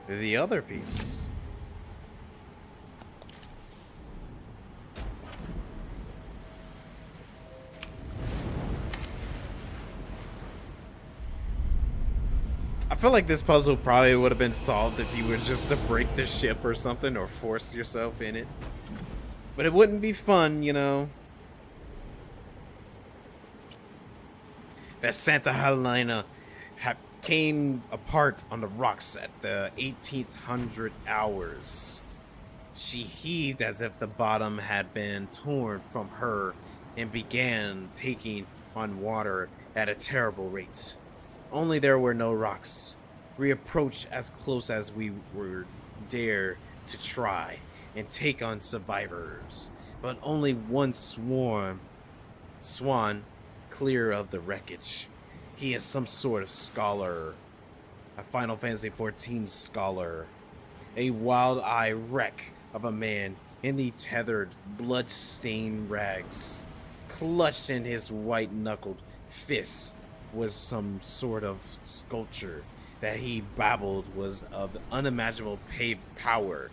The other piece. I feel like this puzzle probably would have been solved if you were just to break the ship or something, or force yourself in it. But it wouldn't be fun, you know. That Santa Helena came apart on the rocks at the 1800 hours. She heaved as if the bottom had been torn from her and began taking on water at a terrible rate. Only there were no rocks. We approached as close as we were dare to try and take on survivors, but only one swan clear of the wreckage. He is some sort of scholar, a Final Fantasy XIV scholar, a wild-eyed wreck of a man in the tethered, blood-stained rags. Clutched in his white-knuckled fist was some sort of sculpture that he babbled was of unimaginable power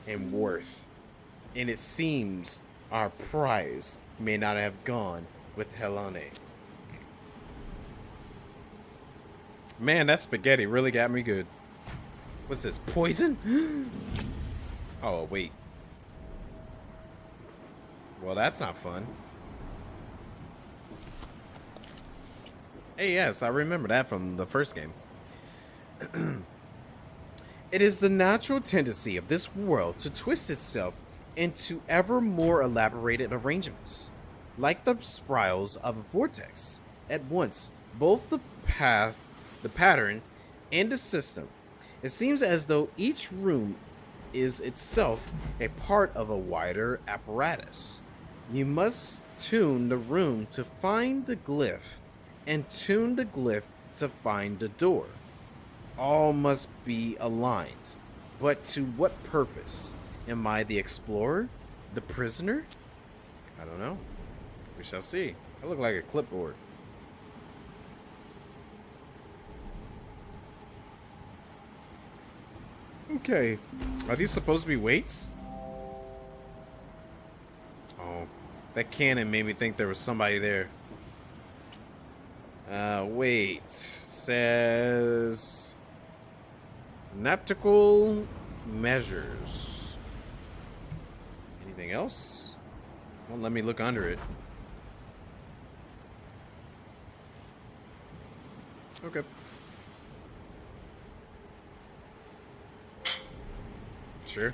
and worth. And it seems our prize may not have gone with Helene. Man, that spaghetti really got me good. What's this, poison? Oh, wait. Well, that's not fun. Hey, yes, I remember that from the first game. It is the natural tendency of this world to twist itself into ever more elaborated arrangements. Like the spirals of a vortex, at once, both the pattern, and the system. It seems as though each room is itself a part of a wider apparatus. You must tune the room to find the glyph, and tune the glyph to find the door. All must be aligned. But to what purpose? Am I the explorer? The prisoner? I don't know. We shall see. I look like a clipboard. Okay. Are these supposed to be weights? Oh, that cannon made me think there was somebody there. Wait. Says Naptical measures. Anything else? Won't let me look under it. Okay. Sure.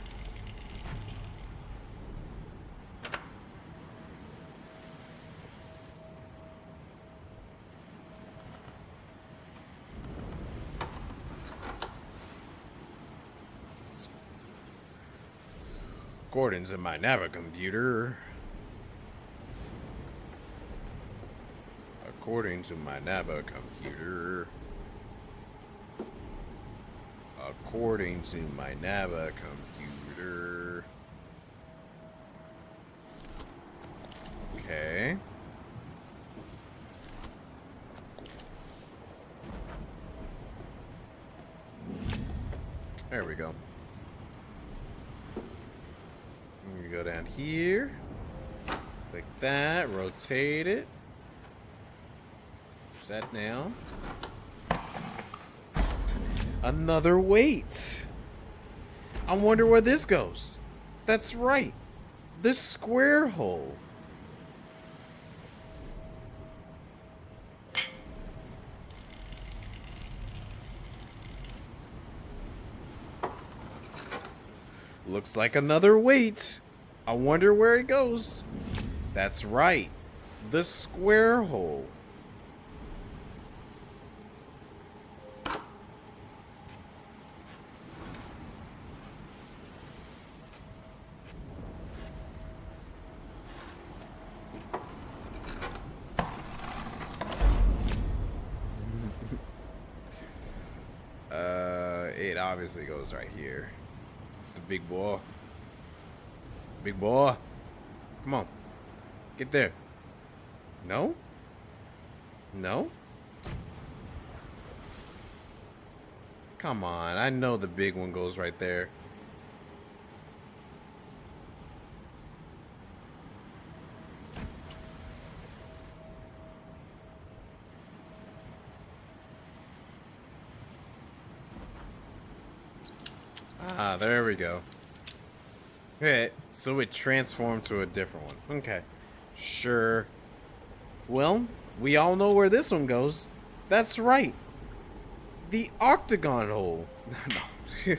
According to my Nava computer. According to my Nava computer. According to my Nava computer. Okay. There we go. I'm gonna go down here. Click that, rotate it. Set now. Another weight. I wonder where this goes. That's right. The square hole. Looks like another weight. I wonder where it goes. That's right. The square hole. obviously goes right here. It's the big boy. Big boy. Come on. Get there. No? No? Come on. I know the big one goes right there. Ah, there we go. Okay, so it transformed to a different one. Okay. Sure. Well, we all know where this one goes. That's right. The octagon hole. No.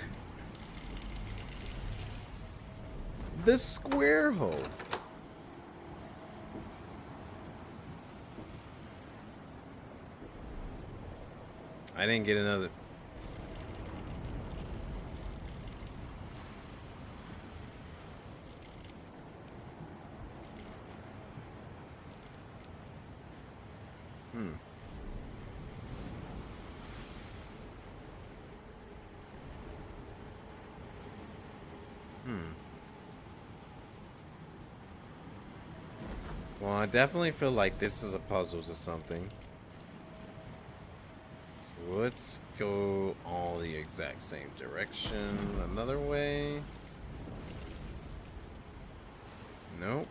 The square hole. I didn't get another. Well, I definitely feel like this is a puzzle to something. So let's go all the exact same direction. Another way. Nope.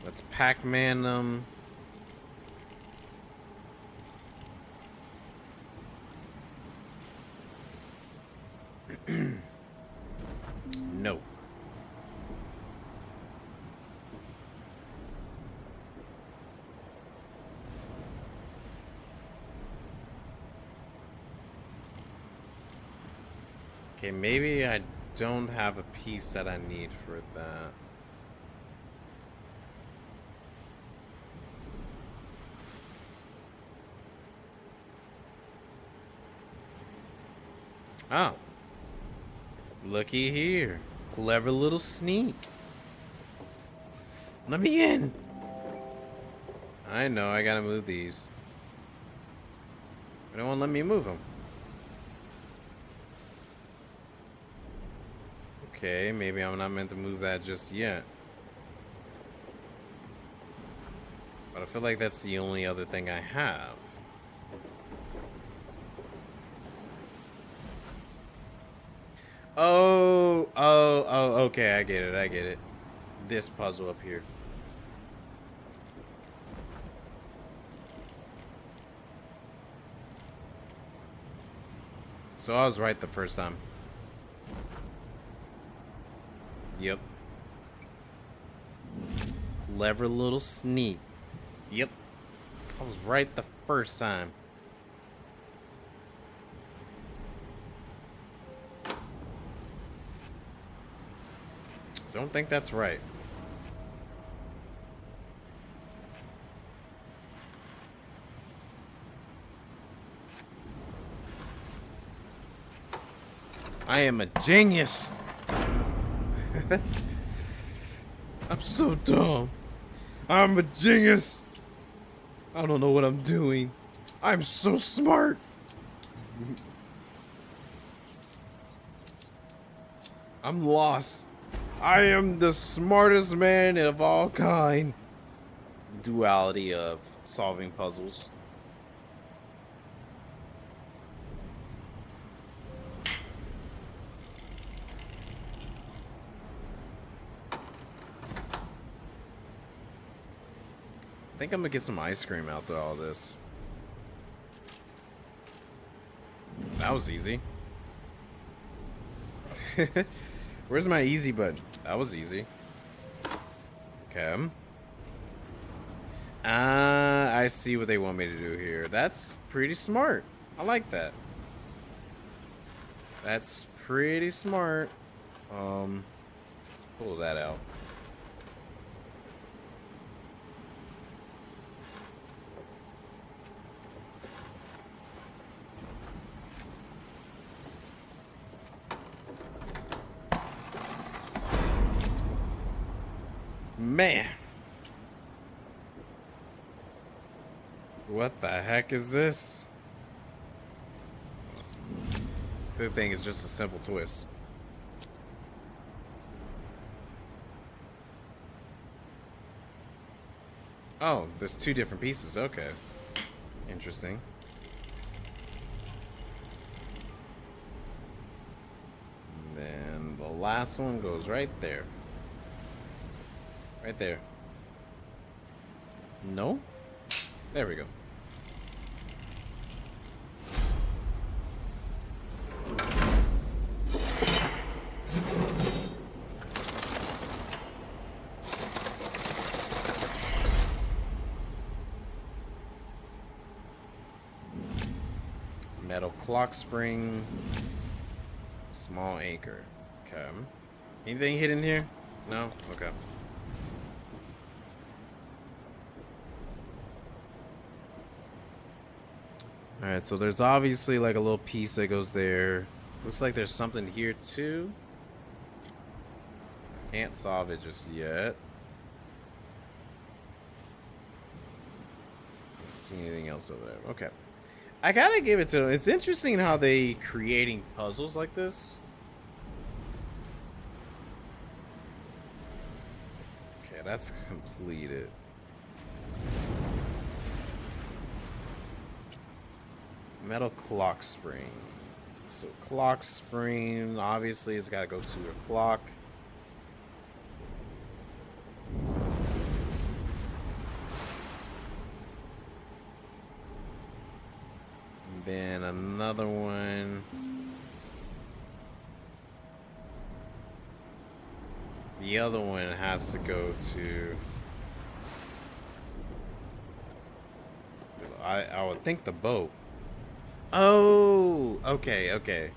Let's Pac-Man them. No. Okay, maybe I don't have a piece that I need for that. Oh. Looky here. Clever little sneak. Let me in. I know, I gotta move these. They don't want to let me move them. Okay, maybe I'm not meant to move that just yet. But I feel like that's the only other thing I have. Oh, okay, I get it. This puzzle up here. So I was right the first time. Yep. Clever little sneak. Yep. I was right the first time. Don't think that's right. I am a genius. I'm so dumb. I'm a genius. I don't know what I'm doing. I'm so smart. I'm lost. I am the smartest man of all kind. Duality of solving puzzles. I think I'm gonna get some ice cream after all this. That was easy. Where's my easy button? That was easy. Okay. I see what they want me to do here. That's pretty smart. I like that. That's pretty smart. Let's pull that out. Man. What the heck is this? The thing is just a simple twist. Oh, there's two different pieces. Okay. Interesting. And then the last one goes right there. Right there. No? There we go. Metal clock spring. Small anchor. Okay. Anything hidden here? No? Okay. Alright, so there's obviously like a little piece that goes there. Looks like there's something here too. Can't solve it just yet. Don't see anything else over there. Okay. I gotta give it to them. It's interesting how they creating puzzles like this. Okay, that's completed. Metal clock spring. So clock spring, obviously it's gotta go to a clock. And then another one. The other one has to go to... I would think the boat. Oh, okay, okay.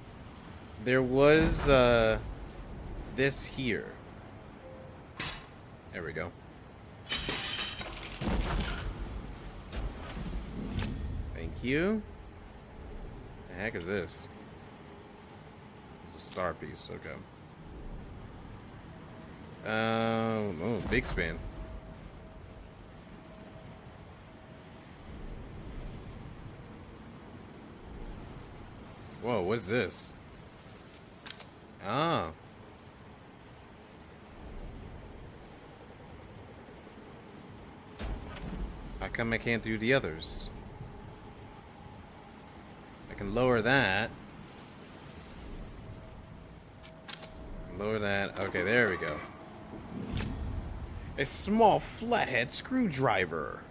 There was this here. There we go. Thank you. The heck is this? It's a star piece, okay. Oh, big span. Whoa, what's this? Ah. How come I can't do the others? I can lower that. Lower that. Okay, there we go. A small flathead screwdriver.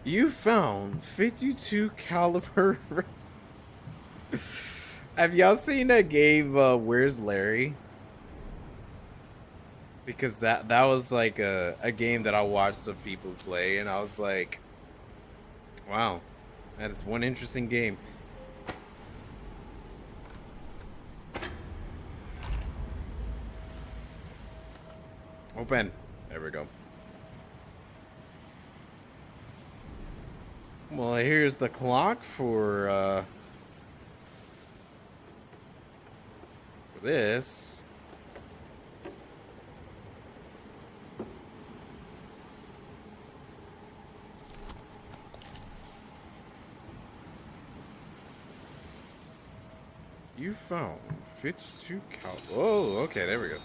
You found 52 caliber. Have y'all seen that game Where's Larry? Because that was like a game that I watched some people play and I was like, wow, that is one interesting game. Open. There we go. Well, here's the clock for this. You found 52 cal. Oh, okay, there we go.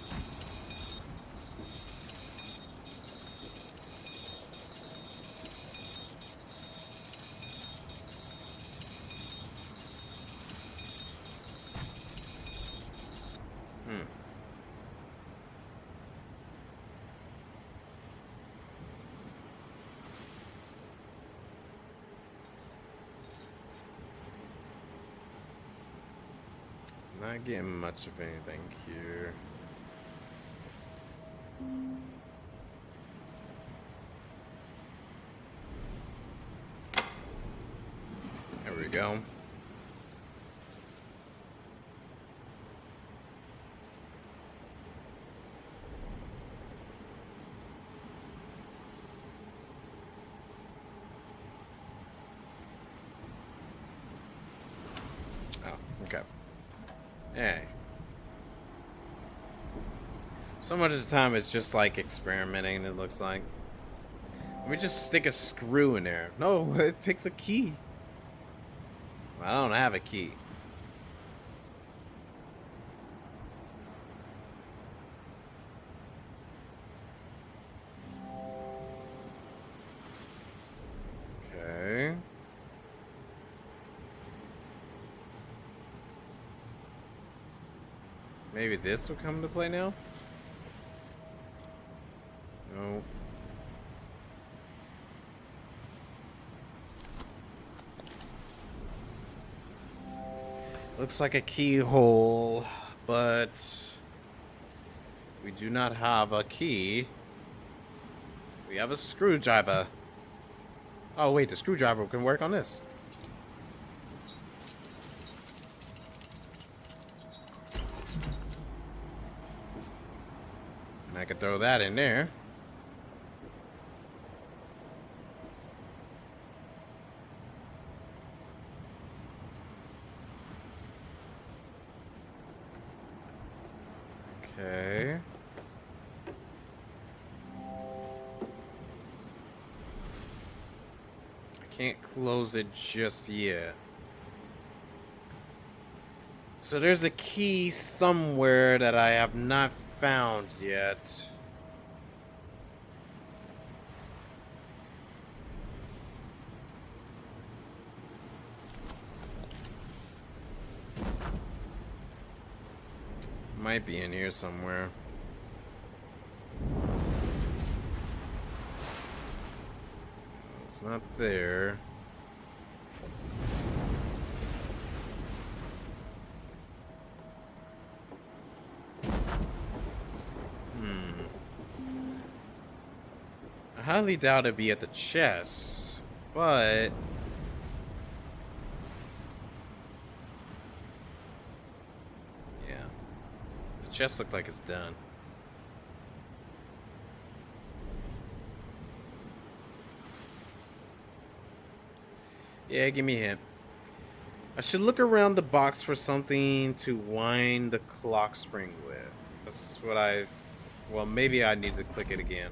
Not getting much of anything here. There we go. Oh, okay. Hey. So much of the time it's just like experimenting, it looks like. Let me just stick a screw in there. No, it takes a key. I don't have a key. Okay. Maybe this will come into play now? No. Looks like a keyhole, but we do not have a key. We have a screwdriver. Oh wait, the screwdriver can work on this. And I could throw that in there. Okay. I can't close it just yet. So there's a key somewhere that I have not found yet. Might be in here somewhere. It's not there. I highly doubt it'd be at the chest, but yeah, the chest looked like it's done. Yeah, give me a hint. I should look around the box for something to wind the clock spring with. That's what I... Well, maybe I need to click it again.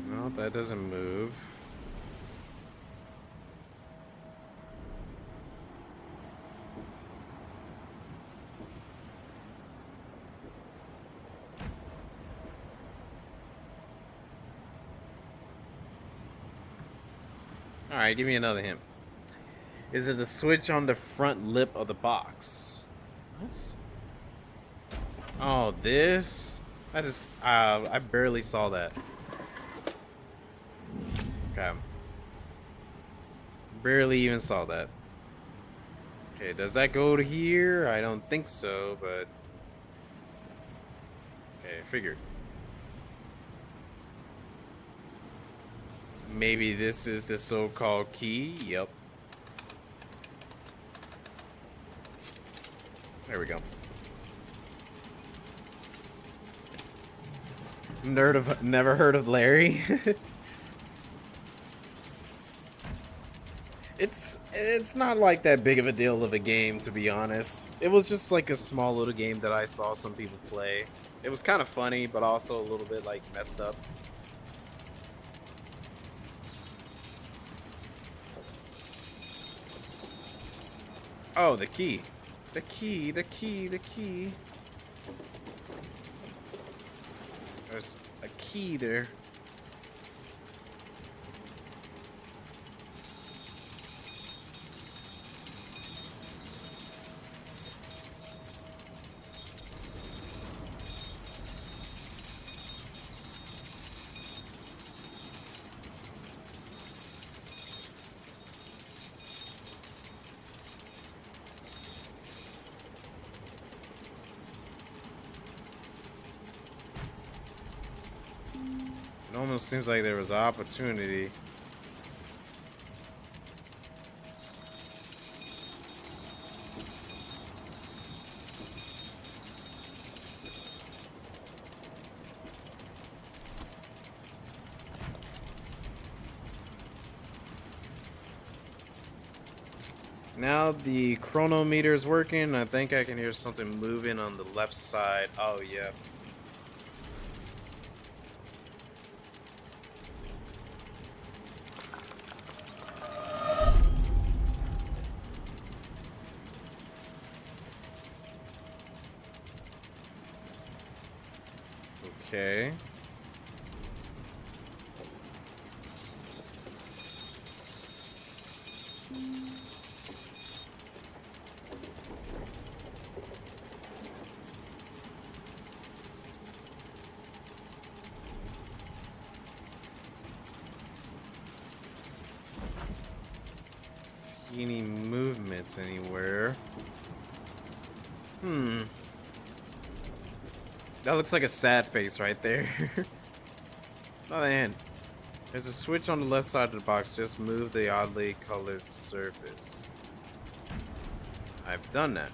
No, that doesn't move. Alright, give me another hint. Is it the switch on the front lip of the box? What? Oh, this? That is... I barely saw that. Okay. Barely even saw that. Okay, does that go to here? I don't think so, but... Okay, figured. Maybe this is the so-called key. Yep. There we go. Never heard of Larry. It's not like that big of a deal of a game, to be honest. It was just like a small little game that I saw some people play. It was kind of funny, but also a little bit like messed up. Oh, the key. The key, the key, the key. There's a key there. It almost seems like there was opportunity. now the chronometer is working. I think I can hear something moving on the left side. Oh, yeah. Okay. See any movements anywhere? That looks like a sad face right there. Another hint. There's a switch on the left side of the box. Just move the oddly colored surface. I've done that.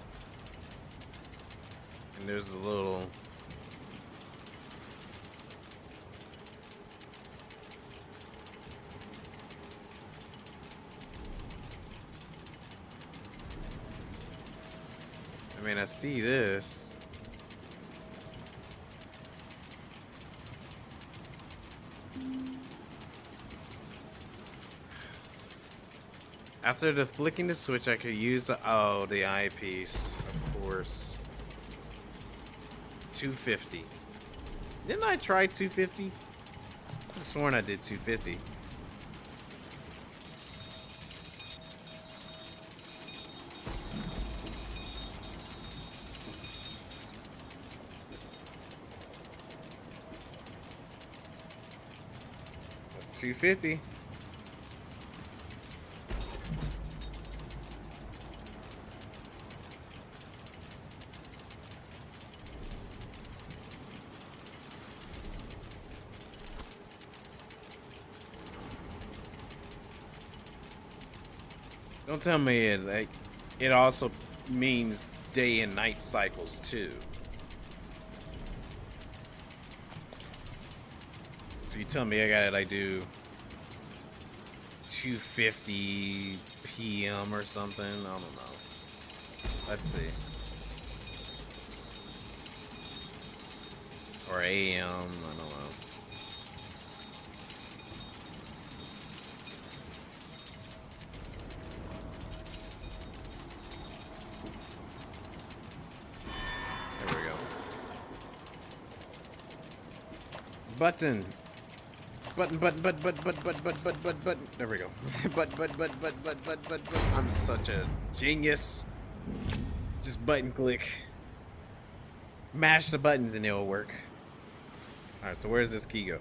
And there's a little... I mean, I see this. After the flicking the switch, I could use the eyepiece, of course. 250. Didn't I try 250? I could have sworn I did 250. That's 250. Don't tell me it also means day and night cycles too. So you tell me I gotta like do 2:50 p.m. or something? I don't know. Let's see. Or a.m. I don't know. Button. Button. There we go. But. I'm such a genius. Just button click. Mash the buttons and it'll work. Alright, so where does this key go?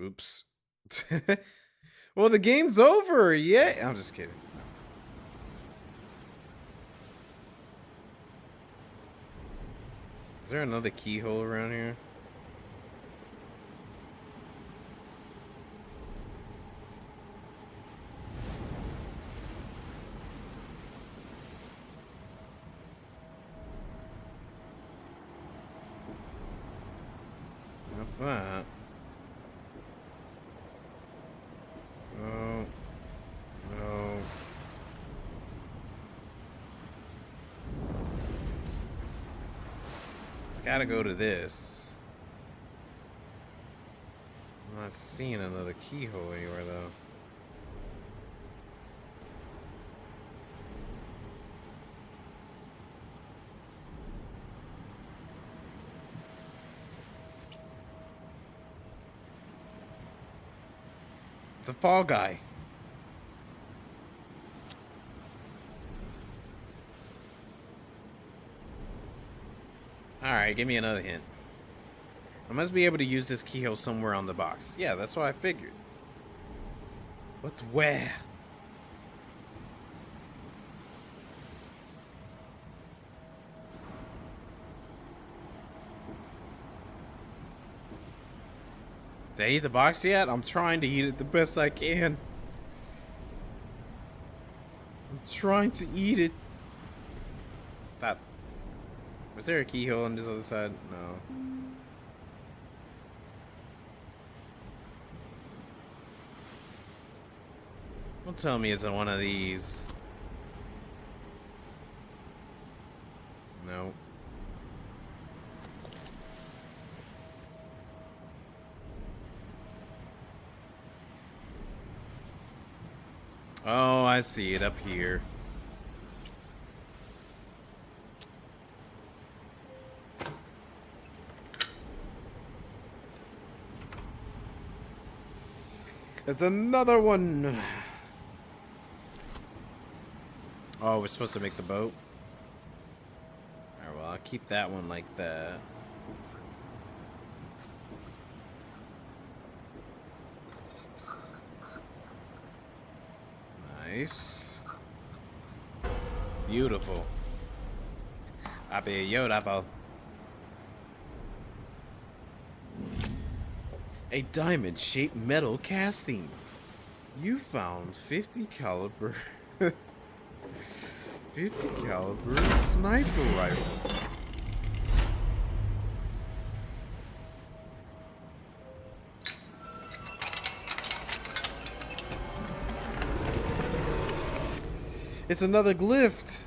Oops. Well, the game's over. Yeah. I'm just kidding. Is there another keyhole around here? Not that. No. It's gotta go to this. I'm not seeing another keyhole anywhere though. It's a fall guy. Alright, give me another hint. I must be able to use this keyhole somewhere on the box. Yeah, that's what I figured. But where? Did I eat the box yet? I'm trying to eat it the best I can. I'm trying to eat it. Stop. Was there a keyhole on this other side? No. Don't tell me it's on one of these. No. Oh, I see it up here. It's another one. Oh, we're supposed to make the boat? Alright, well, I'll keep that one like that. Nice. Beautiful. Beautiful. A diamond-shaped metal casting. You found 50 caliber 50 caliber sniper rifle. It's another glyph.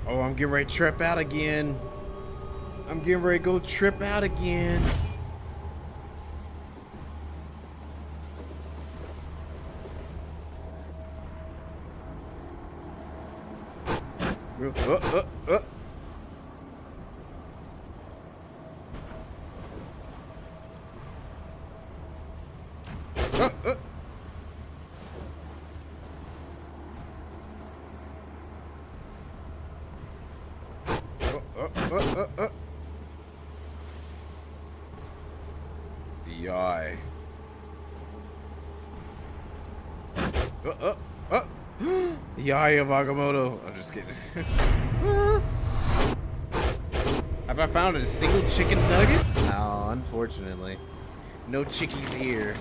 Oh, I'm getting ready to trip out again. I'm getting ready to go trip out again. The eye. The eye of Agamotto. I'm just kidding. Have I found a single chicken nugget? No, unfortunately. No chickies here.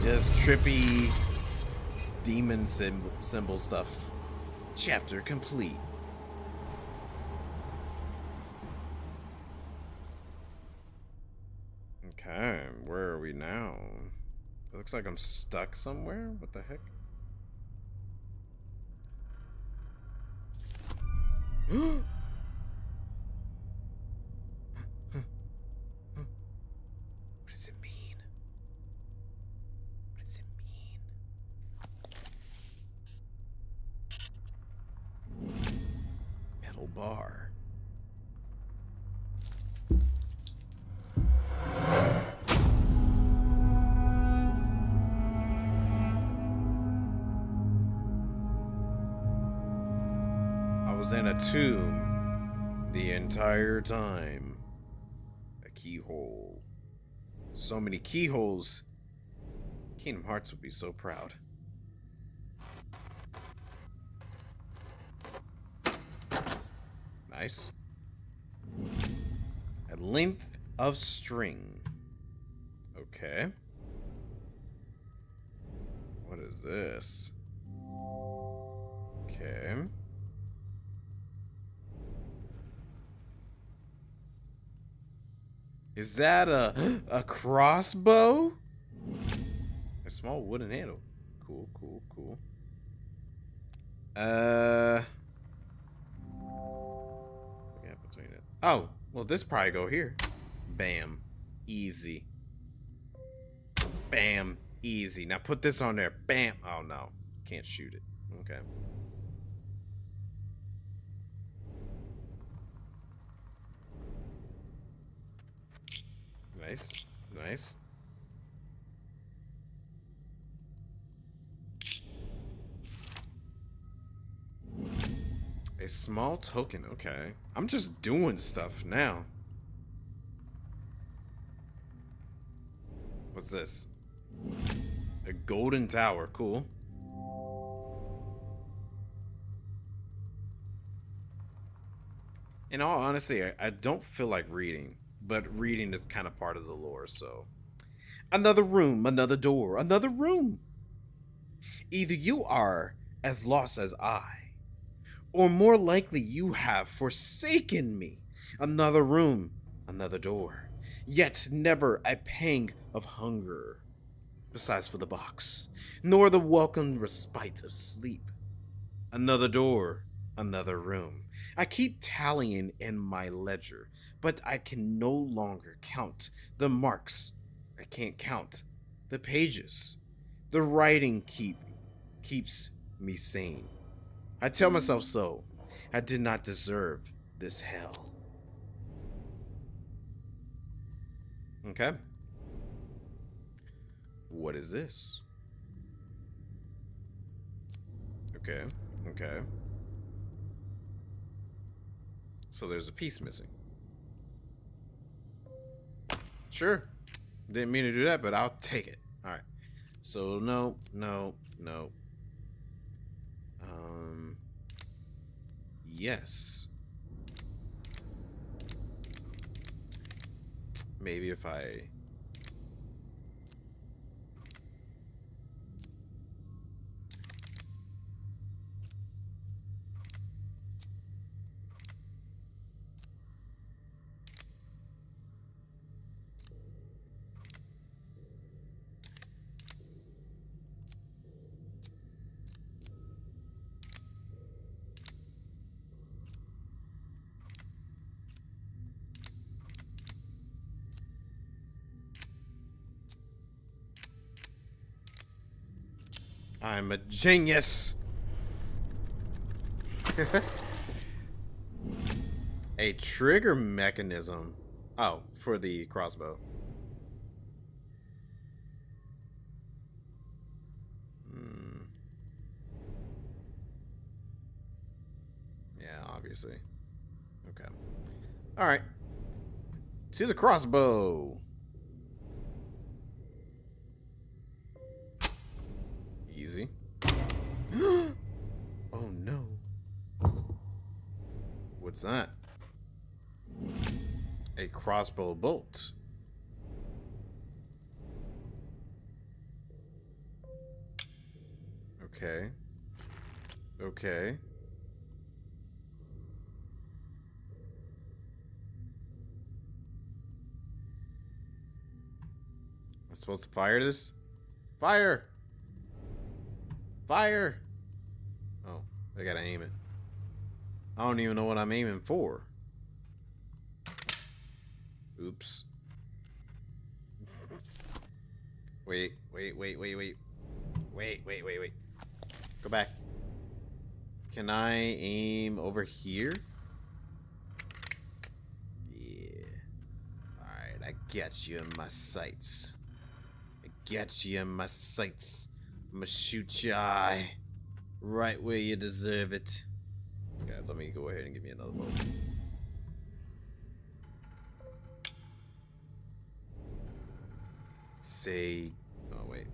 Just trippy demon symbol stuff. Chapter complete. Okay, where are we now? It looks like I'm stuck somewhere. What the heck? What does it mean? What does it mean? Metal bar. I was in a tomb the entire time. A keyhole. So many keyholes. Kingdom Hearts would be so proud. Nice. A length of string. Okay. What is this? Okay. Is that a crossbow? A small wooden handle. Cool, cool, cool. Yeah, between it. Oh, well, this probably go here. Bam. Easy. Bam. Easy. Now put this on there. Bam. Oh, no. Can't shoot it. Okay. Nice. Nice. A small token. Okay. I'm just doing stuff now. What's this? A golden tower. Cool. In all honesty, I don't feel like reading, but reading is kind of part of the lore, so. Another room, another door, another room. Either you are as lost as I, or more likely you have forsaken me. Another room, another door, yet never a pang of hunger, besides for the box, nor the welcome respite of sleep. Another door, another room. I keep tallying in my ledger, but I can no longer count the marks. I can't count the pages. The writing keeps me sane. I tell myself so. I did not deserve this hell. Okay. What is this? Okay. Okay. So there's a piece missing. Sure. Didn't mean to do that, but I'll take it. All right. So no. Yes. Maybe if I... I'm a genius. A trigger mechanism. Oh, for the crossbow. Yeah, obviously. Okay. All right. To the crossbow. Easy. Oh no. What's that? A crossbow bolt. Okay. Okay. I'm supposed to fire this? Fire! Fire! Oh, I gotta aim it. I don't even know what I'm aiming for. Oops. Wait. Wait. Go back. Can I aim over here? Yeah. Alright, I got you in my sights. I'm gonna shoot your eye right where you deserve it. Okay, let me go ahead and give me another bolt. Say... Oh, wait.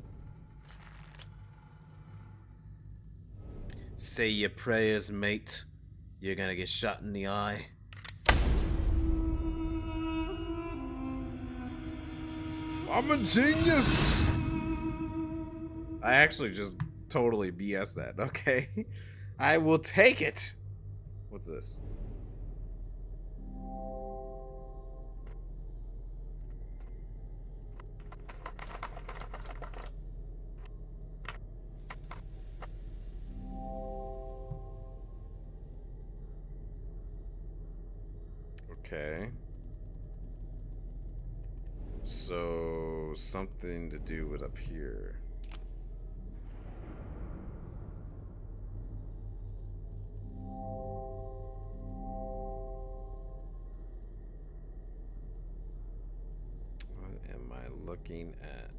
Say your prayers, mate. You're gonna get shot in the eye. I'm a genius! I actually just totally BS that, okay? I will take it! What's this? Okay. So, something to do with up here. What am I looking at?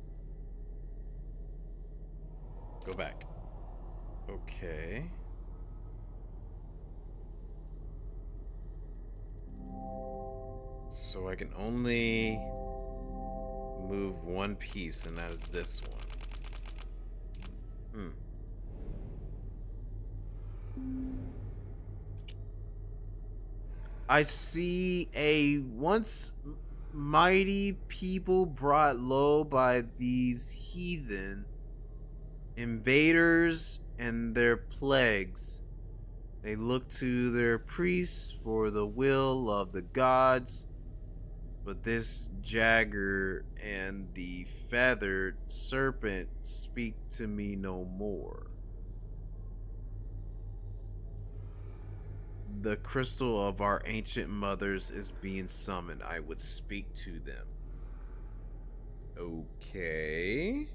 Go back. Okay. So I can only move one piece, and that is this one. I see a once mighty people brought low by these heathen invaders and their plagues. They look to their priests for the will of the gods, but this Jagger and the feathered serpent speak to me no more. The crystal of our ancient mothers is being summoned. I would speak to them. Okay.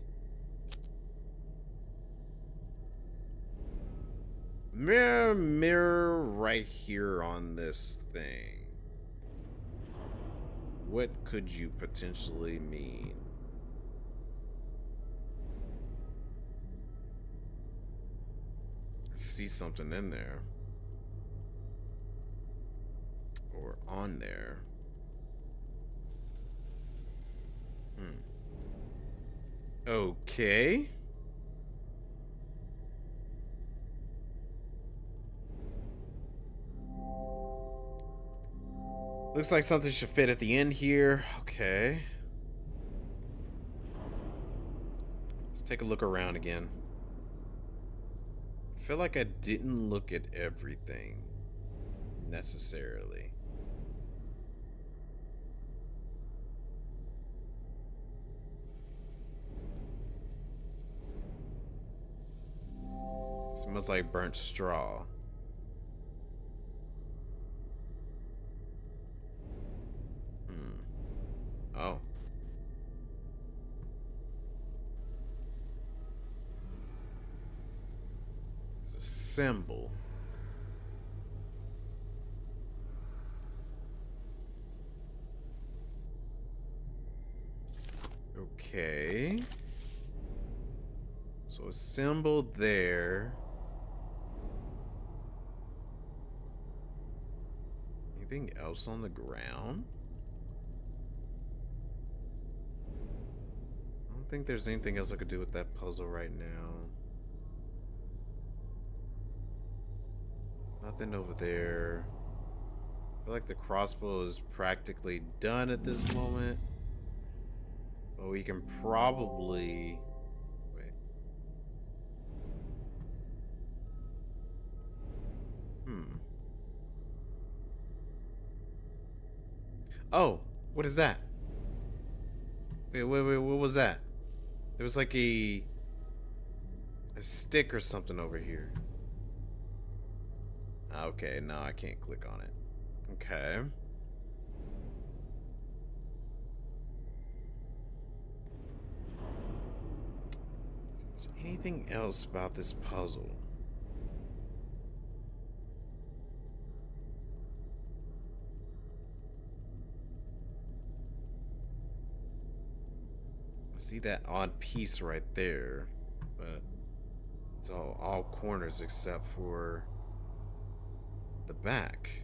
Mirror right here on this thing. What could you potentially mean? I see something in there. Or on there. Okay. Looks like something should fit at the end here. Okay. Let's take a look around again. I feel like I didn't look at everything necessarily. Smells like burnt straw. Oh. It's a symbol. Okay. So a symbol there. Anything else on the ground? I don't think there's anything else I could do with that puzzle right now. Nothing over there. I feel like the crossbow is practically done at this moment. But we can probably... Wait. Oh, what is that? Wait, what was that? There was like a stick or something over here. Okay, no, I can't click on it. Okay. Is there anything else about this puzzle? I see that odd piece right there, but it's all corners except for the back.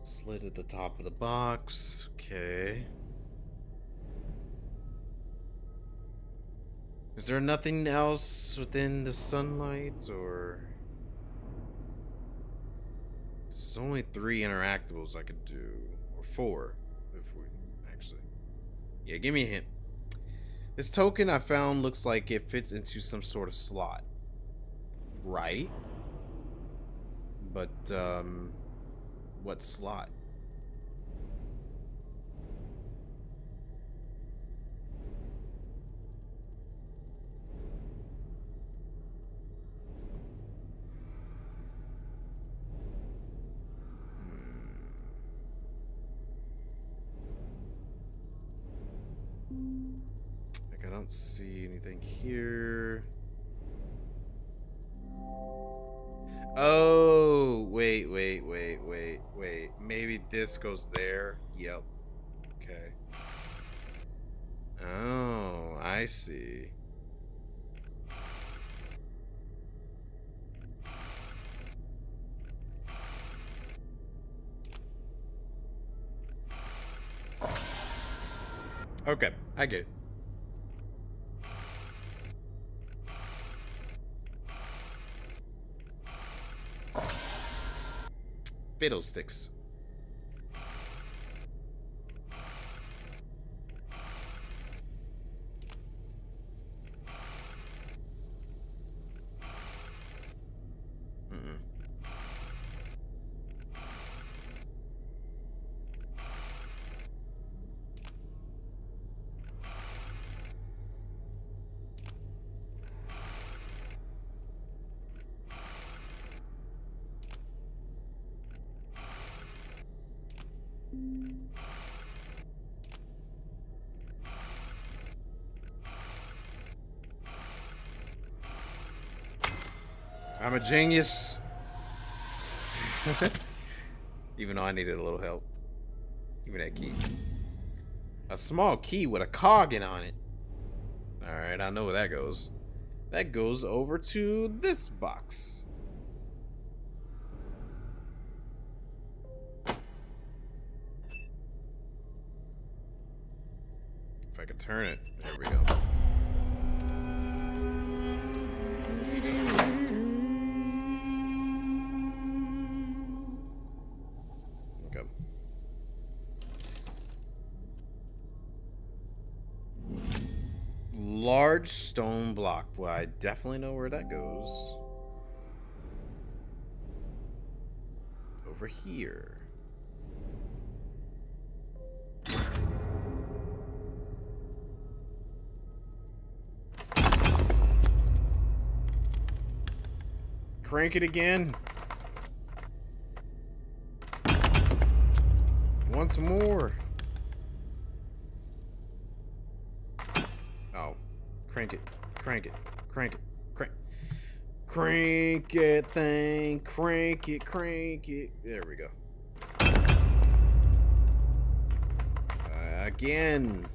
Slit at the top of the box. Okay. Is there nothing else within the sunlight, or... There's only 3 interactables I could do. Or 4, if we... Actually. Yeah, give me a hint. This token I found looks like it fits into some sort of slot. Right? But, what slot? Like, I don't see anything here. Oh, wait. Maybe this goes there. Yep. Okay. Oh, I see. Okay, I get it. Fiddlesticks. Mm-mm. I'm a genius. Even though I needed a little help. Give me that key. A small key with a cog in on it. Alright, I know where that goes. That goes over to this box. If I can turn it. There we go. Okay. Large stone block. Well, I definitely know where that goes. Over here. Crank it again. Once more. Oh. Crank it. Crank it. Crank it. Crank it thing. Crank it. Crank it. There we go. Again.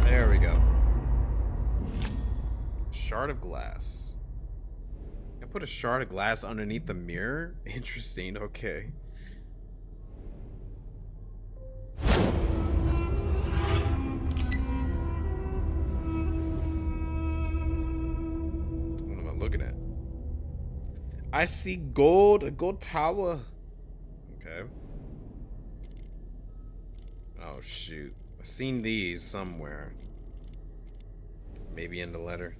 There we go. Shard of glass. I put a shard of glass underneath the mirror? Interesting, okay. What am I looking at? I see gold, a gold tower. Okay. Oh shoot. I've seen these somewhere. Maybe in the letter.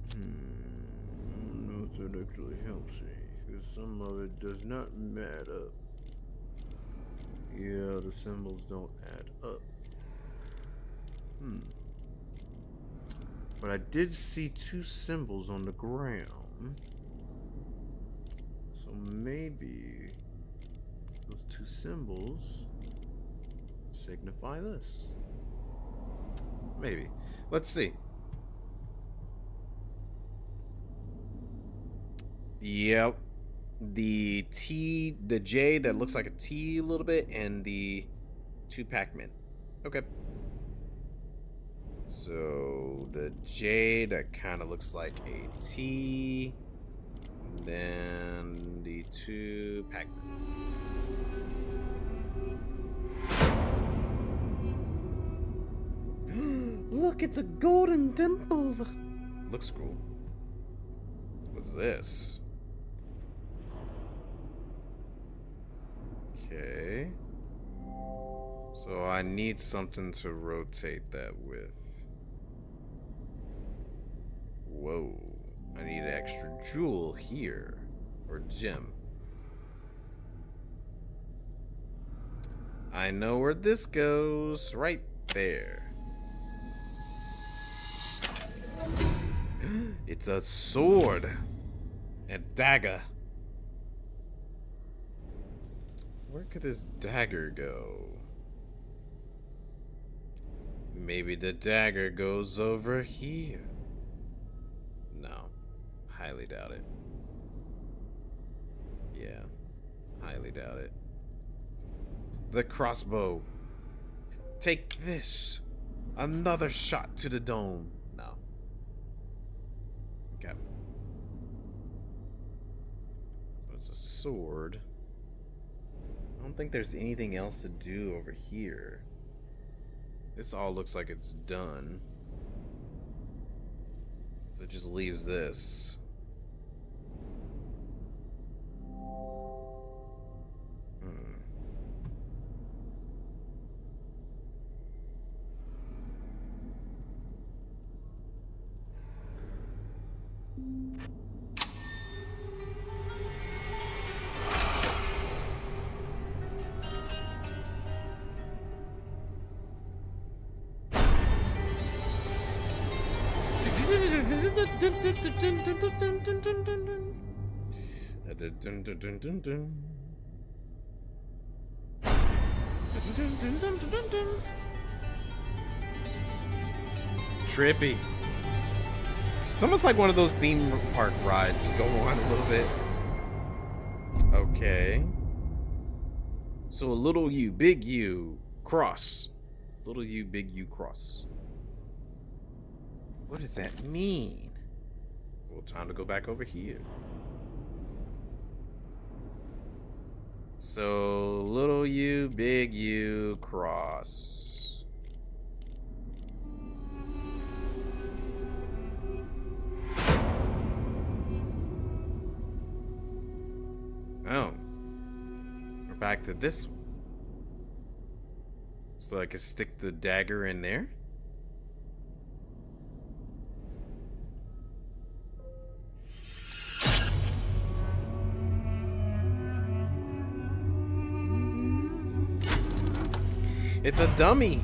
I don't know if that actually helps me, because some of it does not add up. Yeah, the symbols don't add up. But I did see two symbols on the ground. So maybe those two symbols signify this. Maybe. Let's see. Yep. The T, the J that looks like a T a little bit, and the two Pac-Man. Okay. So the J that kind of looks like a T, and then the two Pac-Man. Look, it's a golden dimple. Looks cool. What's this? Okay. So I need something to rotate that with. Whoa. I need an extra jewel here. Or gem. I know where this goes. Right there. It's a sword. A dagger. Where could this dagger go? Maybe the dagger goes over here. No. Highly doubt it. Yeah. Highly doubt it. The crossbow. Take this. Another shot to the dome. No. Okay. So it's a sword. don't think there's anything else to do over here. This all looks like it's done. So it just leaves this. Trippy. It's almost like one of those theme park rides. You go on a little bit. Okay. So a little U, big U, cross. Little U, big U, cross. What does that mean? Well, time to go back over here. So little U, big U, cross. Oh. We're back to this one. So I can stick the dagger in there. It's a dummy.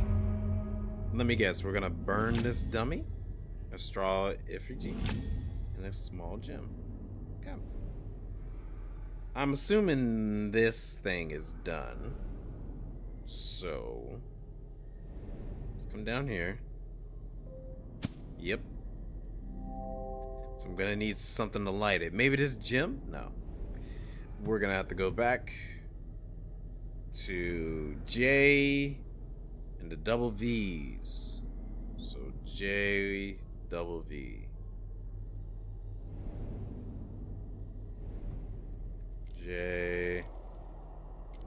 Let me guess, we're gonna burn this dummy, a straw effigy, and a small gem. Okay. I'm assuming this thing is done. So let's come down here. Yep. So I'm gonna need something to light it. Maybe this gem? No. We're gonna have to go back to J and the double V's. So J double V. J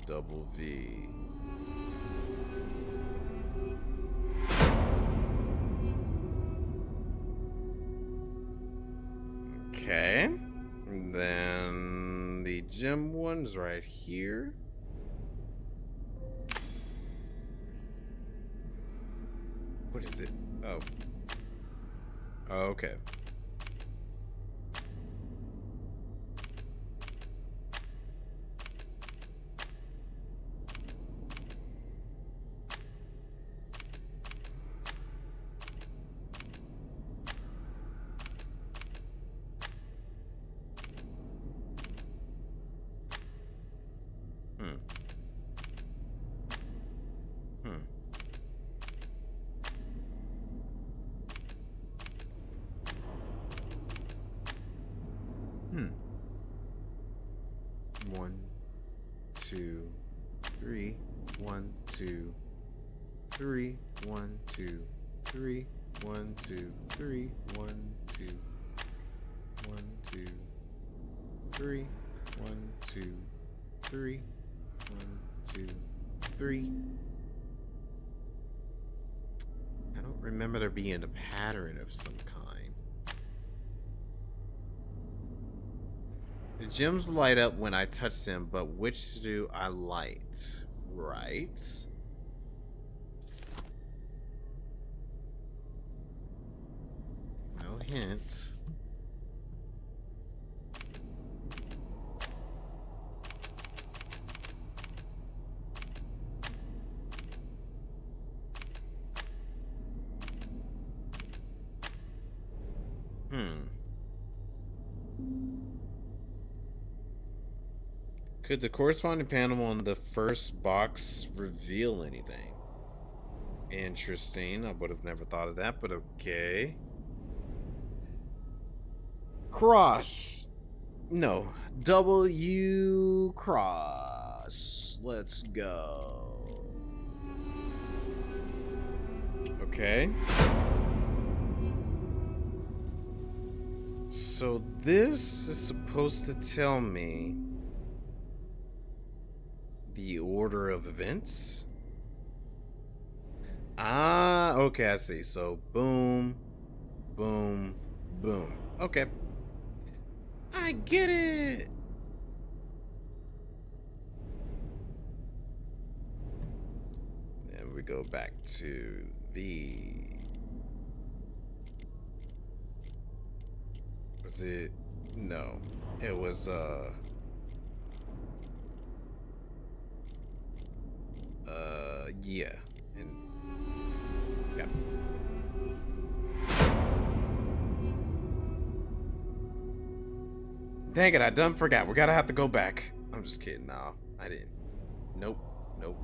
double V. Okay. And then the gem one's right here. What is it? Oh. Oh, okay. One, two, three. 1, 2, 3. 1, 2, 3. 1, 2, 3. 1, 2, 1, 2, 3. 1, 2, 3. 1, 2, 3. I don't remember there being a pattern of some kind. The gems light up when I touch them, but which do I light? Right. No hint. Could the corresponding panel on the first box reveal anything? Interesting. I would have never thought of that, but okay. Cross. No. W cross. Let's go. Okay. So this is supposed to tell me The order of events? Ah, okay, I see. So, boom, boom, boom. Okay. I get it. And we go back to the... Was it? No. It was, yeah. And... Yeah. Dang it, I done forgot. We gotta have to go back. I'm just kidding. No, I didn't. Nope. Nope.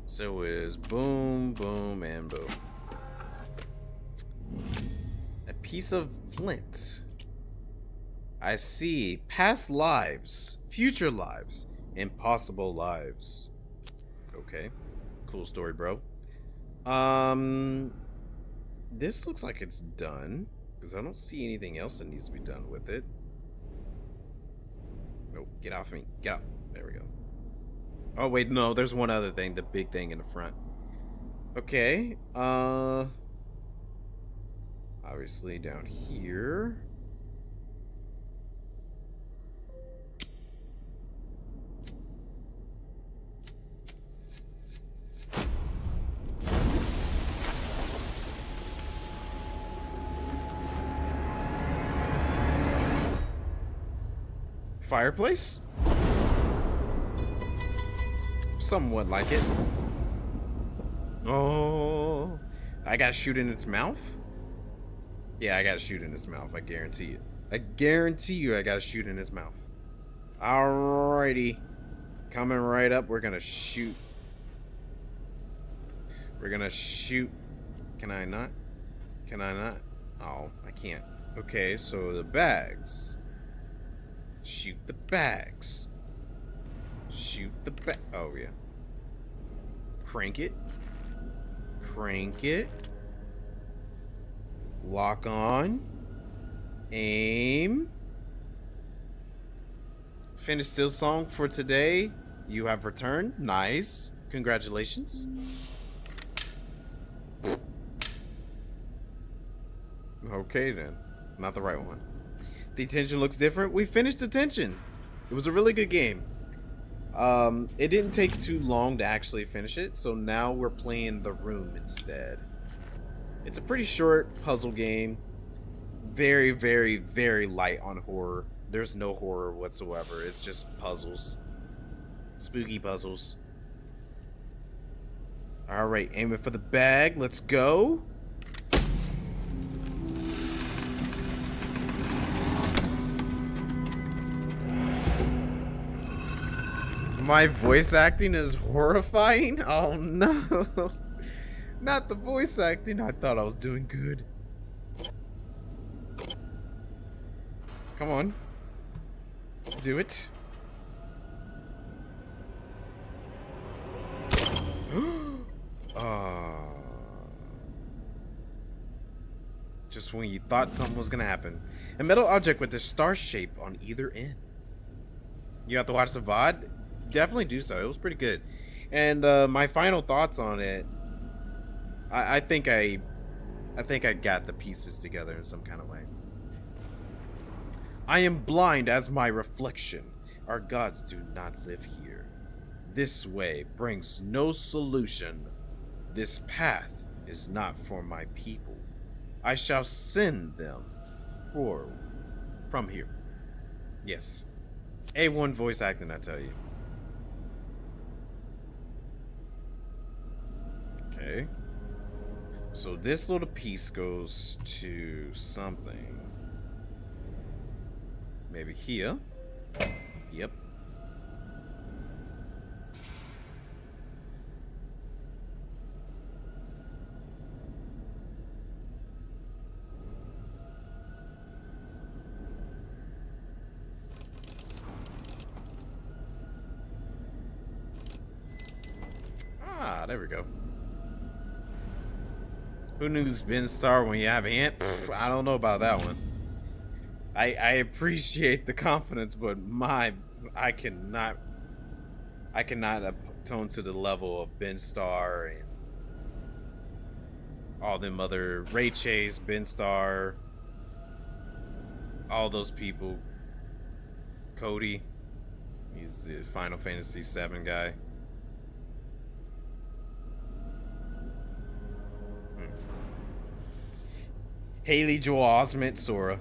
So it was boom, boom, and boom. A piece of flint. I see past lives, future lives, impossible lives. Okay. Cool story, bro. This looks like it's done. Because I don't see anything else that needs to be done with it. Nope, get off me. Get out. There we go. Oh, wait, no, there's one other thing. The big thing in the front. Okay, obviously down here. Fireplace? Somewhat like it. Oh, I gotta shoot in its mouth? Yeah, I gotta shoot in its mouth, I guarantee it. I guarantee you I gotta shoot in its mouth. Alrighty. Coming right up, we're gonna shoot. We're gonna shoot. Can I not? Can I not? Oh, I can't. Okay, so the bags. Shoot the bags. Shoot the bag. Oh, yeah. Crank it. Crank it. Lock on. Aim. Finish still song for today. You have returned. Nice. Congratulations. Okay, then. Not the right one. Detention looks different. We finished Detention. It was a really good game. It didn't take too long to actually finish it, so now we're playing The Room instead. It's a pretty short puzzle game. Very, very, very light on horror. There's no horror whatsoever. It's just puzzles. Spooky puzzles. Alright, aiming for the bag. Let's go. My voice acting is horrifying? Oh no. Not the voice acting. I thought I was doing good. Come on. Do it. Just when you thought something was gonna happen. A metal object with a star shape on either end. You have to watch the VOD? Definitely do so. It was pretty good. And my final thoughts on it, I think I got the pieces together in some kind of way. I am blind as my reflection. Our gods do not live here. This way brings no solution. This path is not for my people. I shall send them from here. Yes. A1 voice acting, I tell you. Okay. So this little piece goes to something. Maybe here. Yep. Ah, there we go. Who knew Ben Star when you have Ant? I don't know about that one. I appreciate the confidence, but my I cannot. I cannot atone to the level of Ben Starr and all them other Ray Chase, Ben Starr, all those people. Cody, he's the Final Fantasy VII guy. Haley Joel Osment, Sora.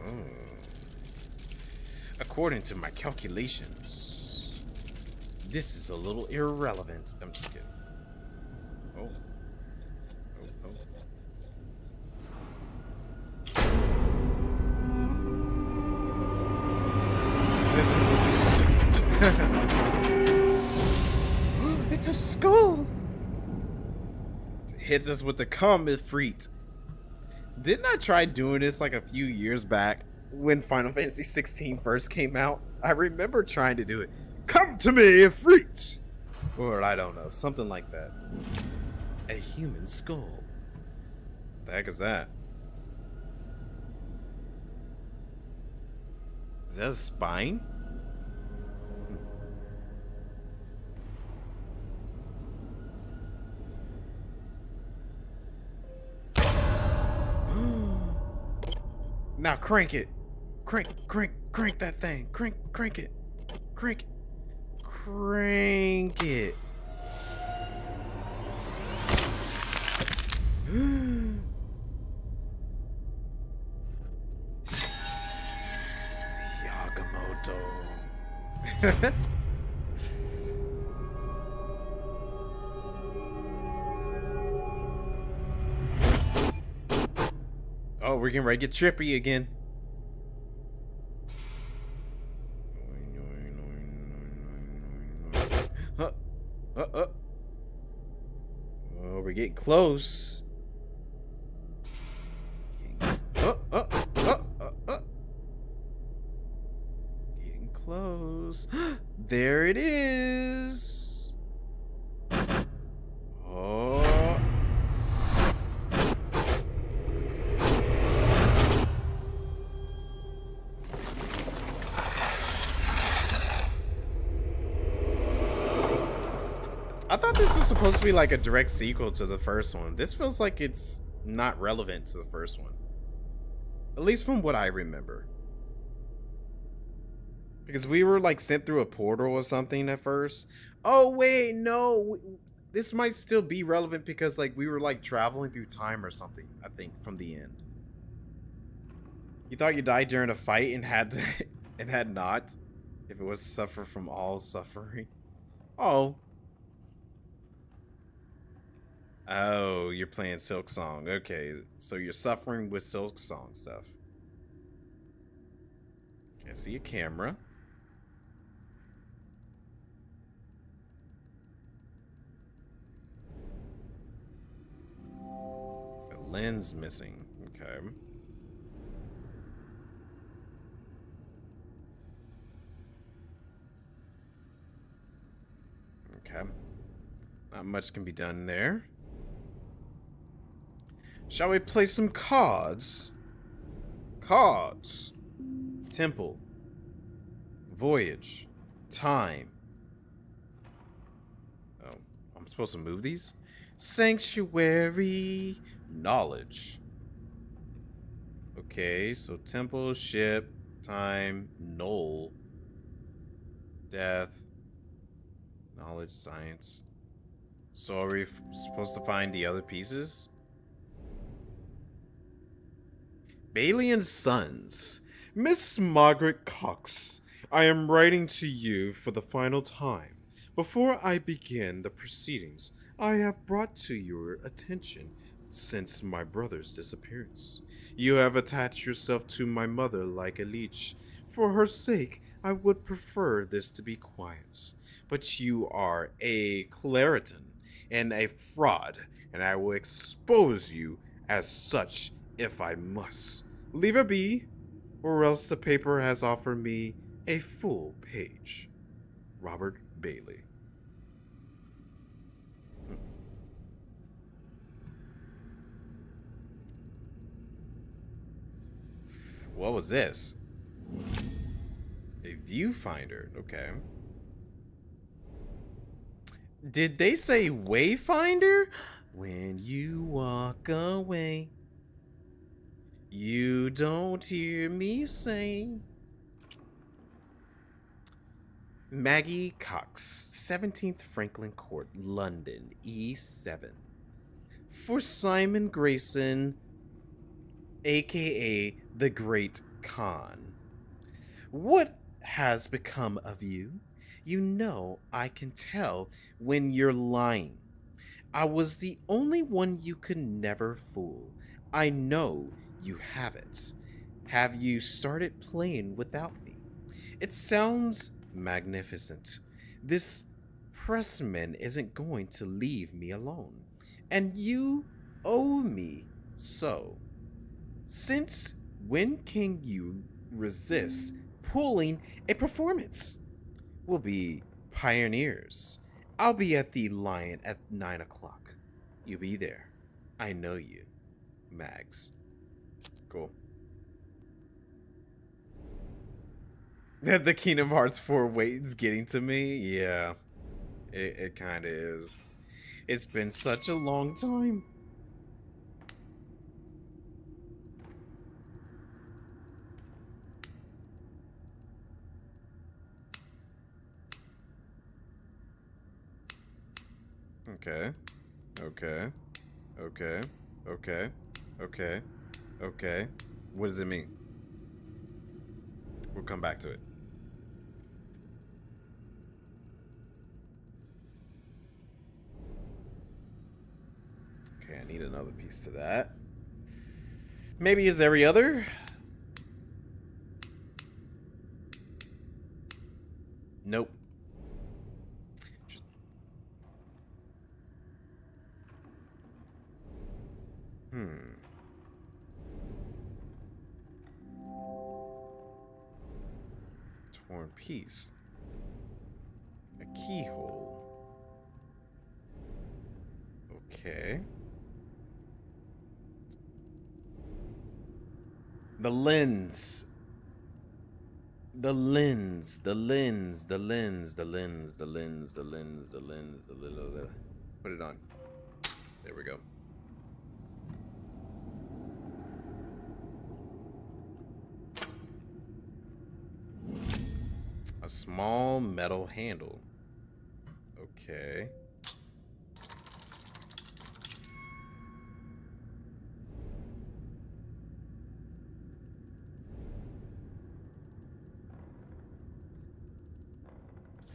Oh. According to my calculations, this is a little irrelevant. I'm just kidding. Oh. It's a skull. Hits us with the comet freet. Didn't I try doing this like a few years back when Final Fantasy 16 first came out? I remember trying to do it. Come to me, freet! Or I don't know, something like that. A human skull. What the heck is that? Is that a spine? Now crank it. Crank that thing. Crank it. Crank it. Yagamoto. Oh, we're getting ready to get trippy again. Oh, we're getting close. Getting close. There it is. Oh. I thought this was supposed to be like a direct sequel to the first one. This feels like it's not relevant to the first one. At least from what I remember. Because we were like sent through a portal or something at first. Oh wait, no. This might still be relevant because like we were like traveling through time or something, I think, from the end. You thought you died during a fight and had to, and had not? If it was suffer from all suffering. Oh. Oh, you're playing Silk Song. Okay, so you're suffering with Silk Song stuff. Can't see a camera. The lens missing. Okay. Okay. Not much can be done there. Shall we play some cards? Cards. Temple. Voyage. Time. Oh, I'm supposed to move these? Sanctuary. Knowledge. Okay, so temple, ship, time, null. Death. Knowledge, science. So are we supposed to find the other pieces? Bailey and Sons. Miss Margaret Cox, I am writing to you for the final time. Before I begin the proceedings, I have brought to your attention since my brother's disappearance. You have attached yourself to my mother like a leech. For her sake, I would prefer this to be quiet. But you are a Claritin and a fraud, and I will expose you as such if I must. Leave it be, or else the paper has offered me a full page. Robert Bailey. What was this? A viewfinder. Okay. Did they say wayfinder? When you walk away, you don't hear me say. Maggie Cox, 17th Franklin Court, London, E7. For Simon Grayson, aka the Great Khan. What has become of you? You know I can tell when you're lying. I was the only one you could never fool. I know you have it. Have you started playing without me? It sounds magnificent. This pressman isn't going to leave me alone. And you owe me so. Since when can you resist pulling a performance? We'll be pioneers. I'll be at the Lion at 9 o'clock. You'll be there. I know you. Mags. Cool. The Kingdom Hearts 4 wait's getting to me? Yeah. It kind of is. It's been such a long time. Okay. Okay. Okay. Okay. Okay. Okay. What does it mean? We'll come back to it. Okay, I need another piece to that. Maybe is every other? Nope. Torn piece. A keyhole. Okay. The lens. The lens. The lens. The lens. The lens. The lens. The lens. The lens. The lens. Put it on. There we go. A small metal handle. Okay.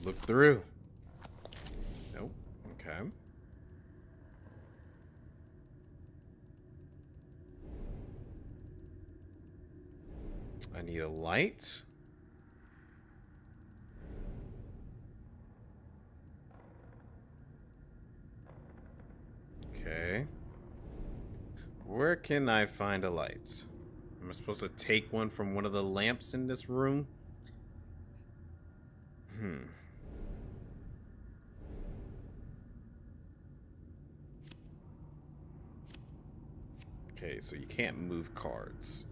Look through. Nope. Okay. I need a light. Okay. Where can I find a light? Am I supposed to take one from one of the lamps in this room? Okay, so you can't move cards.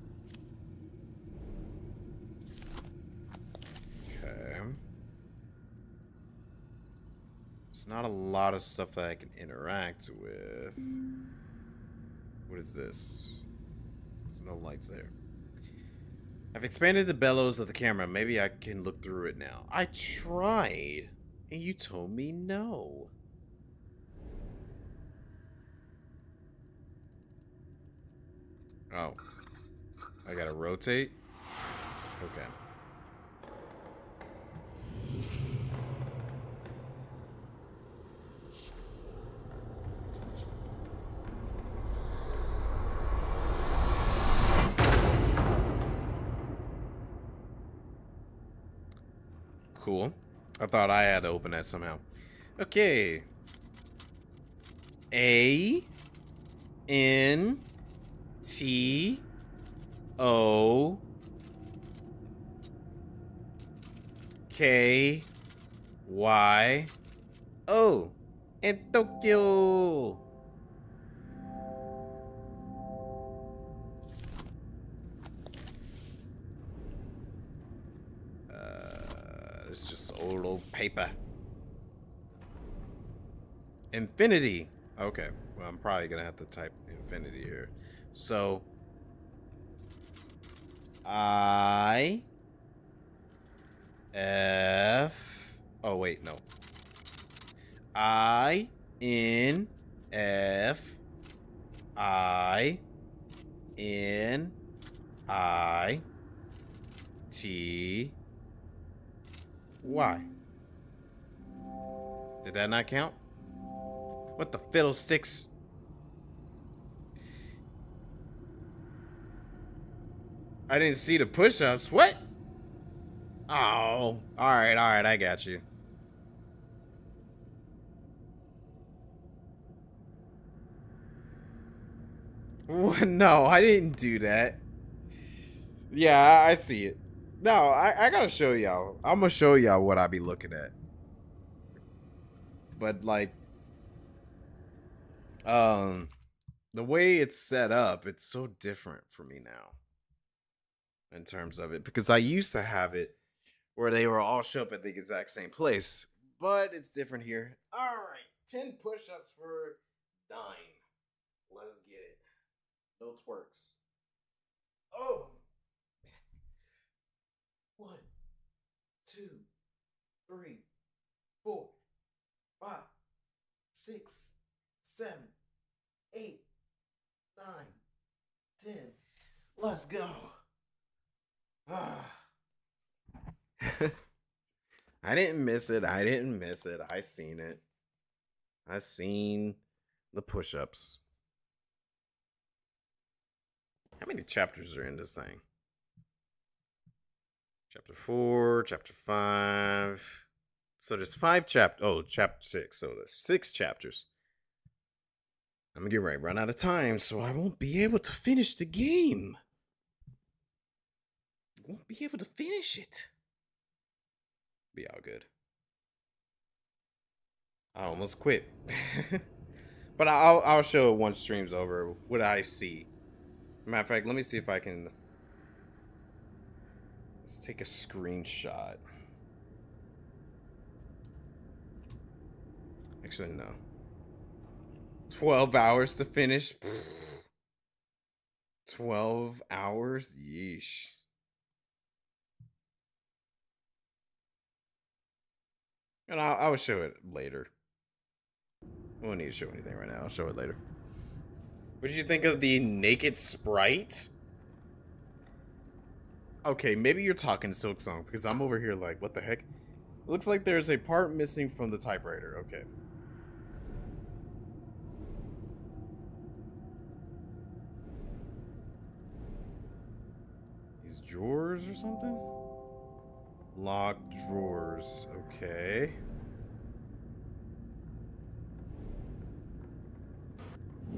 Okay. There's not a lot of stuff that I can interact with. What is this? There's no lights there. I've expanded the bellows of the camera. Maybe I can look through it now. I tried, and you told me no. Oh. I gotta rotate? Okay. Cool. I thought I had to open that somehow. Okay. A N T O K Y O in Tokyo. It's just old paper. Infinity. Okay. Well, I'm probably gonna have to type infinity here. So I F. Oh wait, no. I N F I N I T Y. Did that not count? What the fiddlesticks? I didn't see the push-ups. What? Oh, all right, I got you. What? No, I didn't do that. Yeah, I see it. No, I gotta show y'all. I'm gonna show y'all what I be looking at. But like, the way it's set up, it's so different for me now in terms of it because I used to have it where they were all show up at the exact same place, but it's different here. All right, 10 push-ups for Dime. Let's get it. No twerks. Oh. 1, 2, 3, 4, 5, 6, 7, 8, 9, 10. Let's go. I didn't miss it. I didn't miss it. I seen it. I seen the push-ups. How many chapters are in this thing? Chapter 4, chapter 5. So there's 5 chapters. Oh, chapter 6. So there's 6 chapters. I'm gonna get ready to run out of time, so I won't be able to finish the game. Won't be able to finish it. Be all good. I almost quit. But I'll show it once stream's over what I see. Matter of fact, let me see if I can. Let's take a screenshot. Actually, no. 12 hours to finish. 12 hours? Yeesh. And I'll show it later. I don't need to show anything right now. I'll show it later. What did you think of the naked sprite? Okay, maybe you're talking Silk Song because I'm over here like, what the heck? It looks like there's a part missing from the typewriter. Okay. These drawers or something? Locked drawers. Okay.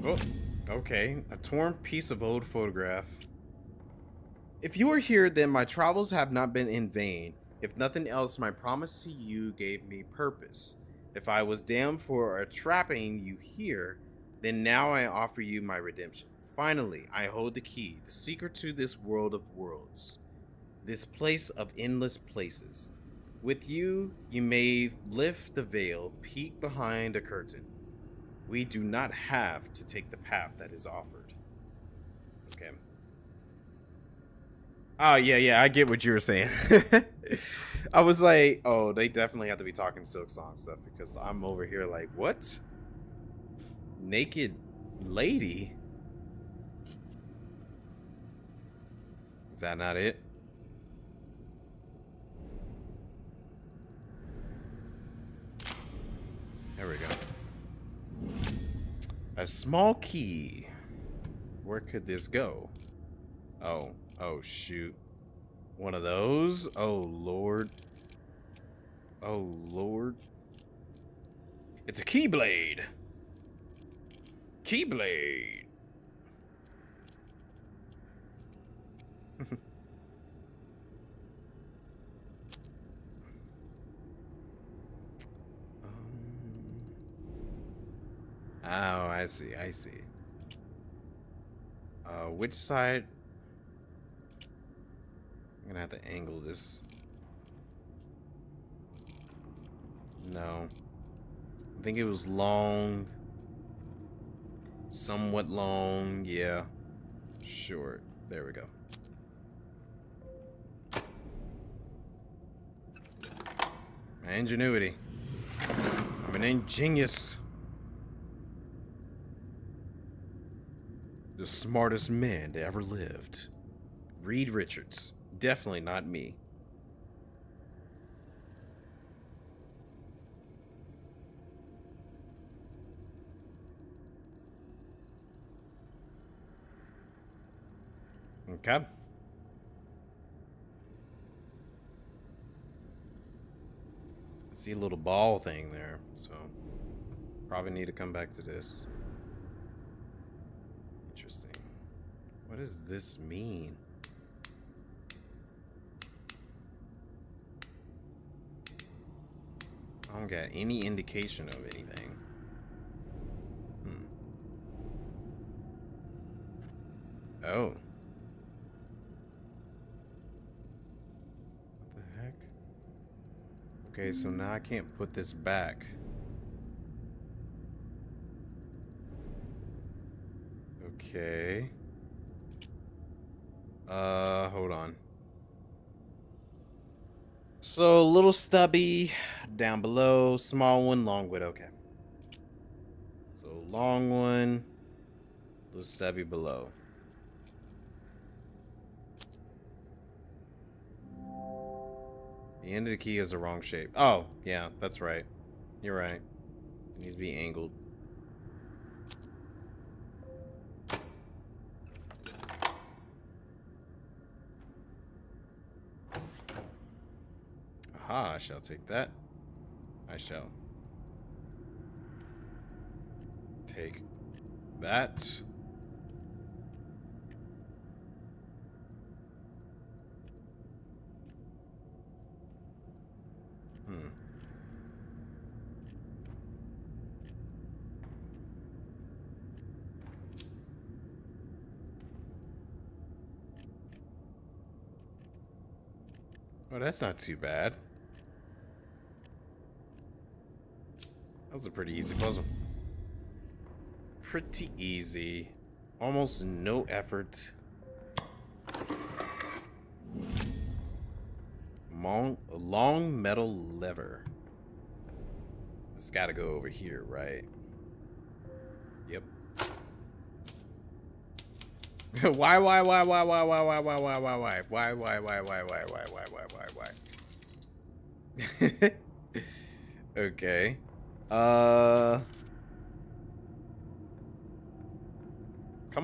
Oh, okay. A torn piece of old photograph. If you are here, then my travels have not been in vain. If nothing else, my promise to you gave me purpose. If I was damned for trapping you here, then now I offer you my redemption. Finally, I hold the key, the secret to this world of worlds, this place of endless places. With you, you may lift the veil, peek behind a curtain. We do not have to take the path that is offered. Okay. Oh, yeah, I get what you were saying. I was like, oh, they definitely have to be talking Silk Song stuff because I'm over here like, what? Naked lady? Is that not it? There we go. A small key. Where could this go? Oh, shoot. One of those? Oh, Lord. Oh, Lord. It's a keyblade. Keyblade. Oh, I see. Which side? I'm gonna have to angle this. No. I think it was long. Somewhat long, yeah. Short. There we go. My ingenuity. I'm an ingenious. The smartest man to ever lived. Reed Richards. Definitely not me. Okay. I see a little ball thing there, so probably need to come back to this. Interesting. What does this mean? I don't get any indication of anything. Oh. What the heck? Okay, so now I can't put this back. Okay. Hold on. So, little stubby down below, small one, long one, okay. So, long one, little stubby below. The end of the key is the wrong shape. Oh, yeah, that's right. You're right. It needs to be angled. Aha, I shall take that. I shall take that. Oh, that's not too bad. That was a pretty easy puzzle. Pretty easy. Almost no effort. Long metal lever. It's gotta go over here, right? Yep. Why? Okay. Come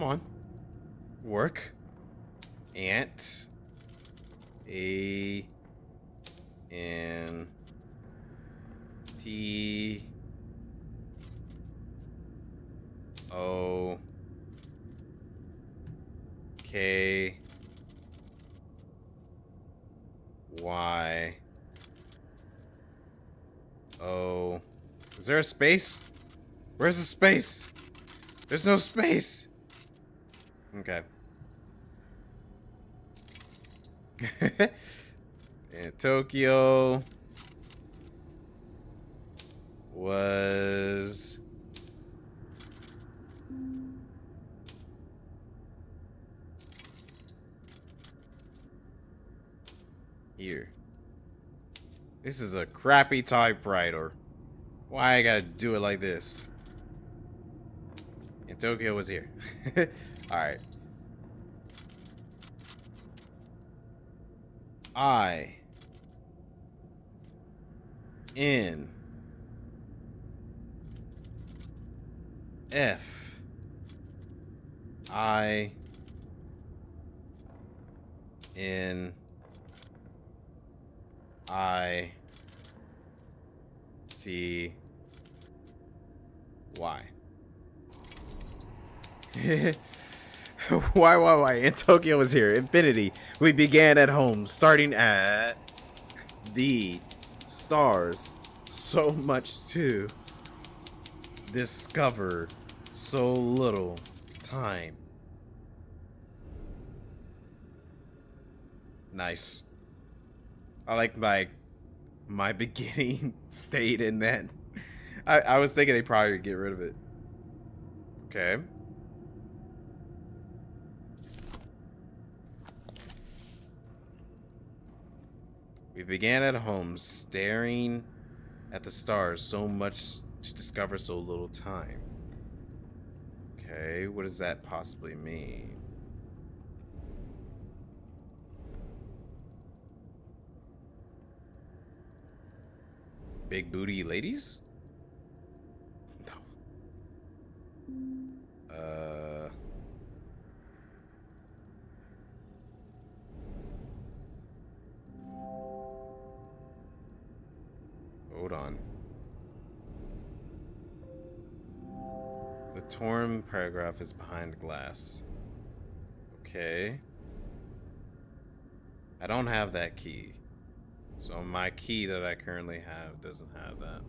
on. Work. Ant. A. N. T. O. K. Y. O. Is there a space? Where's the space? There's no space. Okay. And Tokyo was here. This is a crappy typewriter. Why I gotta do it like this? And Tokyo was here. Alright. I N F I N I T Y. Why? And Tokyo was here. Infinity. We began at home, starting at the stars. So much to discover. So little time. Nice. I like my my beginning state and then I was thinking they probably would get rid of it. Okay. We began at home, staring at the stars, so much to discover, so little time. Okay, what does that possibly mean? Big booty ladies? No. Hold on. The torn paragraph is behind glass. Okay. I don't have that key. So my key that I currently have doesn't have that.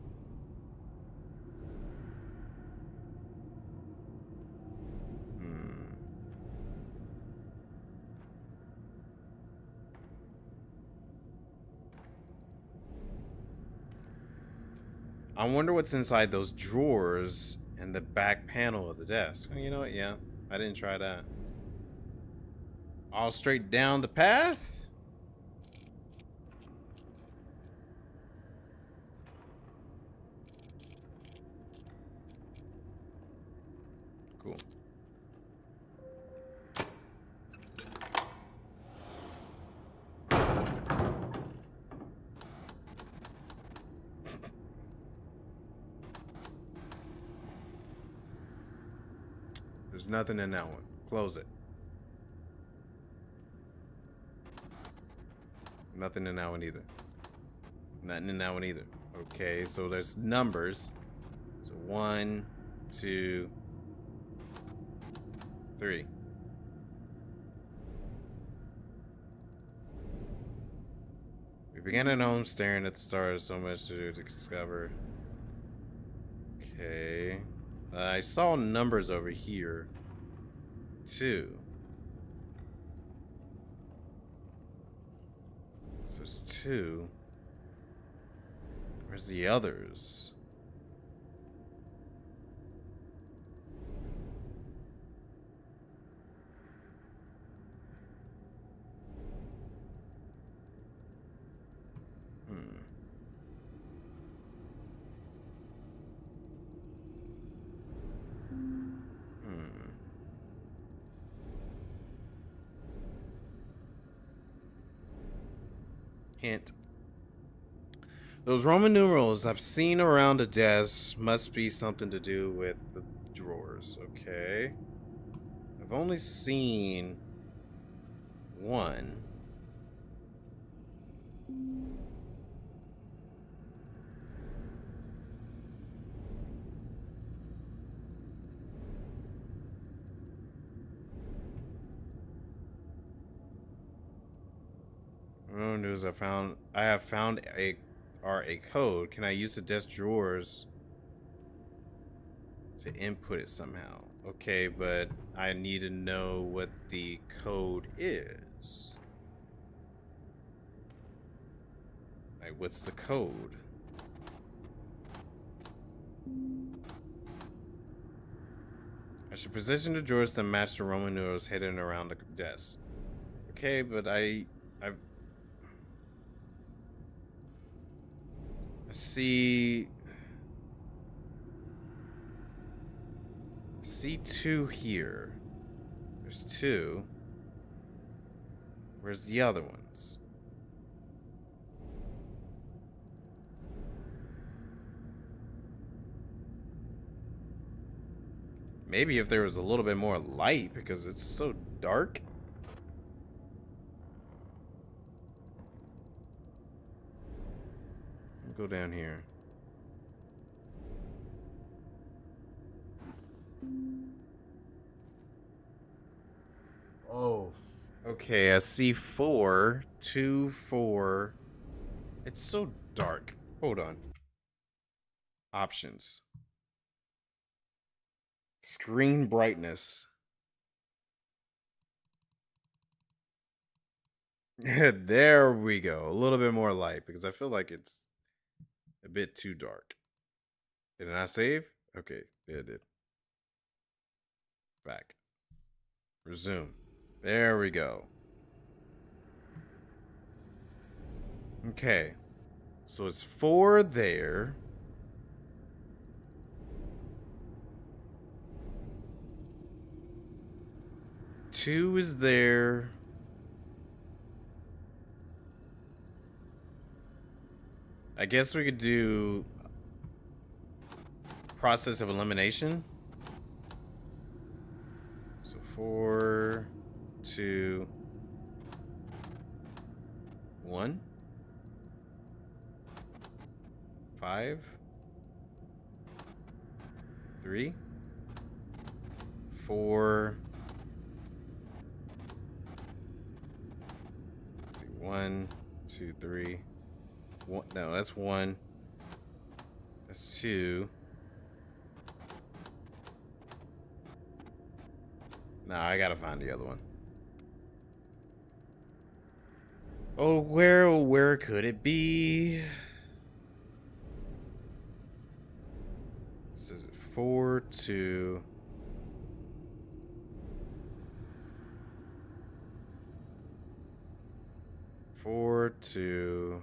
I wonder what's inside those drawers and the back panel of the desk. You know what? Yeah, I didn't try that. All straight down the path? Cool. There's nothing in that one. Close it. Nothing in that one either. Nothing in that one either. Okay, so there's numbers. So 1, 2, 3. We began at home staring at the stars, so much to do to discover. Okay. I saw numbers over here. 2. So it's 2. Where's the others? Hint. Those Roman numerals I've seen around the desk must be something to do with the drawers. Okay. I've only seen one. News I have found a code. Can I use the desk drawers to input it somehow? Okay, but I need to know what the code is. Like, what's the code? I should position the drawers to match the Roman numerals hidden around the desk. Okay, but I see 2 here. There's 2. Where's the other ones? Maybe if there was a little bit more light, because it's so dark. Go down here. Oh, okay. I see 4, 2, 4. It's so dark. Hold on. Options. Screen brightness. There we go. A little bit more light, because I feel like it's a bit too dark. Did it not save? Okay, yeah, it did. Back. Resume. There we go. Okay. So it's 4 there. Two is there. I guess we could do process of elimination. So 4, 2, 1, 5, 3, 4, 1, 2, 3. One, no, that's 1. That's 2. No, I gotta find the other one. Oh, where could it be? This is 4, 2. Four, 2.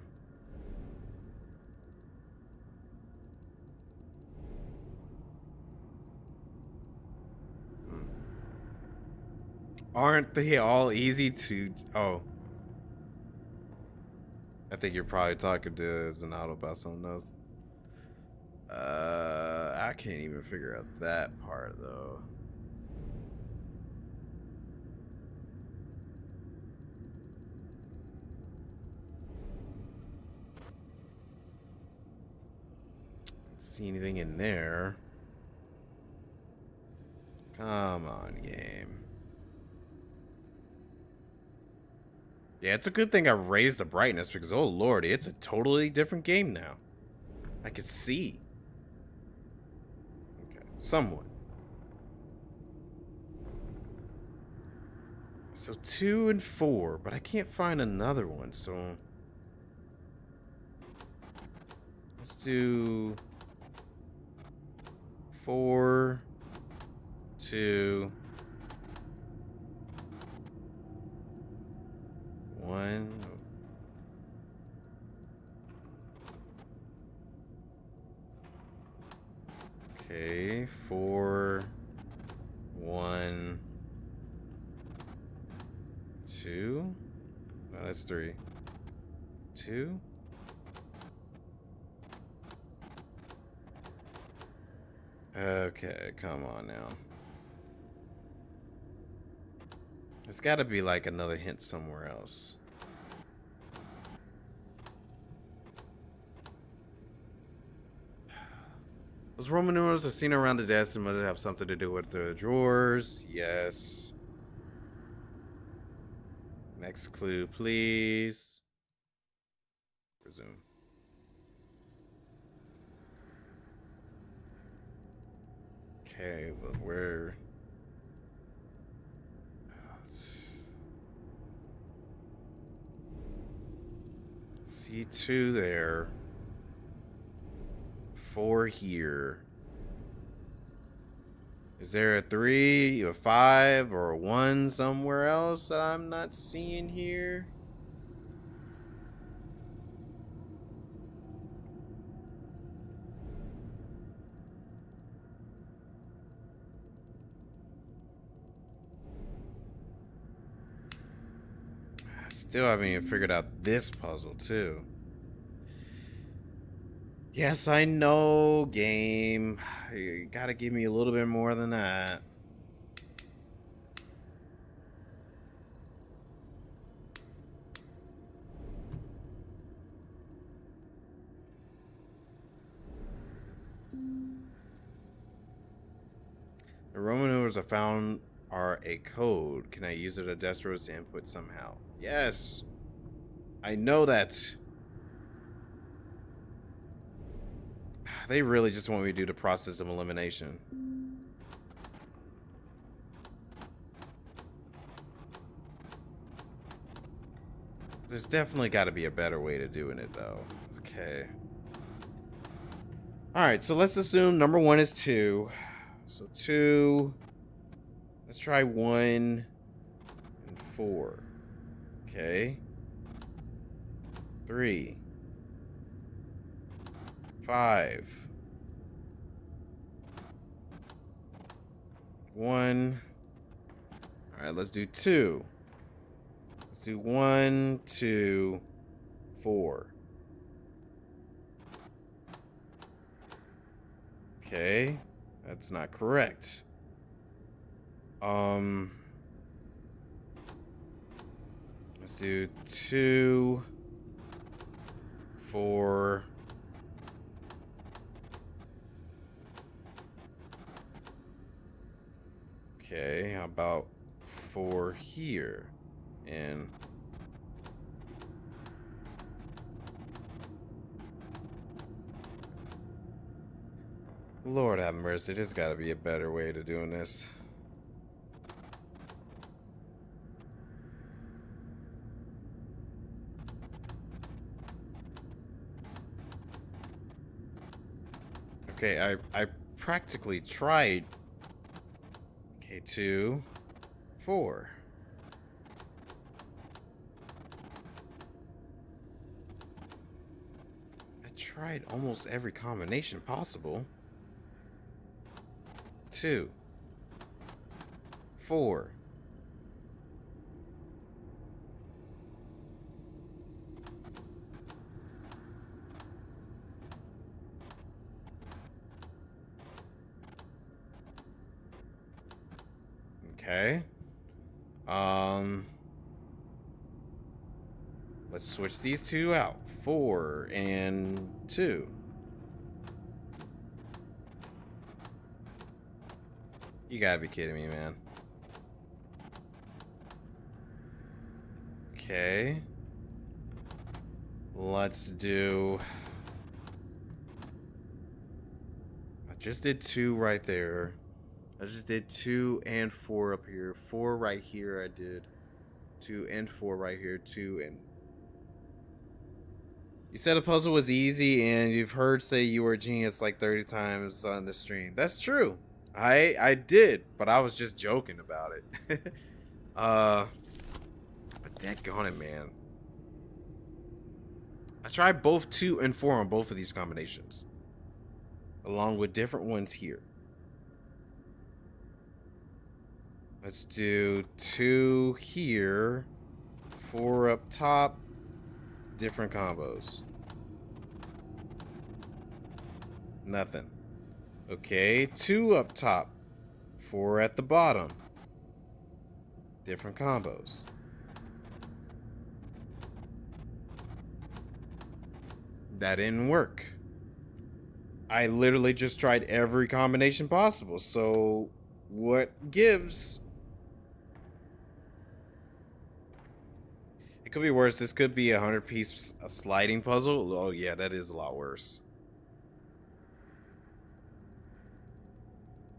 Aren't they all easy to... Oh. I think you're probably talking to Zanato about something else. I can't even figure out that part, though. Don't see anything in there. Come on, game. Yeah, it's a good thing I raised the brightness because, oh lord, it's a totally different game now. I can see. Okay, somewhat. So 2 and 4, but I can't find another one, so... Let's do... 4, 2... 1. Okay, 4, 1, 2. No, that's 3. 2. Okay, come on now. There's got to be like another hint somewhere else. Those Roman numerals are seen around the desk and must have something to do with the drawers. Yes. Next clue, please. Resume. Okay, but where... C2 there. 4 here. Is there a 3, a 5, or a 1 somewhere else that I'm not seeing here? I still haven't even figured out this puzzle, too. Yes, I know, game. You gotta give me a little bit more than that. The Roman numerals I found are a code. Can I use it at Destros to input somehow? Yes. I know that. They really just want me to do the process of elimination. There's definitely got to be a better way to doing it, though. Okay. All right, so let's assume number 1 is 2. So 2. Let's try 1 and 4. Okay. 3. 5. 1. All right, let's do 2. Let's do 1, 2, 4. Okay, that's not correct. Let's do 2, 4. Okay, how about 4 here? And Lord have mercy, there's got to be a better way to doing this. Okay, I practically tried. Okay, 2, 4. I tried almost every combination possible. 2, 4. Okay. Let's switch these 2 out. 4 and 2. You gotta be kidding me, man. Okay. Let's do... I just did 2 right there. I just did 2 and 4 up here. 4 right here I did. 2 and 4 right here. 2 and... You said a puzzle was easy and you've heard say you were a genius like 30 times on the stream. That's true. I did, but I was just joking about it. But daggone it, man. I tried both 2 and 4 on both of these combinations. Along with different ones here. Let's do 2 here. 4 up top. Different combos. Nothing. Okay, 2 up top. 4 at the bottom. Different combos. That didn't work. I literally just tried every combination possible, so what gives? It could be worse. This could be a 100-piece sliding puzzle. Oh yeah, that is a lot worse.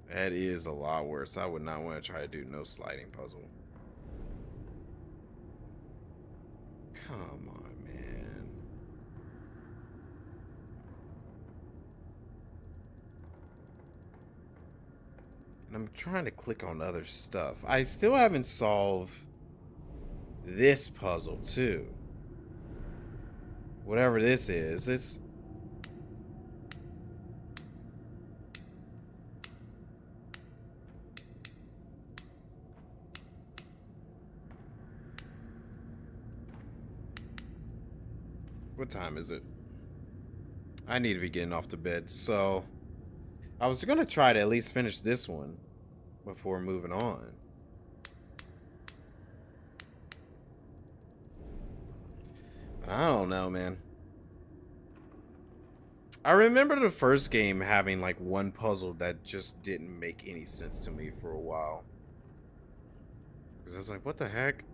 That is a lot worse. I would not want to try to do no sliding puzzle. Come on, man. And I'm trying to click on other stuff. I still haven't solved this puzzle, too. Whatever this is, it's... What time is it? I need to be getting off to bed, so... I was gonna try to at least finish this one before moving on. I don't know, man. I remember the first game having like one puzzle that just didn't make any sense to me for a while. Because I was like, what the heck?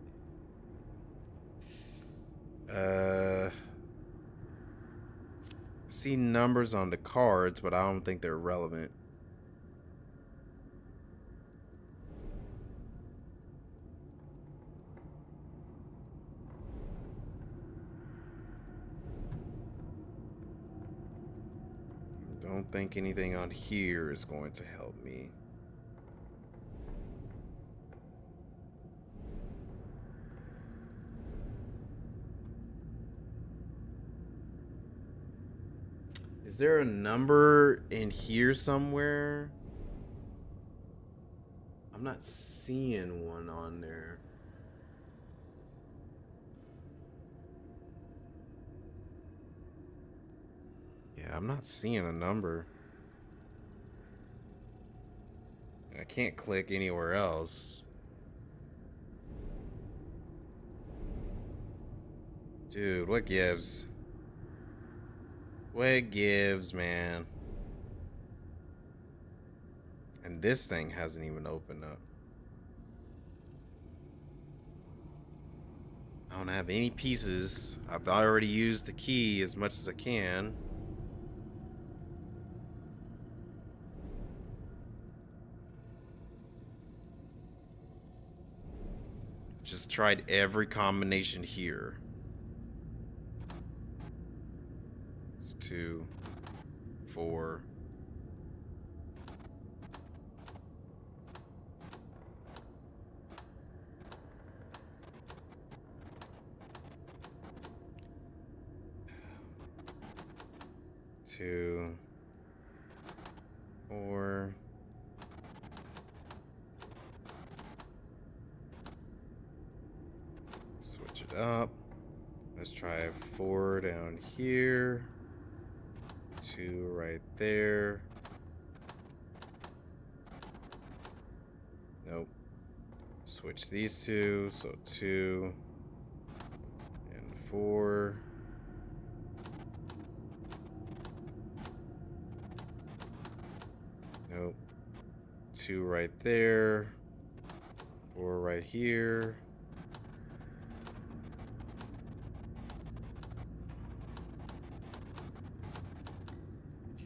See numbers on the cards, but I don't think they're relevant. Don't think anything on here is going to help me. Is there a number in here somewhere? I'm not seeing one on there. Yeah, I'm not seeing a number. I can't click anywhere else. Dude, what gives? What gives, man? And this thing hasn't even opened up. I don't have any pieces. I've already used the key as much as I can. Just tried every combination here. It's 2, 4. Two, 4. Switch it up. Let's try 4 down here. 2 right there. Nope. Switch these two. So 2 and 4. Nope. 2 right there. 4 right here.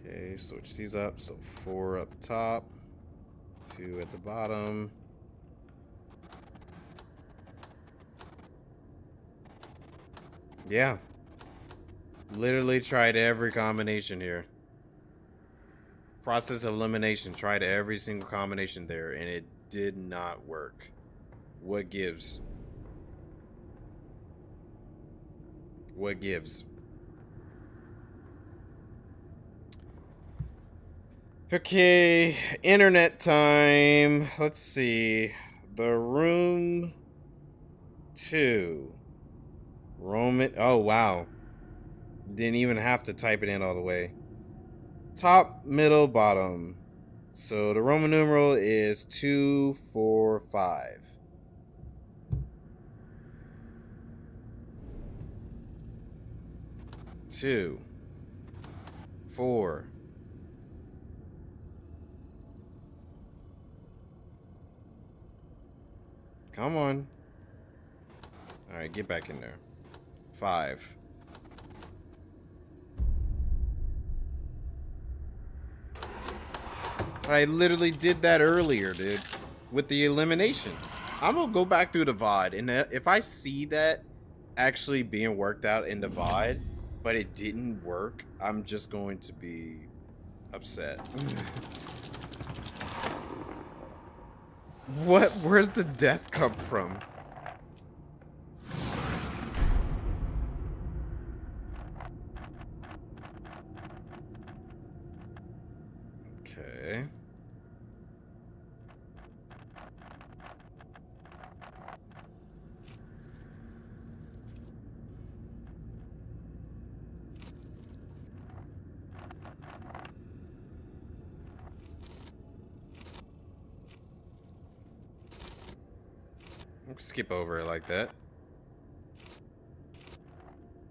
Okay, switch these up. So 4 up top, 2 at the bottom. Yeah. Literally tried every combination here. Process of elimination. Tried every single combination there, and it did not work. What gives? What gives? Okay, internet time. Let's see. The room 2. Roman. Oh, wow. Didn't even have to type it in all the way. Top, middle, bottom. So the Roman numeral is 2, 4, 5. Two, 4. Come on. All right, get back in there. 5. I literally did that earlier, dude, with the elimination. I'm gonna go back through the VOD, and if I see that actually being worked out in the VOD, but it didn't work, I'm just going to be upset. What? Where's the death come from? Okay. We'll skip over it like that.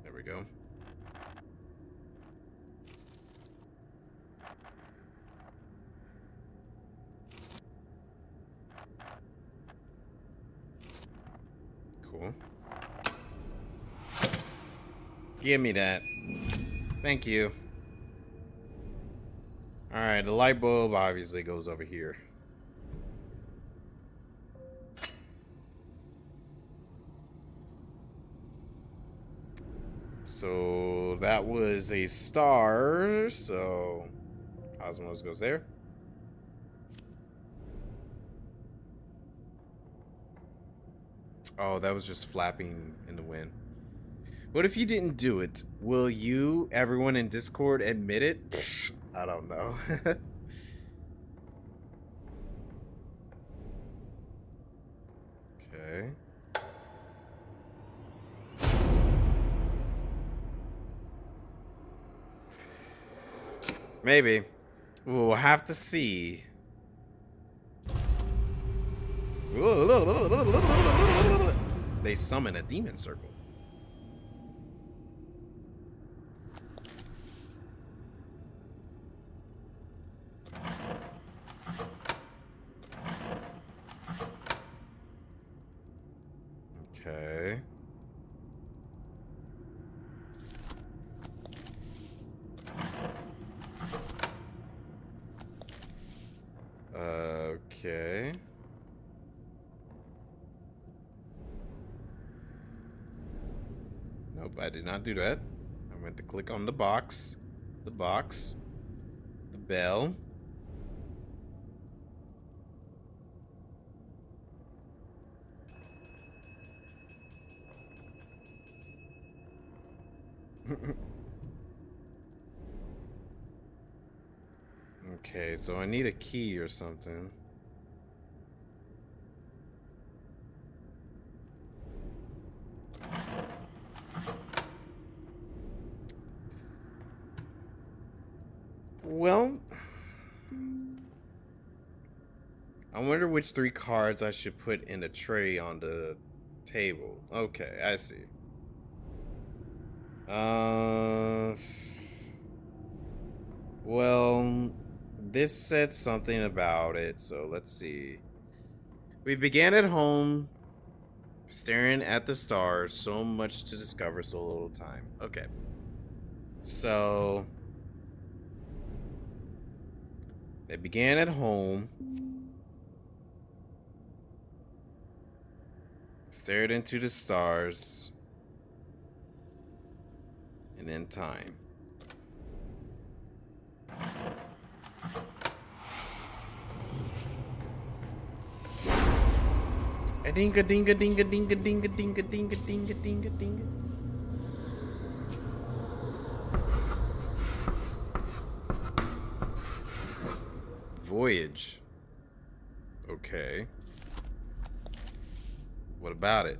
There we go. Cool. Give me that. Thank you. Alright, the light bulb obviously goes over here. So that was a star, so Cosmos goes there. Oh, that was just flapping in the wind. What if you didn't do it? Will you, everyone in Discord, admit it? I don't know. Okay. Maybe. We'll have to see. They summon a demon circle. Okay. Okay. Nope, I did not do that. I went to click on the box. The box. The bell. Okay, so I need a key or something. Well, I wonder which 3 cards I should put in a tray on the table. Okay, I see. Well, this said something about it, so let's see. We began at home, staring at the stars, so much to discover, so little time. Okay. So, they began at home, stared into the stars, and then time. A dinga dinga dinga dinga dinga dinga dinga dinga dinga dinga. Voyage. Okay. What about it?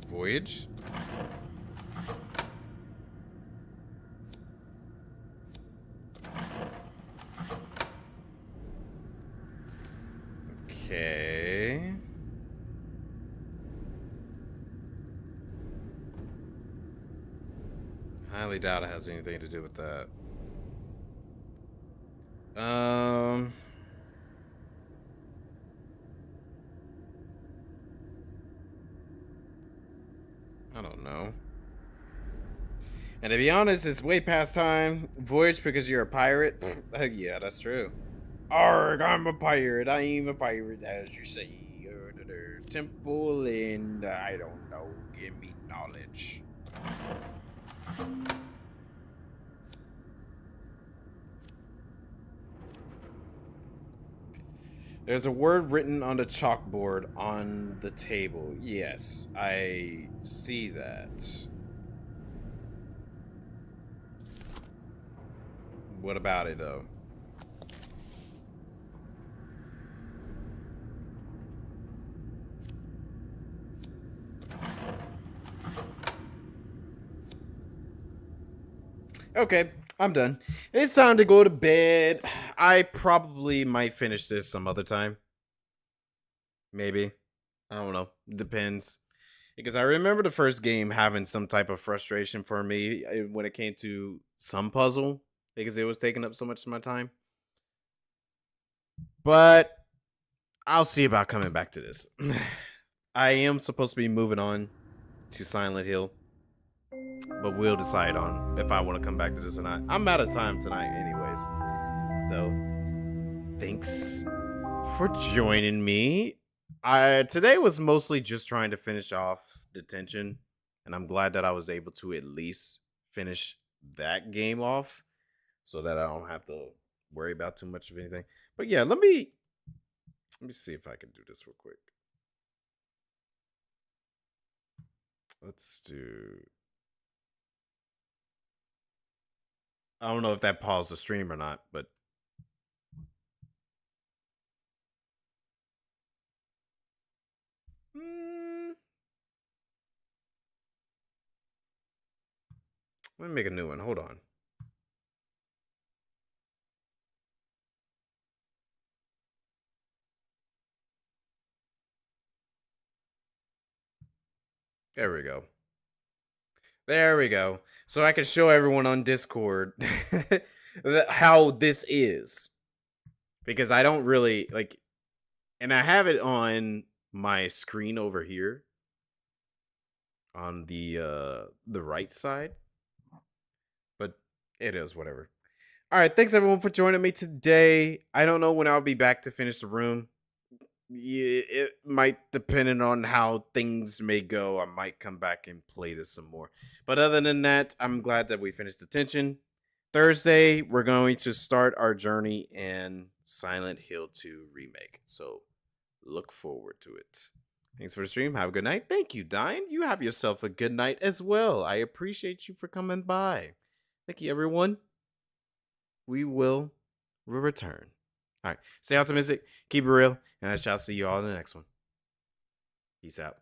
Voyage? Okay. Highly doubt it has anything to do with that. I don't know. And to be honest, it's way past time. Voyage because you're a pirate? Yeah, that's true. Arg, I'm a pirate. I'm a pirate, as you say. Temple and I don't know. Give me knowledge. There's a word written on the chalkboard on the table. Yes, I see that. What about it, though? Okay, I'm done. It's time to go to bed. I probably might finish this some other time. Maybe. I don't know. Depends. Because I remember the first game having some type of frustration for me when it came to some puzzle. Because it was taking up so much of my time. But I'll see about coming back to this. I am supposed to be moving on to Silent Hill. But we'll decide on if I want to come back to this or not. I'm out of time tonight anyways. So, thanks for joining me. Today was mostly just trying to finish off Detention. and I'm glad that I was able to at least finish that game off, so that I don't have to worry about too much of anything. But yeah, let me see if I can do this real quick. Let's do. I don't know if that paused the stream or not, but let me make a new one. Hold on. There we go. There we go. So I can show everyone on Discord how this is. Because I don't really like, and I have it on my screen over here on the right side. But it is whatever. All right, thanks everyone for joining me today. I don't know when I'll be back to finish the room. Yeah, it might depending on how things may go. I might come back and play this some more. But other than that, I'm glad that we finished Detention. Thursday, we're going to start our journey in Silent Hill 2 Remake. So look forward to it. Thanks for the stream. Have a good night. Thank you, Dine. You have yourself a good night as well. I appreciate you for coming by. Thank you, everyone. We will return. All right. Stay optimistic. Keep it real. And I shall see you all in the next one. Peace out.